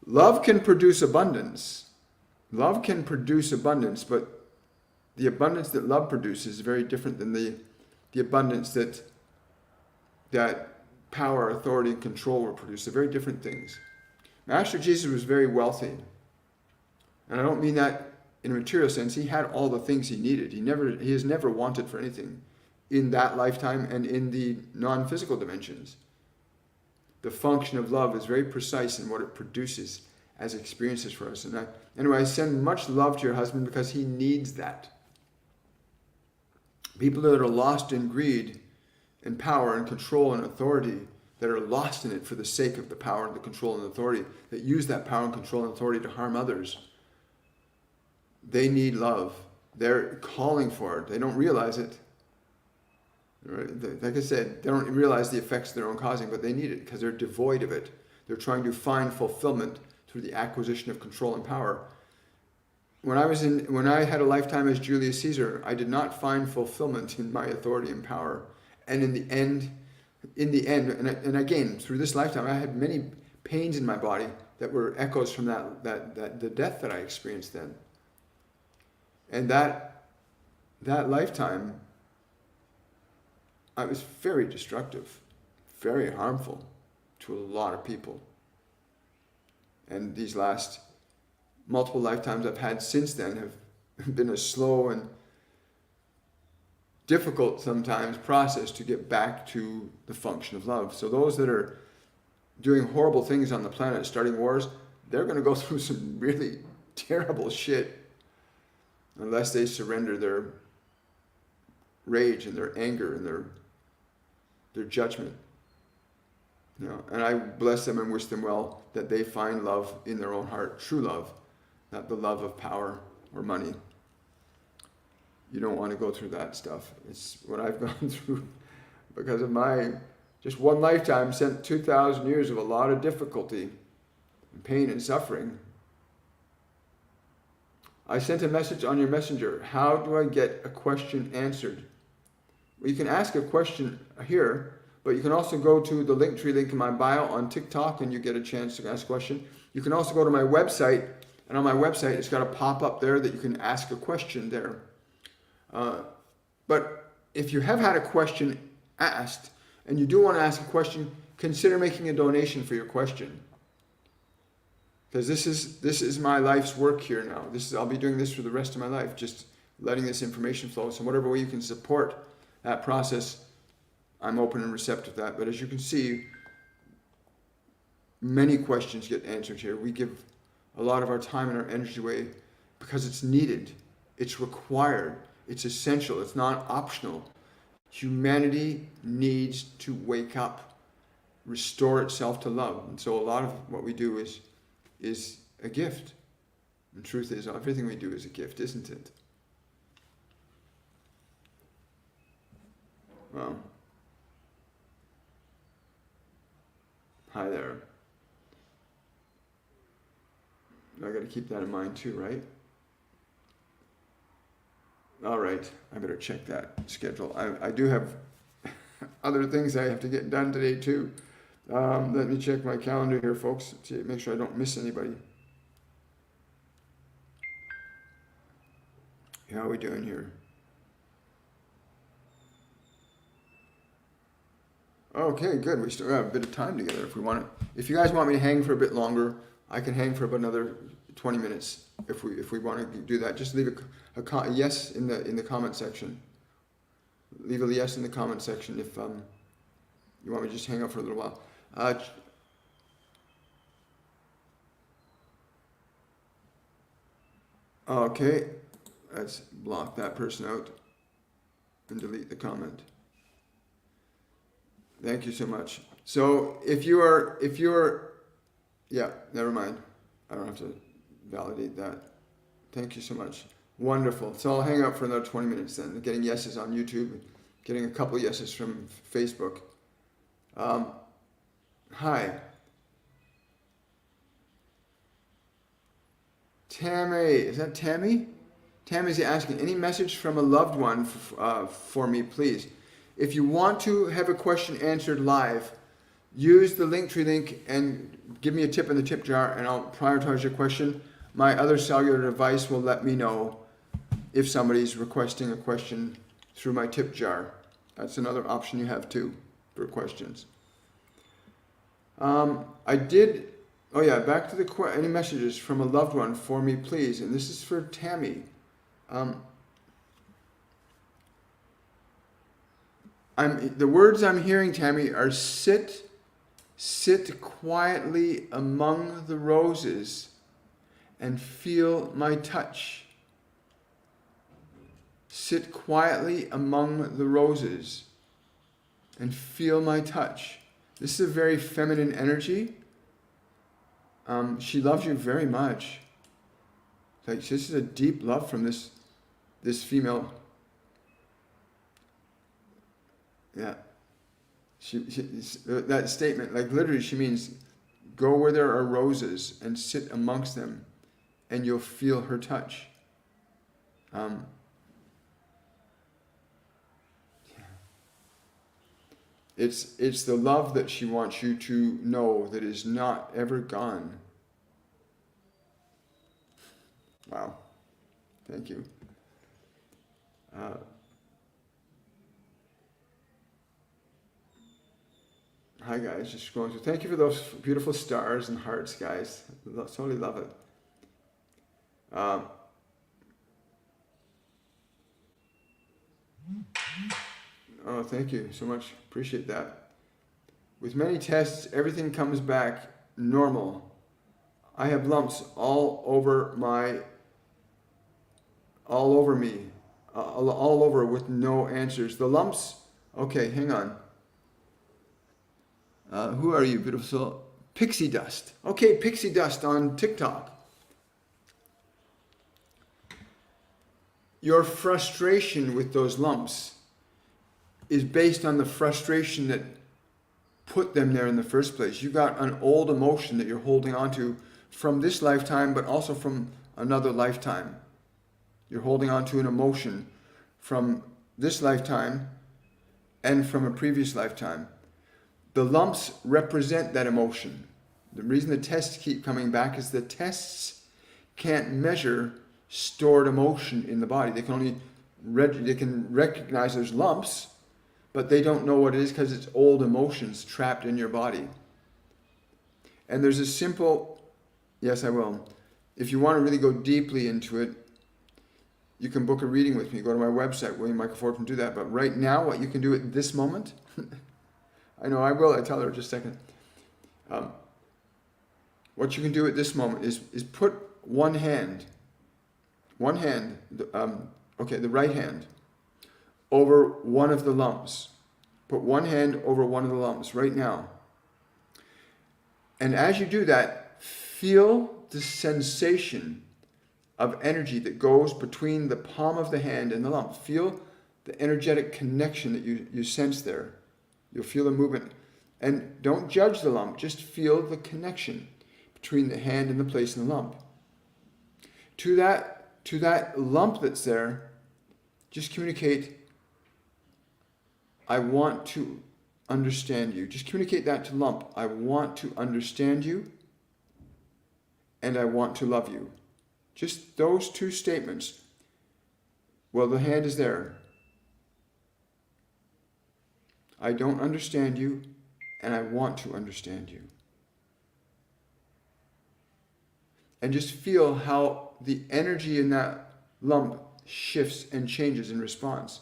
Love can produce abundance. Love can produce abundance, but the abundance that love produces is very different than the abundance that power, authority, and control will produce. They're very different things. Master Jesus was very wealthy. And I don't mean that in a material sense. He had all the things he needed. He has never wanted for anything in that lifetime and in the non-physical dimensions. The function of love is very precise in what it produces as experiences for us. And anyway, I send much love to your husband because he needs that. People that are lost in greed and power and control and authority, that are lost in it for the sake of the power and the control and authority, that use that power and control and authority to harm others, they need love. They're calling for it. They don't realize it. Like I said, they don't realize the effects they're own causing, but they need it because they're devoid of it. They're trying to find fulfillment through the acquisition of control and power. When I had a lifetime as Julius Caesar, I did not find fulfillment in my authority and power. And in the end, and again, through this lifetime, I had many pains in my body that were echoes from the death that I experienced then. And that lifetime, I was very destructive, very harmful to a lot of people. And these last multiple lifetimes I've had since then have been a slow and difficult sometimes process to get back to the function of love. So those that are doing horrible things on the planet, starting wars, they're going to go through some really terrible shit unless they surrender their rage and their anger and their judgment. You know, and I bless them and wish them well, that they find love in their own heart, true love, not the love of power or money. You don't want to go through that stuff. It's what I've gone through because of my just one lifetime sent 2,000 years of a lot of difficulty and pain and suffering. I sent a message on your messenger. How do I get a question answered? Well, you can ask a question here, but you can also go to the link in my bio on TikTok and you get a chance to ask a question. You can also go to my website, And on my website, it's got a pop-up there that you can ask a question there. But if you have had a question asked and you do want to ask a question, consider making a donation for your question. Because this is my life's work here now. I'll be doing this for the rest of my life, just letting this information flow. So whatever way you can support that process, I'm open and receptive to that. But as you can see, many questions get answered here. We give a lot of our time and our energy away because it's needed, it's required, it's essential, it's not optional. Humanity needs to wake up, restore itself to love. And so a lot of what we do is a gift. The truth is, everything we do is a gift, isn't it? Well, hi there. I got to keep that in mind too, right? All right, I better check that schedule. I do have other things I have to get done today too. Let me check my calendar here, folks, to make sure I don't miss anybody. How are we doing here? Okay, good. We still have a bit of time together if we want to. If you guys want me to hang for a bit longer, I can hang for about another 20 minutes if we want to do that. Just leave a yes in the comment section. Leave a yes in the comment section if you want me to just hang out for a little while. Okay, let's block that person out and delete the comment. Thank you so much. So if you're, yeah, never mind. I don't have to validate that. Thank you so much. Wonderful. So I'll hang out for another 20 minutes then. Getting yeses on YouTube, getting a couple yeses from Facebook. Hi. Tammy, is that Tammy? Tammy's asking, any message from a loved one for me, please? If you want to have a question answered live, use the Linktree link and give me a tip in the tip jar and I'll prioritize your question. My other cellular device will let me know if somebody's requesting a question through my tip jar. That's another option you have too for questions. Oh yeah, back to any messages from a loved one for me, please. And this is for Tammy. The words I'm hearing, Tammy, are sit quietly among the roses and feel my touch. Sit quietly among the roses and feel my touch. This is a very feminine energy. She loves you very much. Like, this is a deep love from this female. Yeah. That statement, like literally she means go where there are roses and sit amongst them and you'll feel her touch. It's the love that she wants you to know that is not ever gone. Wow. Thank you. Hi guys, just scrolling through. Thank you for those beautiful stars and hearts, guys. Totally love it. Oh, thank you so much. Appreciate that. With many tests, everything comes back normal. I have lumps all over with no answers. The lumps, okay, hang on. Who are you, beautiful soul? Pixie Dust. Okay, Pixie Dust on TikTok. Your frustration with those lumps is based on the frustration that put them there in the first place. You got an old emotion that you're holding on to from this lifetime, but also from another lifetime. You're holding on to an emotion from this lifetime and from a previous lifetime. The lumps represent that emotion. The reason the tests keep coming back is the tests can't measure stored emotion in the body. They can only they can recognize there's lumps, but they don't know what it is because it's old emotions trapped in your body. And there's a simple, yes, I will. If you want to really go deeply into it, you can book a reading with me. Go to my website, William Michael Forbes, and do that. But right now, what you can do at this moment, I know I will, I tell her in just a second. What you can do at this moment is put one hand, the right hand, over one of the lumps. Put one hand over one of the lumps right now. And as you do that, feel the sensation of energy that goes between the palm of the hand and the lump. Feel the energetic connection that you sense there. You'll feel the movement. And don't judge the lump, just feel the connection between the hand and the place in the lump. To that lump that's there, just communicate, I want to understand you. Just communicate that to lump. I want to understand you, and I want to love you. Just those two statements. Well, the hand is there. I don't understand you, and I want to understand you. And just feel how the energy in that lump shifts and changes in response.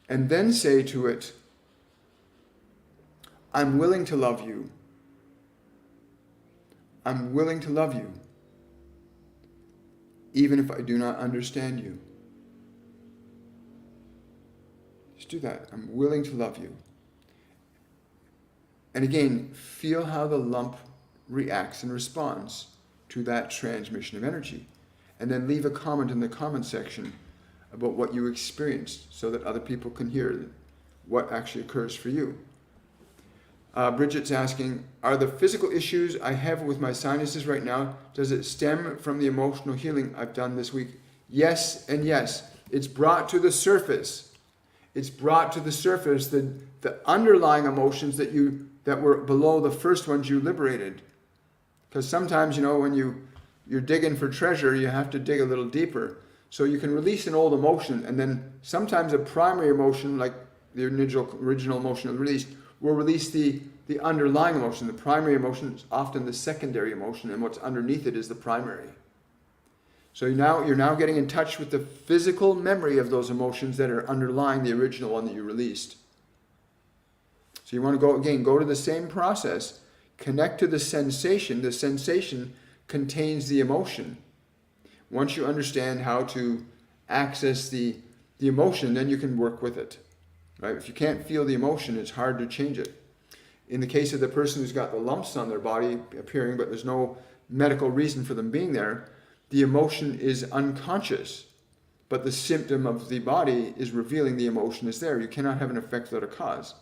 And then say to it, I'm willing to love you. I'm willing to love you, even if I do not understand you. Just do that. I'm willing to love you. And again, feel how the lump reacts and responds to that transmission of energy. And then leave a comment in the comment section about what you experienced so that other people can hear what actually occurs for you. Bridget's asking, are the physical issues I have with my sinuses right now, does it stem from the emotional healing I've done this week? Yes and yes. It's brought to the surface. It's brought to the surface the underlying emotions that were below the first ones you liberated. Because sometimes, when you're digging for treasure, you have to dig a little deeper. So you can release an old emotion, and then sometimes a primary emotion, like the original emotion released, will release the underlying emotion. The primary emotion is often the secondary emotion, and what's underneath it is the primary. So you're now getting in touch with the physical memory of those emotions that are underlying the original one that you released. So you want to go to the same process, connect to the sensation. The sensation contains the emotion. Once you understand how to access the emotion, then you can work with it. Right? If you can't feel the emotion, it's hard to change it. In the case of the person who's got the lumps on their body appearing, but there's no medical reason for them being there, the emotion is unconscious, but the symptom of the body is revealing the emotion is there. You cannot have an effect without a cause.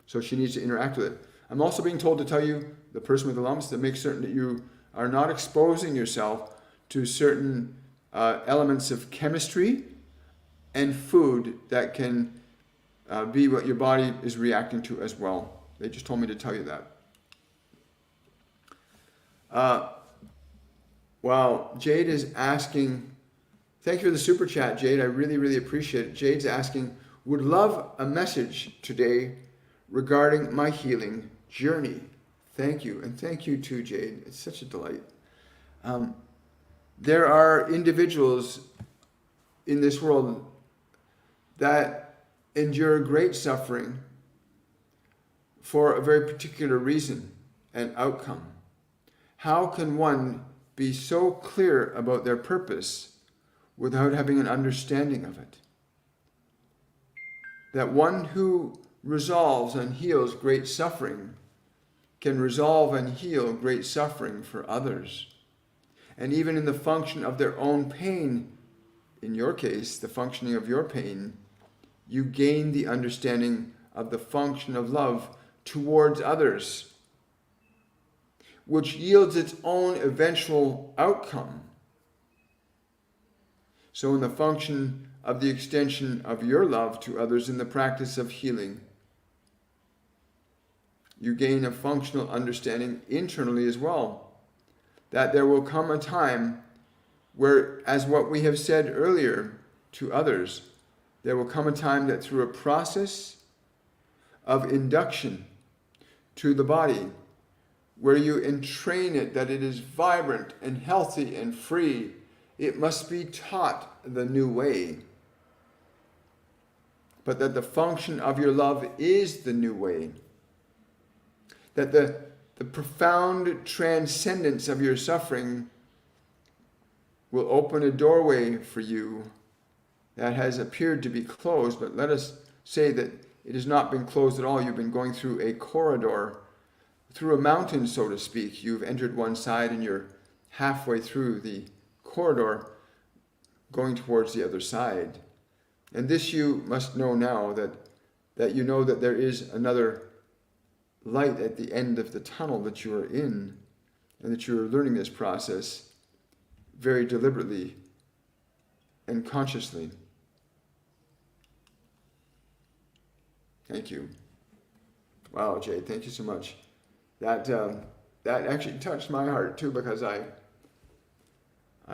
So she needs to interact with it. I'm also being told to tell you, the person with the lumps, to make certain that you are not exposing yourself to certain elements of chemistry and food that can be what your body is reacting to as well. They just told me to tell you that. Wow, Jade is asking, thank you for the super chat, Jade. I really, really appreciate it. Jade's asking, would love a message today regarding my healing journey. Thank you. And thank you too, Jade. It's such a delight. There are individuals in this world that endure great suffering for a very particular reason and outcome. How can one be so clear about their purpose without having an understanding of it? That one who resolves and heals great suffering can resolve and heal great suffering for others. And even in the function of their own pain, in your case, the functioning of your pain, you gain the understanding of the function of love towards others, which yields its own eventual outcome. So in the function of the extension of your love to others in the practice of healing, you gain a functional understanding internally as well. That there will come a time where, as what we have said earlier to others, there will come a time that through a process of induction to the body, where you entrain it that it is vibrant and healthy and free, it must be taught the new way. But that the function of your love is the new way. That the profound transcendence of your suffering will open a doorway for you that has appeared to be closed, but let us say that it has not been closed at all. You've been going through a corridor, through a mountain, so to speak. You've entered one side and you're halfway through the corridor going towards the other side. And this you must know now, that you know that there is another light at the end of the tunnel that you are in, and that you are learning this process very deliberately and consciously. Thank you. Wow, Jade, thank you so much. That actually touched my heart too, because I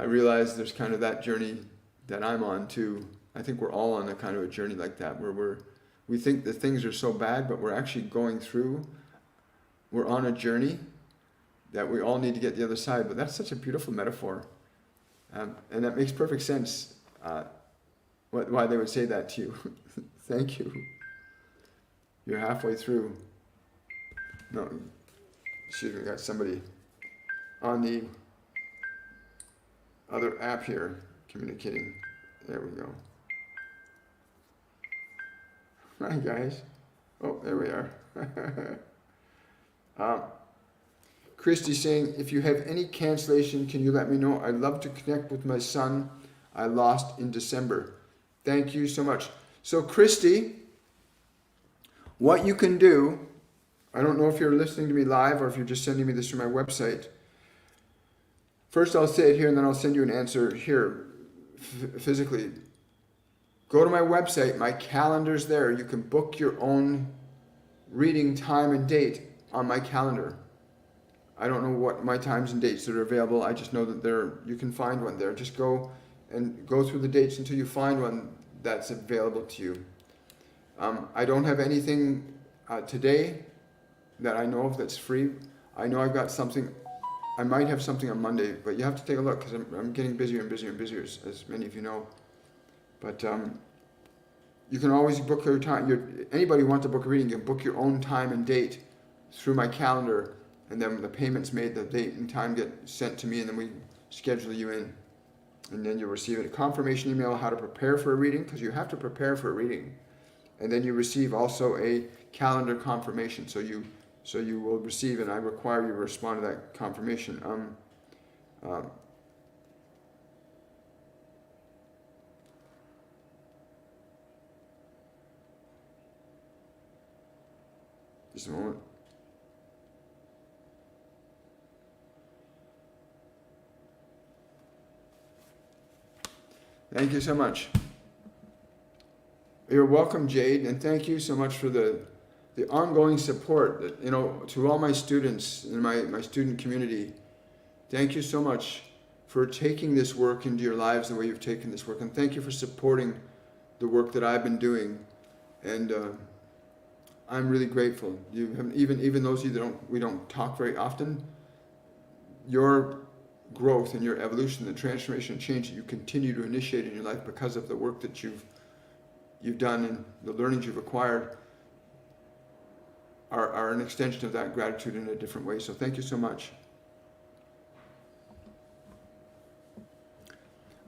realize there's kind of that journey that I'm on too. I think we're all on a kind of a journey like that, where we think that things are so bad, but we're actually going through. We're on a journey that we all need to get the other side. But that's such a beautiful metaphor, and that makes perfect sense. Why they would say that to you. Thank you. You're halfway through. No, excuse me. Got somebody on the other app here communicating. There we go. Hi guys. Oh, there we are. Christy saying, if you have any cancellation, can you let me know? I'd love to connect with my son I lost in December. Thank you so much. So Christy, what you can do, I don't know if you're listening to me live or if you're just sending me this through my website. First I'll say it here and then I'll send you an answer here physically. Go to my website, my calendar's there. You can book your own reading time and date on my calendar. I don't know what my times and dates that are available. I just know that you can find one there. Just go through the dates until you find one that's available to you. I don't have anything today that I know of that's free. I know I've got something. I might have something on Monday, but you have to take a look because I'm getting busier and busier and busier, as many of you know. But you can always book your time. Anybody who wants to book a reading, you can book your own time and date through my calendar, and then when the payment's made, the date and time get sent to me, and then we schedule you in. And then you'll receive a confirmation email how to prepare for a reading, because you have to prepare for a reading. And then you receive also a calendar confirmation. So you will receive, and I require you to respond to that confirmation. Just a moment. Thank you so much. You're welcome, Jade, and thank you so much for the ongoing support that, to all my students in my student community. Thank you so much for taking this work into your lives the way you've taken this work, and thank you for supporting the work that I've been doing. And I'm really grateful. You have, even those of you we don't talk very often, your growth and your evolution, the transformation and change that you continue to initiate in your life because of the work that you've done and the learnings you've acquired are an extension of that gratitude in a different way. So thank you so much.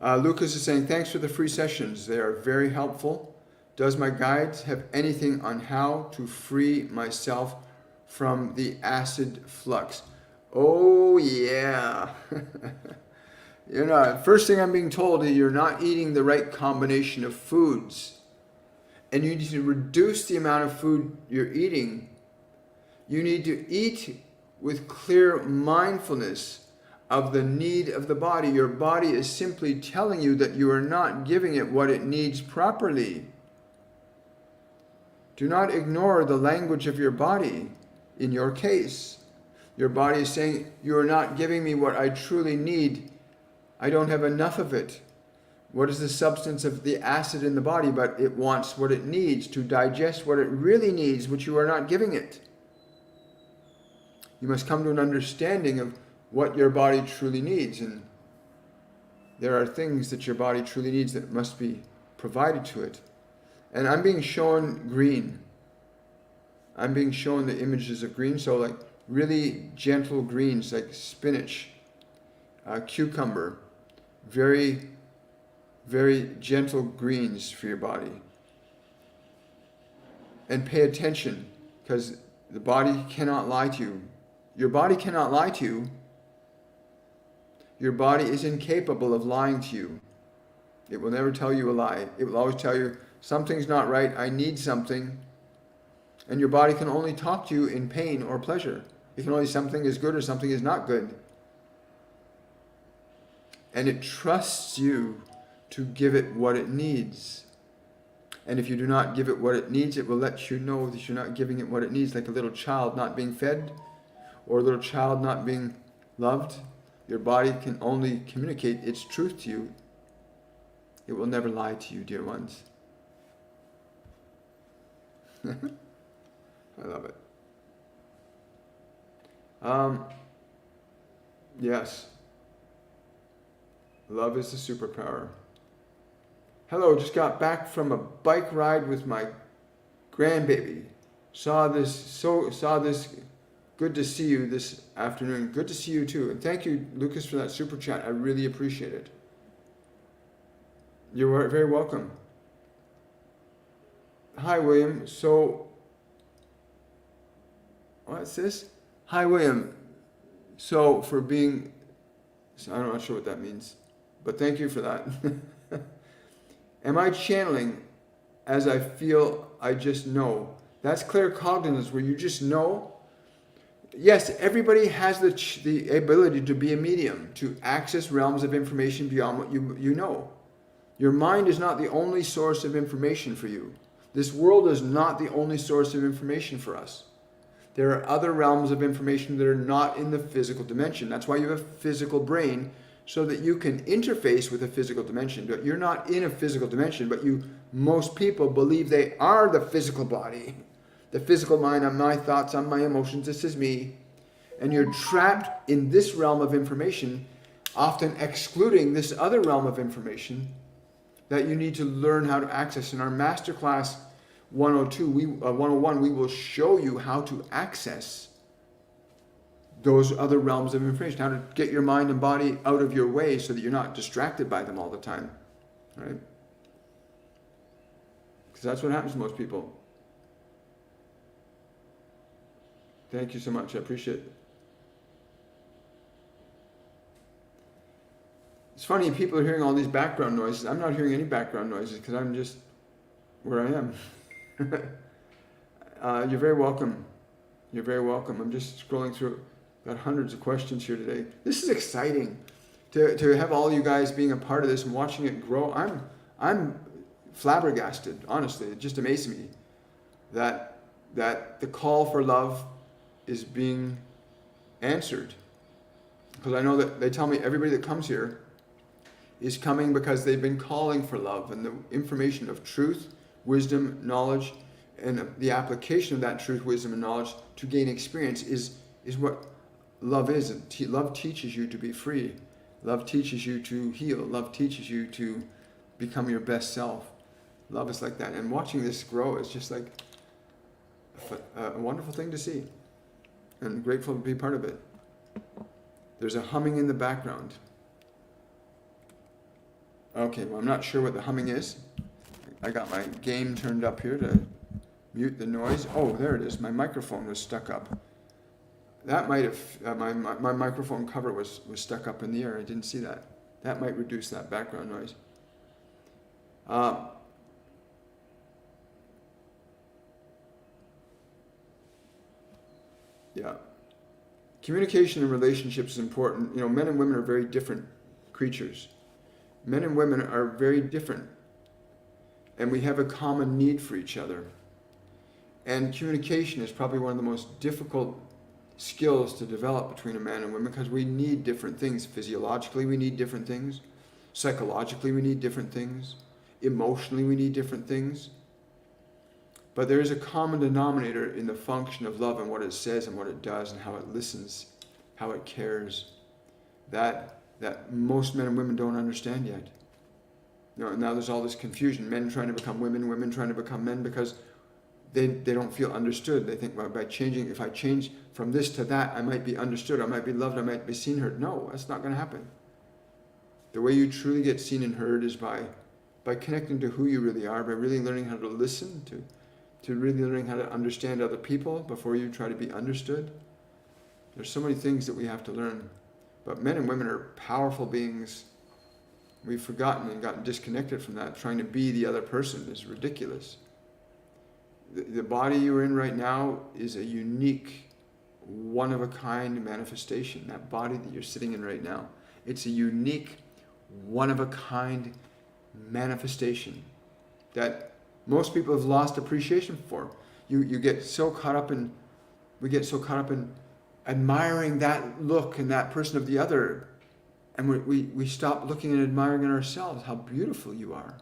Lucas is saying, thanks for the free sessions. They are very helpful. Does my guides have anything on how to free myself from the acid flux? Oh, yeah. First thing I'm being told is you're not eating the right combination of foods. And you need to reduce the amount of food you're eating. You need to eat with clear mindfulness of the need of the body. Your body is simply telling you that you are not giving it what it needs properly. Do not ignore the language of your body. in your case. Your body is saying, you are not giving me what I truly need. I don't have enough of it. What is the substance of the acid in the body? But it wants what it needs to digest what it really needs, which you are not giving it. You must come to an understanding of what your body truly needs. And there are things that your body truly needs that must be provided to it. And I'm being shown green. I'm being shown the images of green. So like really gentle greens like spinach, cucumber, very, very gentle greens for your body. And pay attention, because the body cannot lie to you. Your body cannot lie to you. Your body is incapable of lying to you. It will never tell you a lie. It will always tell you, something's not right, I need something. And your body can only talk to you in pain or pleasure. It can only something is good or something is not good. And it trusts you to give it what it needs. And if you do not give it what it needs, it will let you know that you're not giving it what it needs, like a little child not being fed or a little child not being loved. Your body can only communicate its truth to you. It will never lie to you, dear ones. I love it. Yes. Love is the superpower. Hello, just got back from a bike ride with my grandbaby. Saw this. Good to see you this afternoon. Good to see you too. And thank you, Lucas, for that super chat. I really appreciate it. You're very welcome. Hi, William. So, what's this? Hi, William. So, for being, I'm not sure what that means, but thank you for that. Am I channeling as I feel I just know? That's claircognizance, where you just know. Yes, everybody has the ability to be a medium, to access realms of information beyond what you know. Your mind is not the only source of information for you. This world is not the only source of information for us. There are other realms of information that are not in the physical dimension. That's why you have a physical brain, so that you can interface with a physical dimension. But you're not in a physical dimension, but most people believe they are the physical body. The physical mind, I'm my thoughts, I'm my emotions, this is me. And you're trapped in this realm of information, often excluding this other realm of information that you need to learn how to access. In our Masterclass 101, we will show you how to access those other realms of information, how to get your mind and body out of your way so that you're not distracted by them all the time, right? Because that's what happens to most people. Thank you so much. I appreciate it. It's funny, people are hearing all these background noises. I'm not hearing any background noises because I'm just where I am. You're very welcome. You're very welcome. I'm just scrolling through. Got hundreds of questions here today. This is exciting to have all you guys being a part of this and watching it grow. I'm flabbergasted, honestly. It just amazes me that the call for love is being answered. Because I know that they tell me everybody that comes here is coming because they've been calling for love, and the information of truth, wisdom, knowledge, and the application of that truth, wisdom, and knowledge to gain experience is what love is. Love teaches you to be free. Love teaches you to heal. Love teaches you to become your best self. Love is like that. And watching this grow is just like a wonderful thing to see. And grateful to be part of it. There's a humming in the background. Okay, well, I'm not sure what the humming is. I got my game turned up here to mute the noise. Oh, there it is. My microphone was stuck up. That might have, my microphone cover was stuck up in the air. I didn't see that. That might reduce that background noise. Yeah. Communication in relationships is important. You know, men and women are very different creatures. Men and women are very different. And we have a common need for each other. And communication is probably one of the most difficult skills to develop between a man and woman, because we need different things. Physiologically, we need different things. Psychologically, we need different things. Emotionally, we need different things. But there is a common denominator in the function of love and what it says and what it does and how it listens, how it cares, that most men and women don't understand yet. Now there's all this confusion, men trying to become women, women trying to become men, because they don't feel understood. They think, well, if I change from this to that, I might be understood, I might be loved, I might be seen, heard. No, that's not going to happen. The way you truly get seen and heard is by connecting to who you really are, by really learning how to listen, to really learning how to understand other people before you try to be understood. There's so many things that we have to learn. But men and women are powerful beings. We've forgotten and gotten disconnected from that. Trying to be the other person is ridiculous. The body you're in right now is a unique, one-of-a-kind manifestation. That body that you're sitting in right now, it's a unique, one-of-a-kind manifestation that most people have lost appreciation for. You get so caught up in, we get so caught up in admiring that look and that person of the other, and we stop looking and admiring in ourselves how beautiful you are.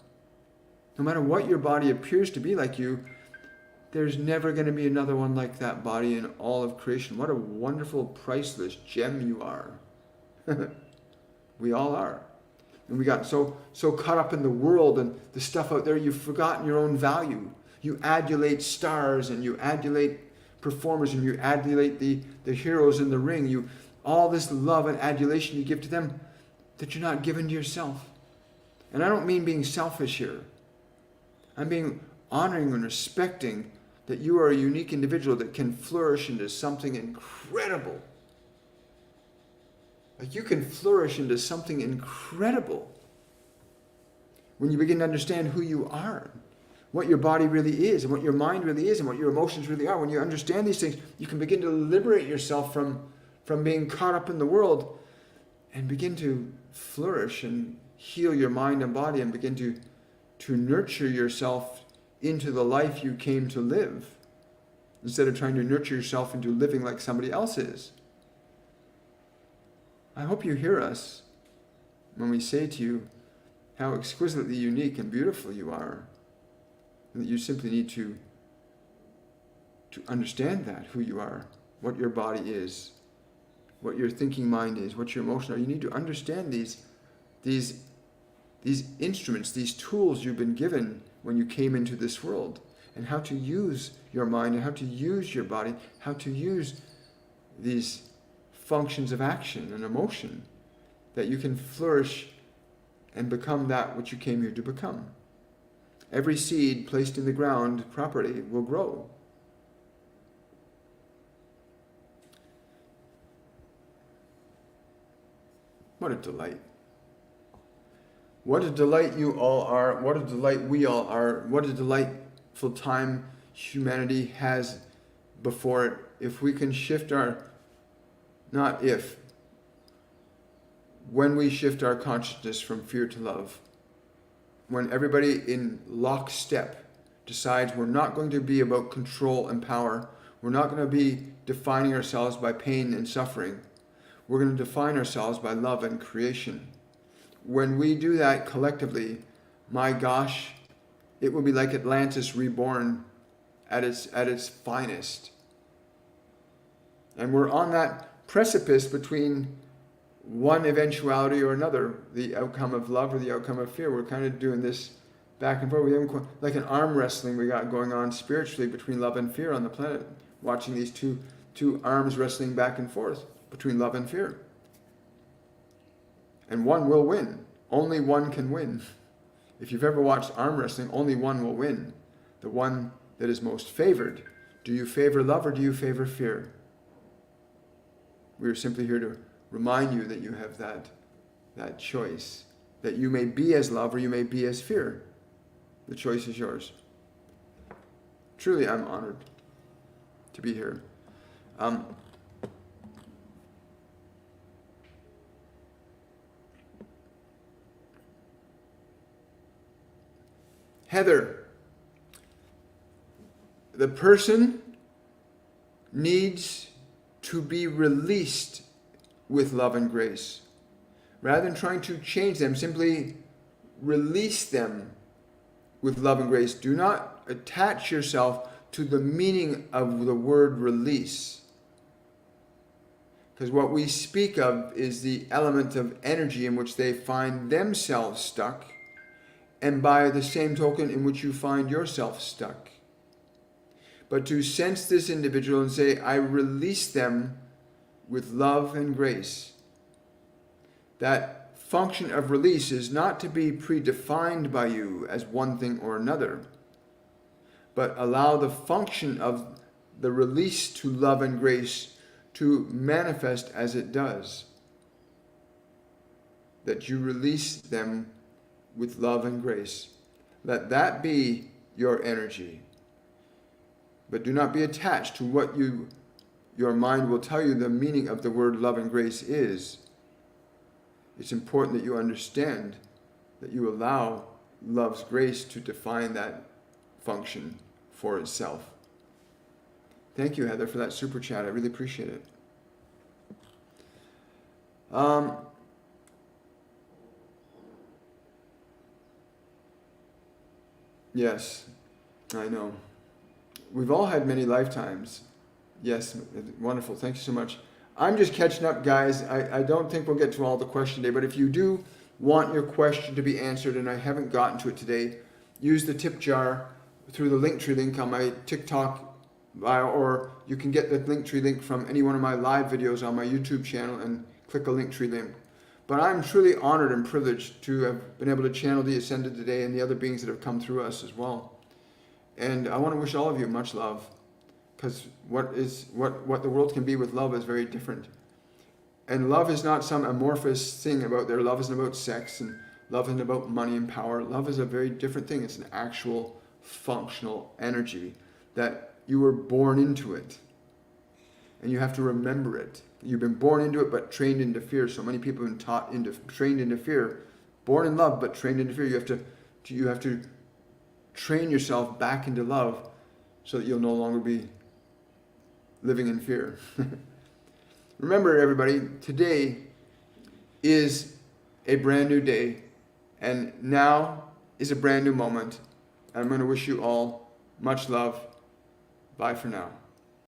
No matter what your body appears to be like you, there's never going to be another one like that body in all of creation. What a wonderful, priceless gem you are. We all are. And we got so caught up in the world and the stuff out there, you've forgotten your own value. You adulate stars and you adulate performers and you adulate the heroes in the ring. All this love and adulation you give to them that you're not giving to yourself. And I don't mean being selfish here. I'm being honoring and respecting that you are a unique individual that can flourish into something incredible. Like you can flourish into something incredible when you begin to understand who you are, what your body really is, and what your mind really is, and what your emotions really are. When you understand these things, you can begin to liberate yourself from being caught up in the world and begin to flourish and heal your mind and body and begin to nurture yourself into the life you came to live, instead of trying to nurture yourself into living like somebody else is. I hope you hear us when we say to you how exquisitely unique and beautiful you are, and that you simply need to understand that, who you are, what your body is, what your thinking mind is, what your emotions are. You need to understand these instruments, these tools you've been given when you came into this world, and how to use your mind and how to use your body, how to use these functions of action and emotion, that you can flourish and become that which you came here to become. Every seed placed in the ground properly will grow. What a delight. What a delight you all are. What a delight we all are. What a delightful time humanity has before it. If we can shift when we shift our consciousness from fear to love, when everybody in lockstep decides we're not going to be about control and power, we're not going to be defining ourselves by pain and suffering, we're going to define ourselves by love and creation. When we do that collectively, my gosh, it will be like Atlantis reborn at its finest. And we're on that precipice between one eventuality or another, the outcome of love or the outcome of fear. We're kind of doing this back and forth. We haven't like an arm wrestling we got going on spiritually between love and fear on the planet, watching these two arms wrestling back and forth between love and fear. And one will win. Only one can win. If you've ever watched arm wrestling, only one will win. The one that is most favored. Do you favor love or do you favor fear? We are simply here to remind you that you have that choice. That you may be as love or you may be as fear. The choice is yours. Truly, I'm honored to be here. Heather, the person needs to be released with love and grace. Rather than trying to change them, simply release them with love and grace. Do not attach yourself to the meaning of the word release. Because what we speak of is the element of energy in which they find themselves stuck, and by the same token in which you find yourself stuck. But to sense this individual and say, I release them with love and grace. That function of release is not to be predefined by you as one thing or another, but allow the function of the release to love and grace to manifest as it does. That you release them with love and grace. Let that be your energy. But do not be attached to what your mind will tell you the meaning of the word love and grace is. It's important that you understand that you allow love's grace to define that function for itself. Thank you, Heather, for that super chat. I really appreciate it. Yes, I know. We've all had many lifetimes. Yes, wonderful. Thank you so much. I'm just catching up, guys. I don't think we'll get to all the questions today, but if you do want your question to be answered and I haven't gotten to it today, use the tip jar through the Linktree link on my TikTok bio, or you can get the Linktree link from any one of my live videos on my YouTube channel and click a Linktree link. But I'm truly honored and privileged to have been able to channel the Ascended today and the other beings that have come through us as well. And I want to wish all of you much love, because what the world can be with love is very different. And love is not some amorphous thing about there. Love isn't about sex, and love isn't about money and power. Love is a very different thing. It's an actual functional energy that you were born into it. And you have to remember it. You've been born into it, but trained into fear. So many people have been trained into fear. Born in love, but trained into fear. You have to train yourself back into love so that you'll no longer be living in fear. Remember, everybody, today is a brand new day, and now is a brand new moment. I'm going to wish you all much love. Bye for now.